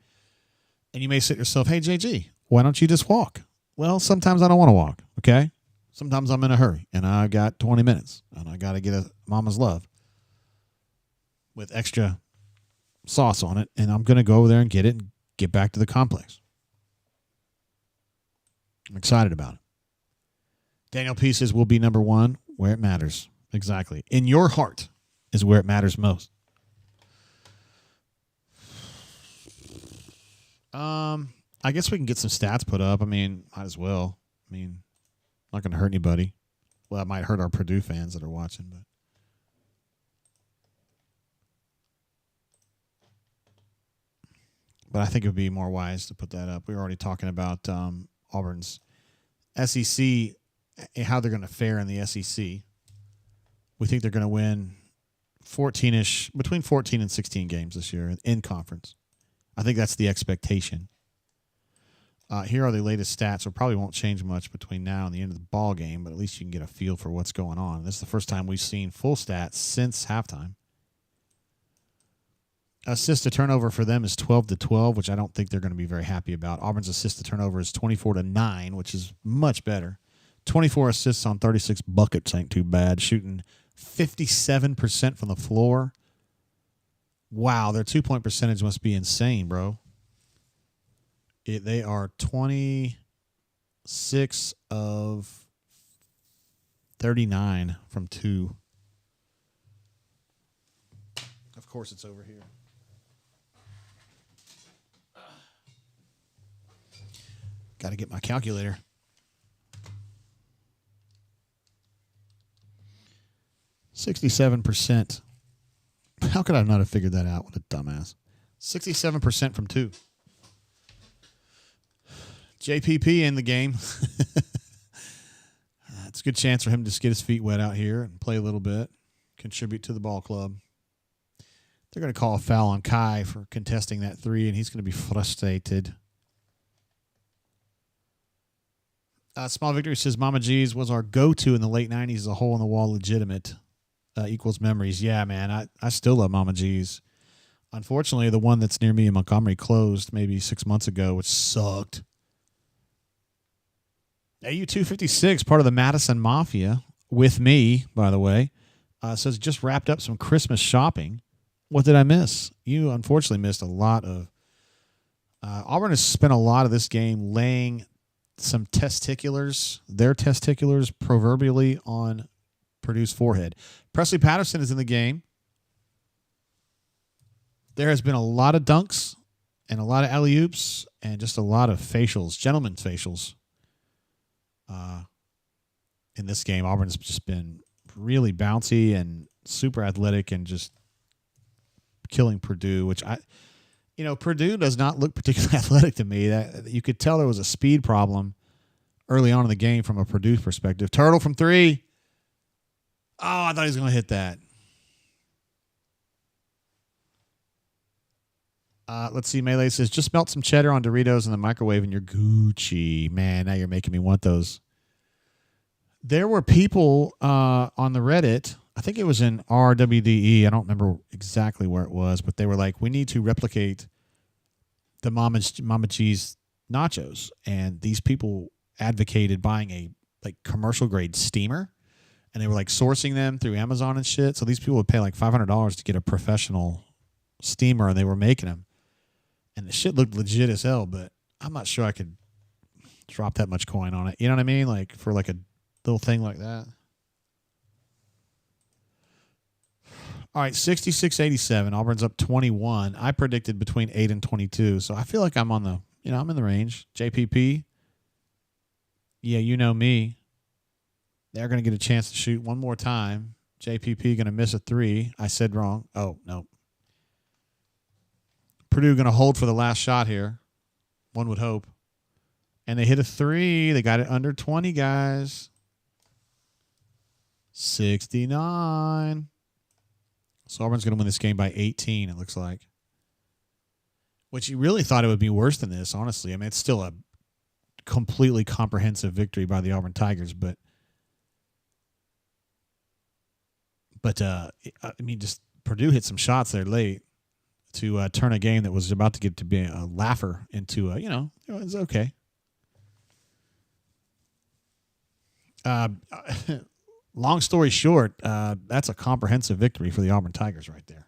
And you may say to yourself, hey, JG, why don't you just walk? Well, sometimes I don't want to walk. Okay. Sometimes I'm in a hurry, and I got 20 minutes, and I got to get a mama's love with extra sauce on it, and I'm going to go over there and get it and get back to the complex. I'm excited about it. Daniel P. says, we'll be number one where it matters. Exactly. In your heart is where it matters most. I guess we can get some stats put up. I mean, might as well. I mean, not going to hurt anybody. Well, it might hurt our Purdue fans that are watching, but I think it would be more wise to put that up. We were already talking about Auburn's SEC, how they're going to fare in the SEC. We think they're going to win 14-ish, between 14 and 16 games this year in conference. I think that's the expectation. Here are the latest stats. So probably won't change much between now and the end of the ball game, but at least you can get a feel for what's going on. This is the first time we've seen full stats since halftime. Assist to turnover for them is 12-12, which I don't think they're going to be very happy about. Auburn's assist to turnover is 24-9, which is much better. 24 assists on 36 buckets ain't too bad. Shooting 57% from the floor. Wow, their 2-point percentage must be insane, bro. They are 26 of 39 from 2. Of course, it's over here. Got to get my calculator. 67%. How could I not have figured that out? What a dumbass. 67% from 2. JPP in the game. It's a good chance for him to just get his feet wet out here and play a little bit, contribute to the ball club. They're going to call a foul on Kai for contesting that 3, and he's going to be frustrated. Small Victory says, Mama G's was our go-to in the late 90s as a hole-in-the-wall legitimate. Equals memories. Yeah, man, I still love Mama G's. Unfortunately, the one that's near me in Montgomery closed maybe 6 months ago, which sucked. AU256, part of the Madison Mafia, with me, by the way, says just wrapped up some Christmas shopping. What did I miss? You unfortunately missed a lot of. Auburn has spent a lot of this game laying some their testiculars, proverbially on Purdue's forehead. Presley Patterson is in the game. There has been a lot of dunks and a lot of alley-oops and just a lot of facials, gentlemen's facials. In this game, Auburn's just been really bouncy and super athletic and just killing Purdue, which Purdue does not look particularly athletic to me. That you could tell there was a speed problem early on in the game from a Purdue perspective. Turtle from 3. Oh, I thought he was going to hit that. Let's see. Melee says, just melt some cheddar on Doritos in the microwave and you're Gucci. Man, now you're making me want those. There were people on the Reddit, I think it was in RWDE, I don't remember exactly where it was, but they were like, we need to replicate the Mama G's nachos. And these people advocated buying a commercial grade steamer, and they were sourcing them through Amazon and shit. So these people would pay $500 to get a professional steamer, and they were making them. And the shit looked legit as hell, but I'm not sure I could drop that much coin on it. You know what I mean? For a little thing like that. All right, 66-87. Auburn's up 21. I predicted between 8 and 22, so I feel like I'm I'm in the range. JPP, yeah, you know me. They're going to get a chance to shoot one more time. JPP going to miss a 3. I said wrong. Oh, no. Purdue going to hold for the last shot here. One would hope. And they hit a 3. They got it under 20, guys. 69. So Auburn's going to win this game by 18, it looks like. Which you really thought it would be worse than this, honestly. I mean, it's still a completely comprehensive victory by the Auburn Tigers, but just Purdue hit some shots there late to turn a game that was about to get to be a laugher into it's okay. Long story short, that's a comprehensive victory for the Auburn Tigers right there.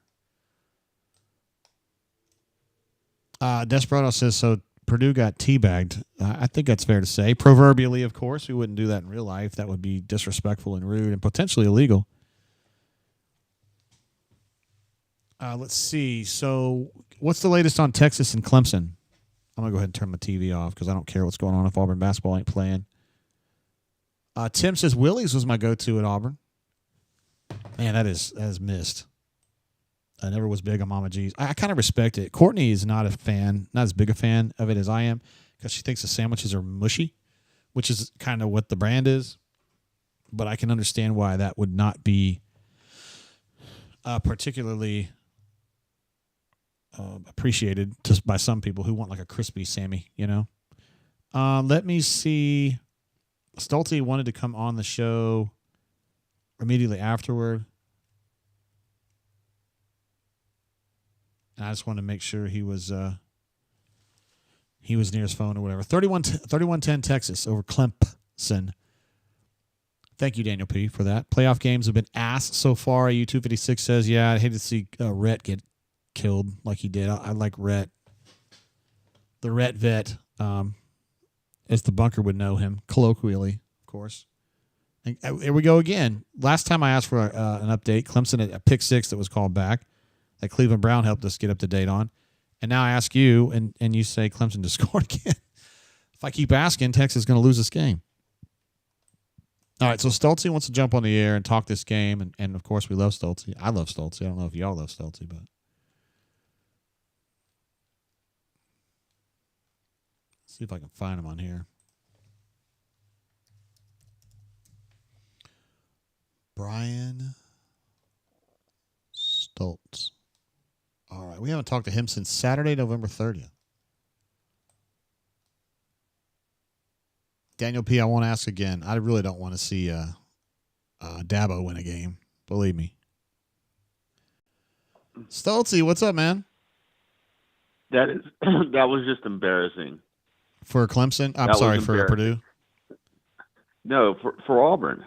Desperado says, so Purdue got teabagged. I think that's fair to say. Proverbially, of course. We wouldn't do that in real life. That would be disrespectful and rude and potentially illegal. Let's see. So what's the latest on Texas and Clemson? I'm going to go ahead and turn my TV off because I don't care what's going on if Auburn basketball ain't playing. Tim says Willie's was my go-to at Auburn. Man, that is missed. I never was big on Mama G's. I kind of respect it. Courtney is not a fan, not as big a fan of it as I am because she thinks the sandwiches are mushy, which is kind of what the brand is. But I can understand why that would not be particularly appreciated just by some people who want like a crispy Sammy, you know. Let me see. Stulte wanted to come on the show immediately afterward. And I just wanted to make sure he was near his phone or whatever. 31-10 Texas over Clemson. Thank you, Daniel P., for that. Playoff games have been ass so far. U256 says, yeah, I'd hate to see Rhett get killed like he did. I like Rhett. The Rhett vet, as the bunker would know him, colloquially, of course. And here we go again. Last time I asked for an update, Clemson had a pick six that was called back that Cleveland Brown helped us get up to date on. And now I ask you, and you say Clemson just scored again. If I keep asking, Texas is going to lose this game. All right, so Stulte wants to jump on the air and talk this game, and of course we love Stulte. I love Stulte. I don't know if y'all love Stulte, but let's see if I can find him on here. Brian Stoltz. All right, we haven't talked to him since Saturday, November 30th. Daniel P., I won't ask again. I really don't want to see Dabo win a game. Believe me. Stoltzy, what's up, man? That was just embarrassing. For Clemson? I'm sorry, for Purdue? No, for Auburn.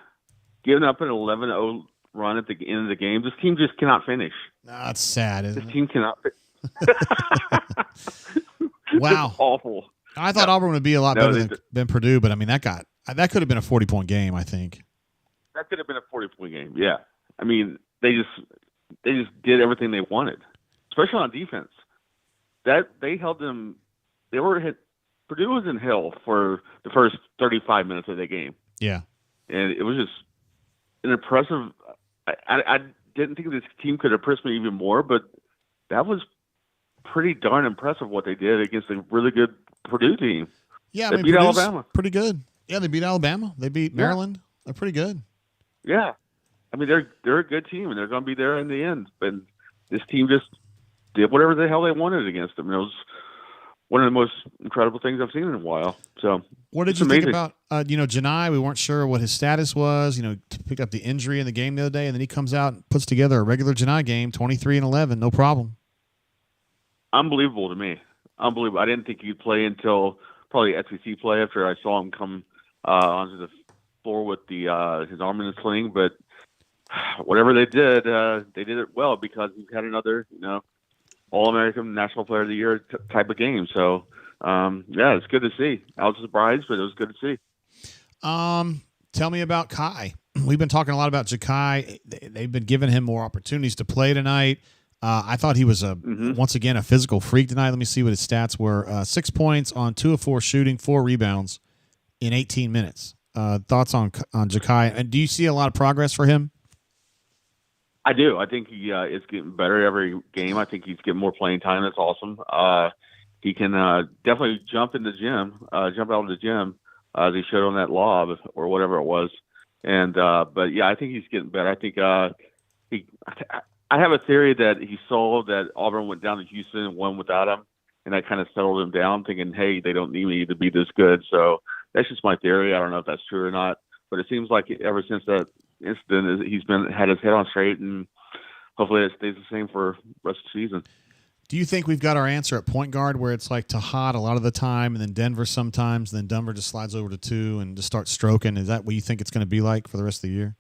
Giving up an 11-0 run at the end of the game. This team just cannot finish. No, that's sad, isn't it? This team cannot finish. Wow. It's awful. I thought Auburn would be a lot better than Purdue, but I mean that could have been a 40-point game, I think. That could have been a 40-point game. Yeah, I mean they just did everything they wanted, especially on defense. That they held them. They were hit. Purdue was in hell for the first 35 minutes of the game. Yeah, and it was just an impressive. I didn't think this team could impress me even more, but that was pretty darn impressive what they did against a really good Purdue team. Yeah, they beat Purdue's Alabama. Pretty good. Yeah, they beat Alabama. They beat Maryland. They're pretty good. Yeah, I mean they're a good team and they're going to be there in the end. But this team just did whatever the hell they wanted against them. It was one of the most incredible things I've seen in a while. So, what did you think about Johni? We weren't sure what his status was. To pick up the injury in the game the other day, and then he comes out and puts together a regular Johni game, 23-11, no problem. Unbelievable to me. Unbelievable. I didn't think he'd play until probably SEC play after I saw him come onto the floor with his arm in a sling. But whatever they did it well because he had another, All-American National Player of the Year type of game. So, it's good to see. I was surprised, but it was good to see. Tell me about Kai. We've been talking a lot about Jakai. They've been giving him more opportunities to play tonight. I thought he was once again a physical freak tonight. Let me see what his stats were. 6 points on 2 of 4 shooting, 4 rebounds in 18 minutes. Thoughts on Jakai? And do you see a lot of progress for him? I do. I think he is getting better every game. I think he's getting more playing time. That's awesome. He can definitely jump in the gym, jump out of the gym, as he showed on that lob or whatever it was. And but yeah, I think he's getting better. I think I have a theory that he saw that Auburn went down to Houston and won without him, and that kind of settled him down, thinking, hey, they don't need me to be this good. So that's just my theory. I don't know if that's true or not, but it seems like ever since that incident, he's had his head on straight, and hopefully it stays the same for the rest of the season. Do you think we've got our answer at point guard where it's like Tahad a lot of the time and then Denver sometimes, and then Denver just slides over to 2 and just starts stroking? Is that what you think it's going to be like for the rest of the year?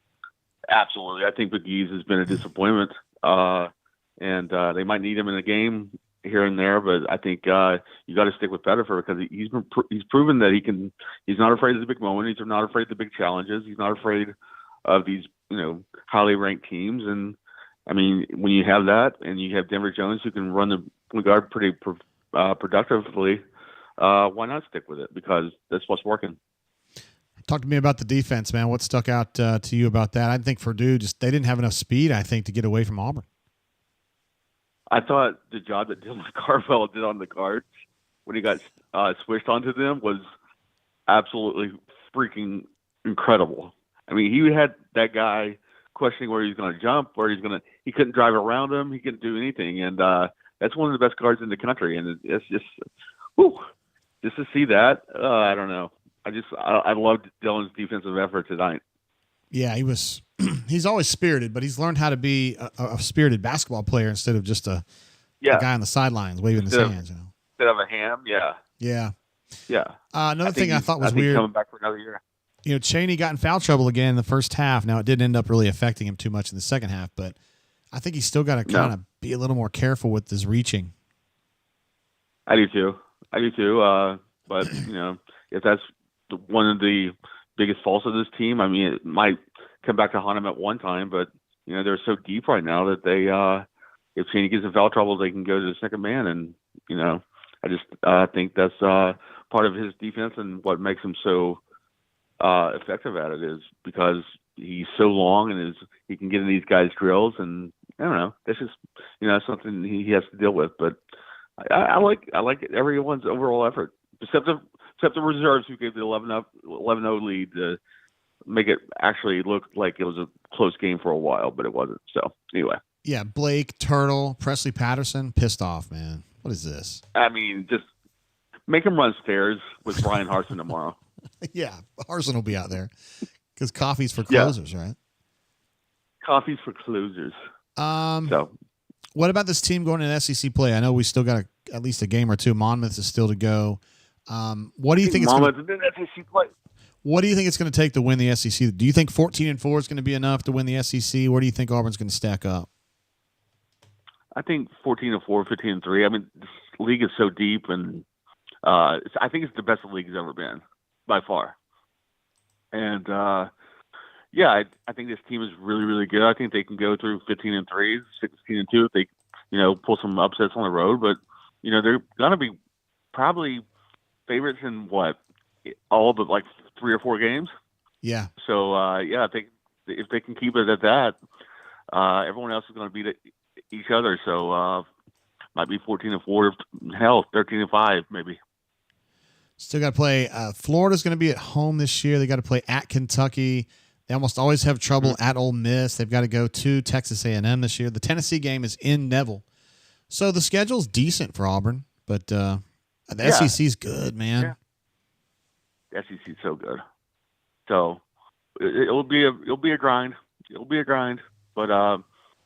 Absolutely. I think McGee's has been a disappointment, and they might need him in a game here and there, but I think you got to stick with Pettifer because he's proven that he can. He's not afraid of the big moment. He's not afraid of the big challenges. He's not afraid of these highly ranked teams. And I mean, when you have that, and you have Denver Jones who can run the point guard pretty productively, why not stick with it? Because that's what's working. Talk to me about the defense, man. What stuck out to you about that? I think Purdue they didn't have enough speed, I think, to get away from Auburn. I thought the job that Dylan Carvel did on the guards when he got switched onto them was absolutely freaking incredible. I mean, he had that guy questioning where he's going to jump, he couldn't drive around him, he couldn't do anything, and that's one of the best guards in the country. And it's just, just to see that, I don't know. I loved Dylan's defensive effort tonight. Yeah, he's always spirited, but he's learned how to be a spirited basketball player instead of just a guy on the sidelines waving his hands. Instead of a ham, yeah. Yeah. Another thing I thought was weird. Coming back for another year. Chaney got in foul trouble again in the first half. Now, it didn't end up really affecting him too much in the second half, but I think he's still got to kind of be a little more careful with his reaching. I do too. But, if that's one of the biggest faults of this team, I mean, it might come back to haunt him at one time, but, they're so deep right now that they, if Chaney gets in foul trouble, they can go to the second man. And, I just think that's part of his defense, and what makes him so effective at it is because he's so long and he can get in these guys' drills, and I don't know. That's just something he has to deal with. But I like everyone's overall effort, except the reserves who gave the 11-0 lead to make it actually look like it was a close game for a while, but it wasn't. So anyway. Yeah, Blake, Turtle, Presley Patterson, pissed off, man. What is this? I mean, just make him run stairs with Brian Harsin tomorrow. Yeah, Harsin will be out there because coffee's for closers, right? Coffee's for closers. So, what about this team going in SEC play? I know we still got at least a game or two. Monmouth is still to go. What do you think? Monmouth is in SEC play. What do you think it's going to take to win the SEC? Do you think 14-4 is going to be enough to win the SEC? Where do you think Auburn's going to stack up? I think 14-4, 15-3. I mean, this league is so deep, and I think it's the best the league's ever been by far. And I think this team is really, really good. I think they can go through 15-3, 16-2 if they, pull some upsets on the road. But they're gonna be probably favorites in all but like 3 or 4 games. Yeah. So I think if they can keep it at that, everyone else is going to beat each other. So might be 14-4, hell, 13-5 maybe. Still got to play. Florida's going to be at home this year. They got to play at Kentucky. They almost always have trouble at Ole Miss. They've got to go to Texas A&M this year. The Tennessee game is in Neville. So the schedule's decent for Auburn, but the SEC's good, man. Yeah. The SEC's so good. So it'll be a grind. It'll be a grind. But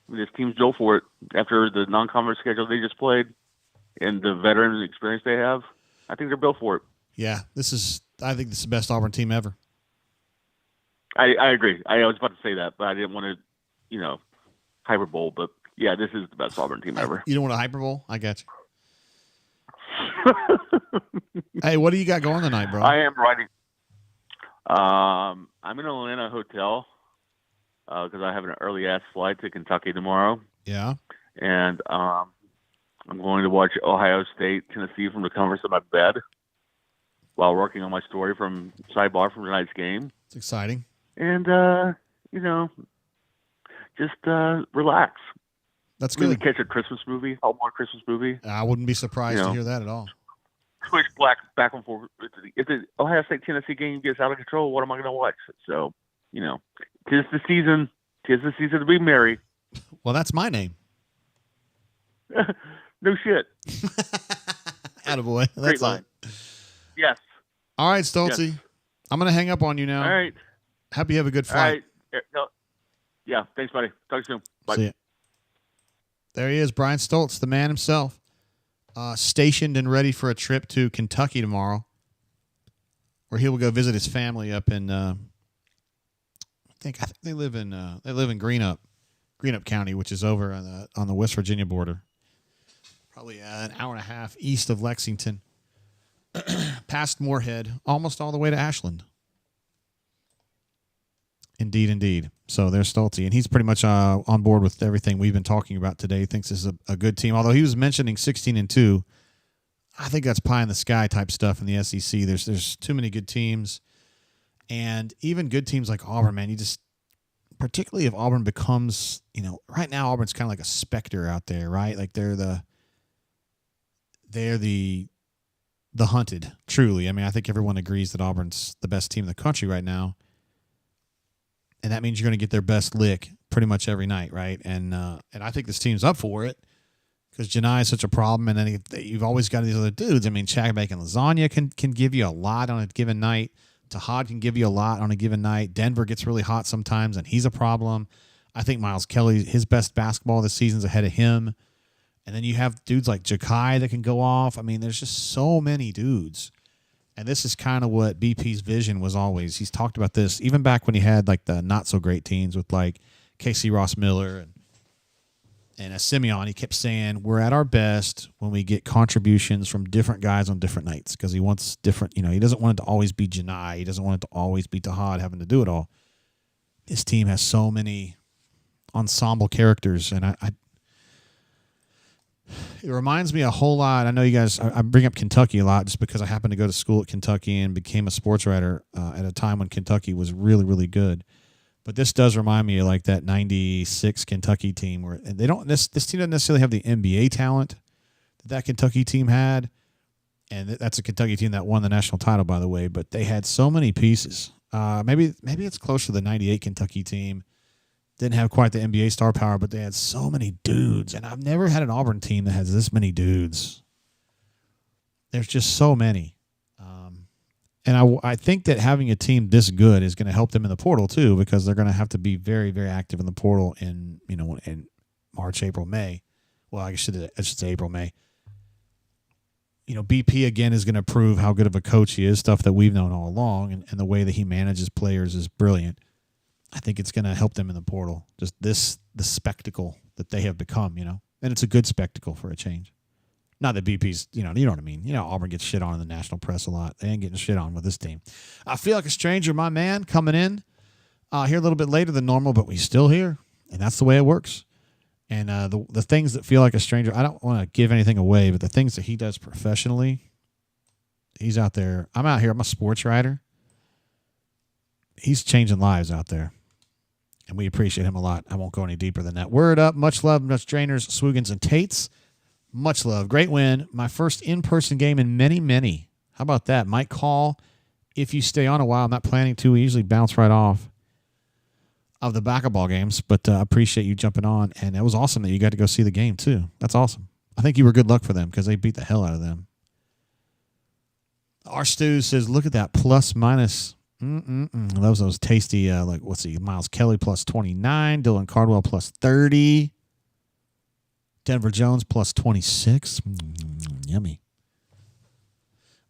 this team's built for it after the non-conference schedule they just played and the veteran experience they have. I think they're built for it. Yeah, I think this is the best Auburn team ever. I agree. I was about to say that, but I didn't want to, hyperbole. But yeah, this is the best Auburn team ever. You don't want to hyperbole? I got you. Hey, what do you got going tonight, bro? I am writing. I'm in an Atlanta hotel because I have an early ass flight to Kentucky tomorrow. Yeah. And I'm going to watch Ohio State, Tennessee from the comfort of my bed while working on my story from sidebar from tonight's game. It's exciting. And, just relax. That's good. Really catch a Christmas movie, Hallmark Christmas movie. I wouldn't be surprised to hear that at all. Switch back and forth. If the Ohio State-Tennessee game gets out of control, what am I going to watch? So, tis the season. Tis the season to be merry. Well, that's my name. No shit. Attaboy. Great line. Yes. All right, Stoltzy. Yes. I'm going to hang up on you now. All right. Hope you have a good flight. All right. Yeah, thanks, buddy. Talk soon. Bye. See ya. There he is, Brian Stoltz, the man himself. stationed and ready for a trip to Kentucky tomorrow, where he will go visit his family up in. I think they live in Greenup County, which is over on the West Virginia border, probably an hour and a half east of Lexington, past Moorhead, almost all the way to Ashland. Indeed. So there's Stolte, and he's pretty much on board with everything we've been talking about today. He thinks this is a good team. Although he was mentioning 16-2, I think that's pie in the sky type stuff in the SEC. There's too many good teams, and even good teams like Auburn, man. Particularly if Auburn becomes, right now Auburn's kind of like a specter out there, right? Like they're the hunted, truly. I mean, I think everyone agrees that Auburn's the best team in the country right now. And that means you're going to get their best lick pretty much every night, right? And I think this team's up for it because Johni is such a problem. And then you've always got these other dudes. I mean, Chad Bacon Lasagna can give you a lot on a given night. Tahad can give you a lot on a given night. Denver gets really hot sometimes, and he's a problem. I think Miles Kelly, his best basketball this season's ahead of him. And then you have dudes like Jakai that can go off. I mean, there's just so many dudes. And this is kind of what BP's vision was always. He's talked about this even back when he had like the not so great teams with like Casey Ross Miller and Simeon. He kept saying we're at our best when we get contributions from different guys on different nights because he wants different. He doesn't want it to always be Johni. He doesn't want it to always be Tahad having to do it all. This team has so many ensemble characters, and it reminds me a whole lot. I know you guys, I bring up Kentucky a lot just because I happened to go to school at Kentucky and became a sports writer at a time when Kentucky was really, really good. But this does remind me of like that 96 Kentucky team where they don't, this team doesn't necessarily have the NBA talent that Kentucky team had. And that's a Kentucky team that won the national title, by the way, but they had so many pieces. Maybe it's close to the 98 Kentucky team. Didn't have quite the NBA star power, but they had so many dudes. And I've never had an Auburn team that has this many dudes. There's just so many. And I think that having a team this good is going to help them in the portal, too, because they're going to have to be very, very active in the portal in March, April, May. Well, I should say April, May. BP, again, is going to prove how good of a coach he is, stuff that we've known all along, and the way that he manages players is brilliant. I think it's going to help them in the portal. Just the spectacle that they have become, and it's a good spectacle for a change. Not that BP's, you know what I mean. Auburn gets shit on in the national press a lot. They ain't getting shit on with this team. I feel like a stranger, my man, coming in here a little bit later than normal, but we're still here, and that's the way it works. And the things that feel like a stranger, I don't want to give anything away, but the things that he does professionally, he's out there. I'm out here. I'm a sports writer. He's changing lives out there. And we appreciate him a lot. I won't go any deeper than that. Word up. Much love, much Drainers, Swoogans, and Tates. Much love. Great win. My first in-person game in many, many. How about that? Might call if you stay on a while. I'm not planning to. We usually bounce right off of the basketball games, but I appreciate you jumping on. And it was awesome that you got to go see the game, too. That's awesome. I think you were good luck for them because they beat the hell out of them. Our Stu says, look at that plus minus. Those tasty, Miles Kelly plus 29, Dylan Cardwell plus 30, Denver Jones plus 26. Yummy.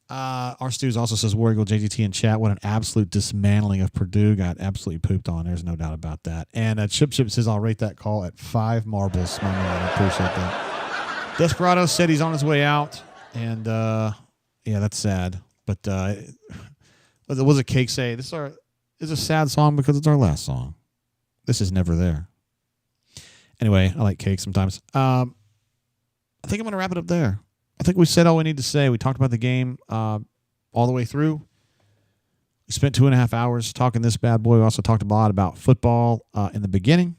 Our Stews also says, War Eagle JGT in chat, what an absolute dismantling of Purdue. Got absolutely pooped on. There's no doubt about that. And Chip says, I'll rate that call at 5 marbles. My man, I appreciate that. Desperado said he's on his way out. And, yeah, that's sad. But, what was it Cake say? This is a sad song because it's our last song. This is never there. Anyway, I like Cake sometimes. I think I'm going to wrap it up there. I think we said all we need to say. We talked about the game all the way through. We spent 2.5 hours talking this bad boy. We also talked a lot about football in the beginning.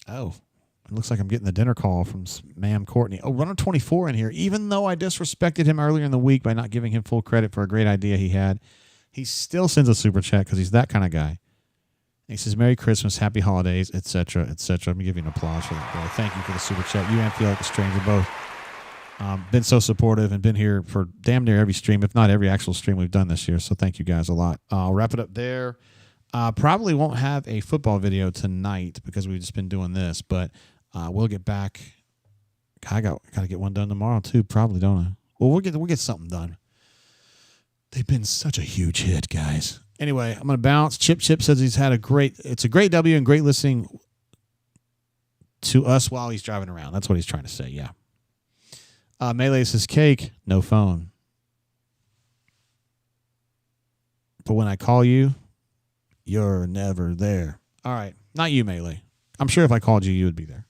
Oh, it looks like I'm getting the dinner call from Ma'am Courtney. Oh, Runner 24 in here. Even though I disrespected him earlier in the week by not giving him full credit for a great idea he had, he still sends a super chat because he's that kind of guy. He says, Merry Christmas, Happy Holidays, etc., etc. I'm going to give you an applause for that, bro. Thank you for the super chat. You and Feel Like a Stranger both been so supportive and been here for damn near every stream, if not every actual stream we've done this year. So thank you guys a lot. I'll wrap it up there. Probably won't have a football video tonight because we've just been doing this, but we'll get back I got to get one done tomorrow too, probably, don't I? Well, we'll get something done. They've been such a huge hit, guys. Anyway, I'm going to bounce. Chip says it's a great W and great listening to us while he's driving around. That's what he's trying to say, yeah. Melee says, cake, no phone. But when I call you, you're never there. All right. Not you, Melee. I'm sure if I called you, you would be there.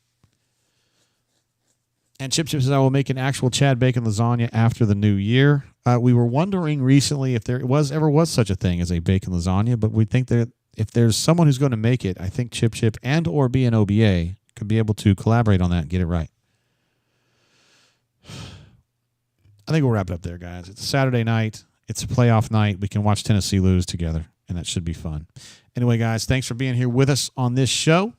And Chip says, I will make an actual Chad Bacon lasagna after the new year. We were wondering recently if there ever was such a thing as a bacon lasagna, but we think that if there's someone who's going to make it, I think Chip and or BNOBA could be able to collaborate on that and get it right. I think we'll wrap it up there, guys. It's a Saturday night. It's a playoff night. We can watch Tennessee lose together, and that should be fun. Anyway, guys, thanks for being here with us on this show.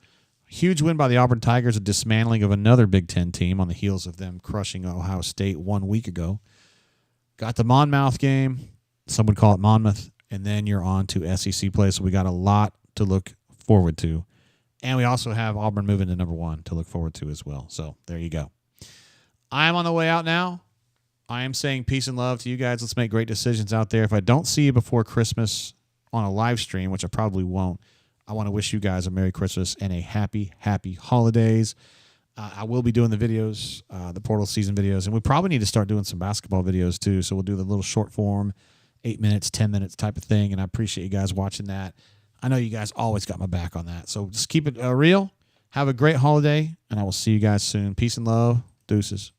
Huge win by the Auburn Tigers, a dismantling of another Big Ten team on the heels of them crushing Ohio State 1 week ago. Got the Monmouth game. Some would call it Monmouth. And then you're on to SEC play, so we got a lot to look forward to. And we also have Auburn moving to number 1 to look forward to as well. So there you go. I am on the way out now. I am saying peace and love to you guys. Let's make great decisions out there. If I don't see you before Christmas on a live stream, which I probably won't, I want to wish you guys a Merry Christmas and a happy, happy holidays. I will be doing the videos, the Portal season videos, and we probably need to start doing some basketball videos too. So we'll do the little short form, 8 minutes, 10 minutes type of thing, and I appreciate you guys watching that. I know you guys always got my back on that. So just keep it real. Have a great holiday, and I will see you guys soon. Peace and love. Deuces.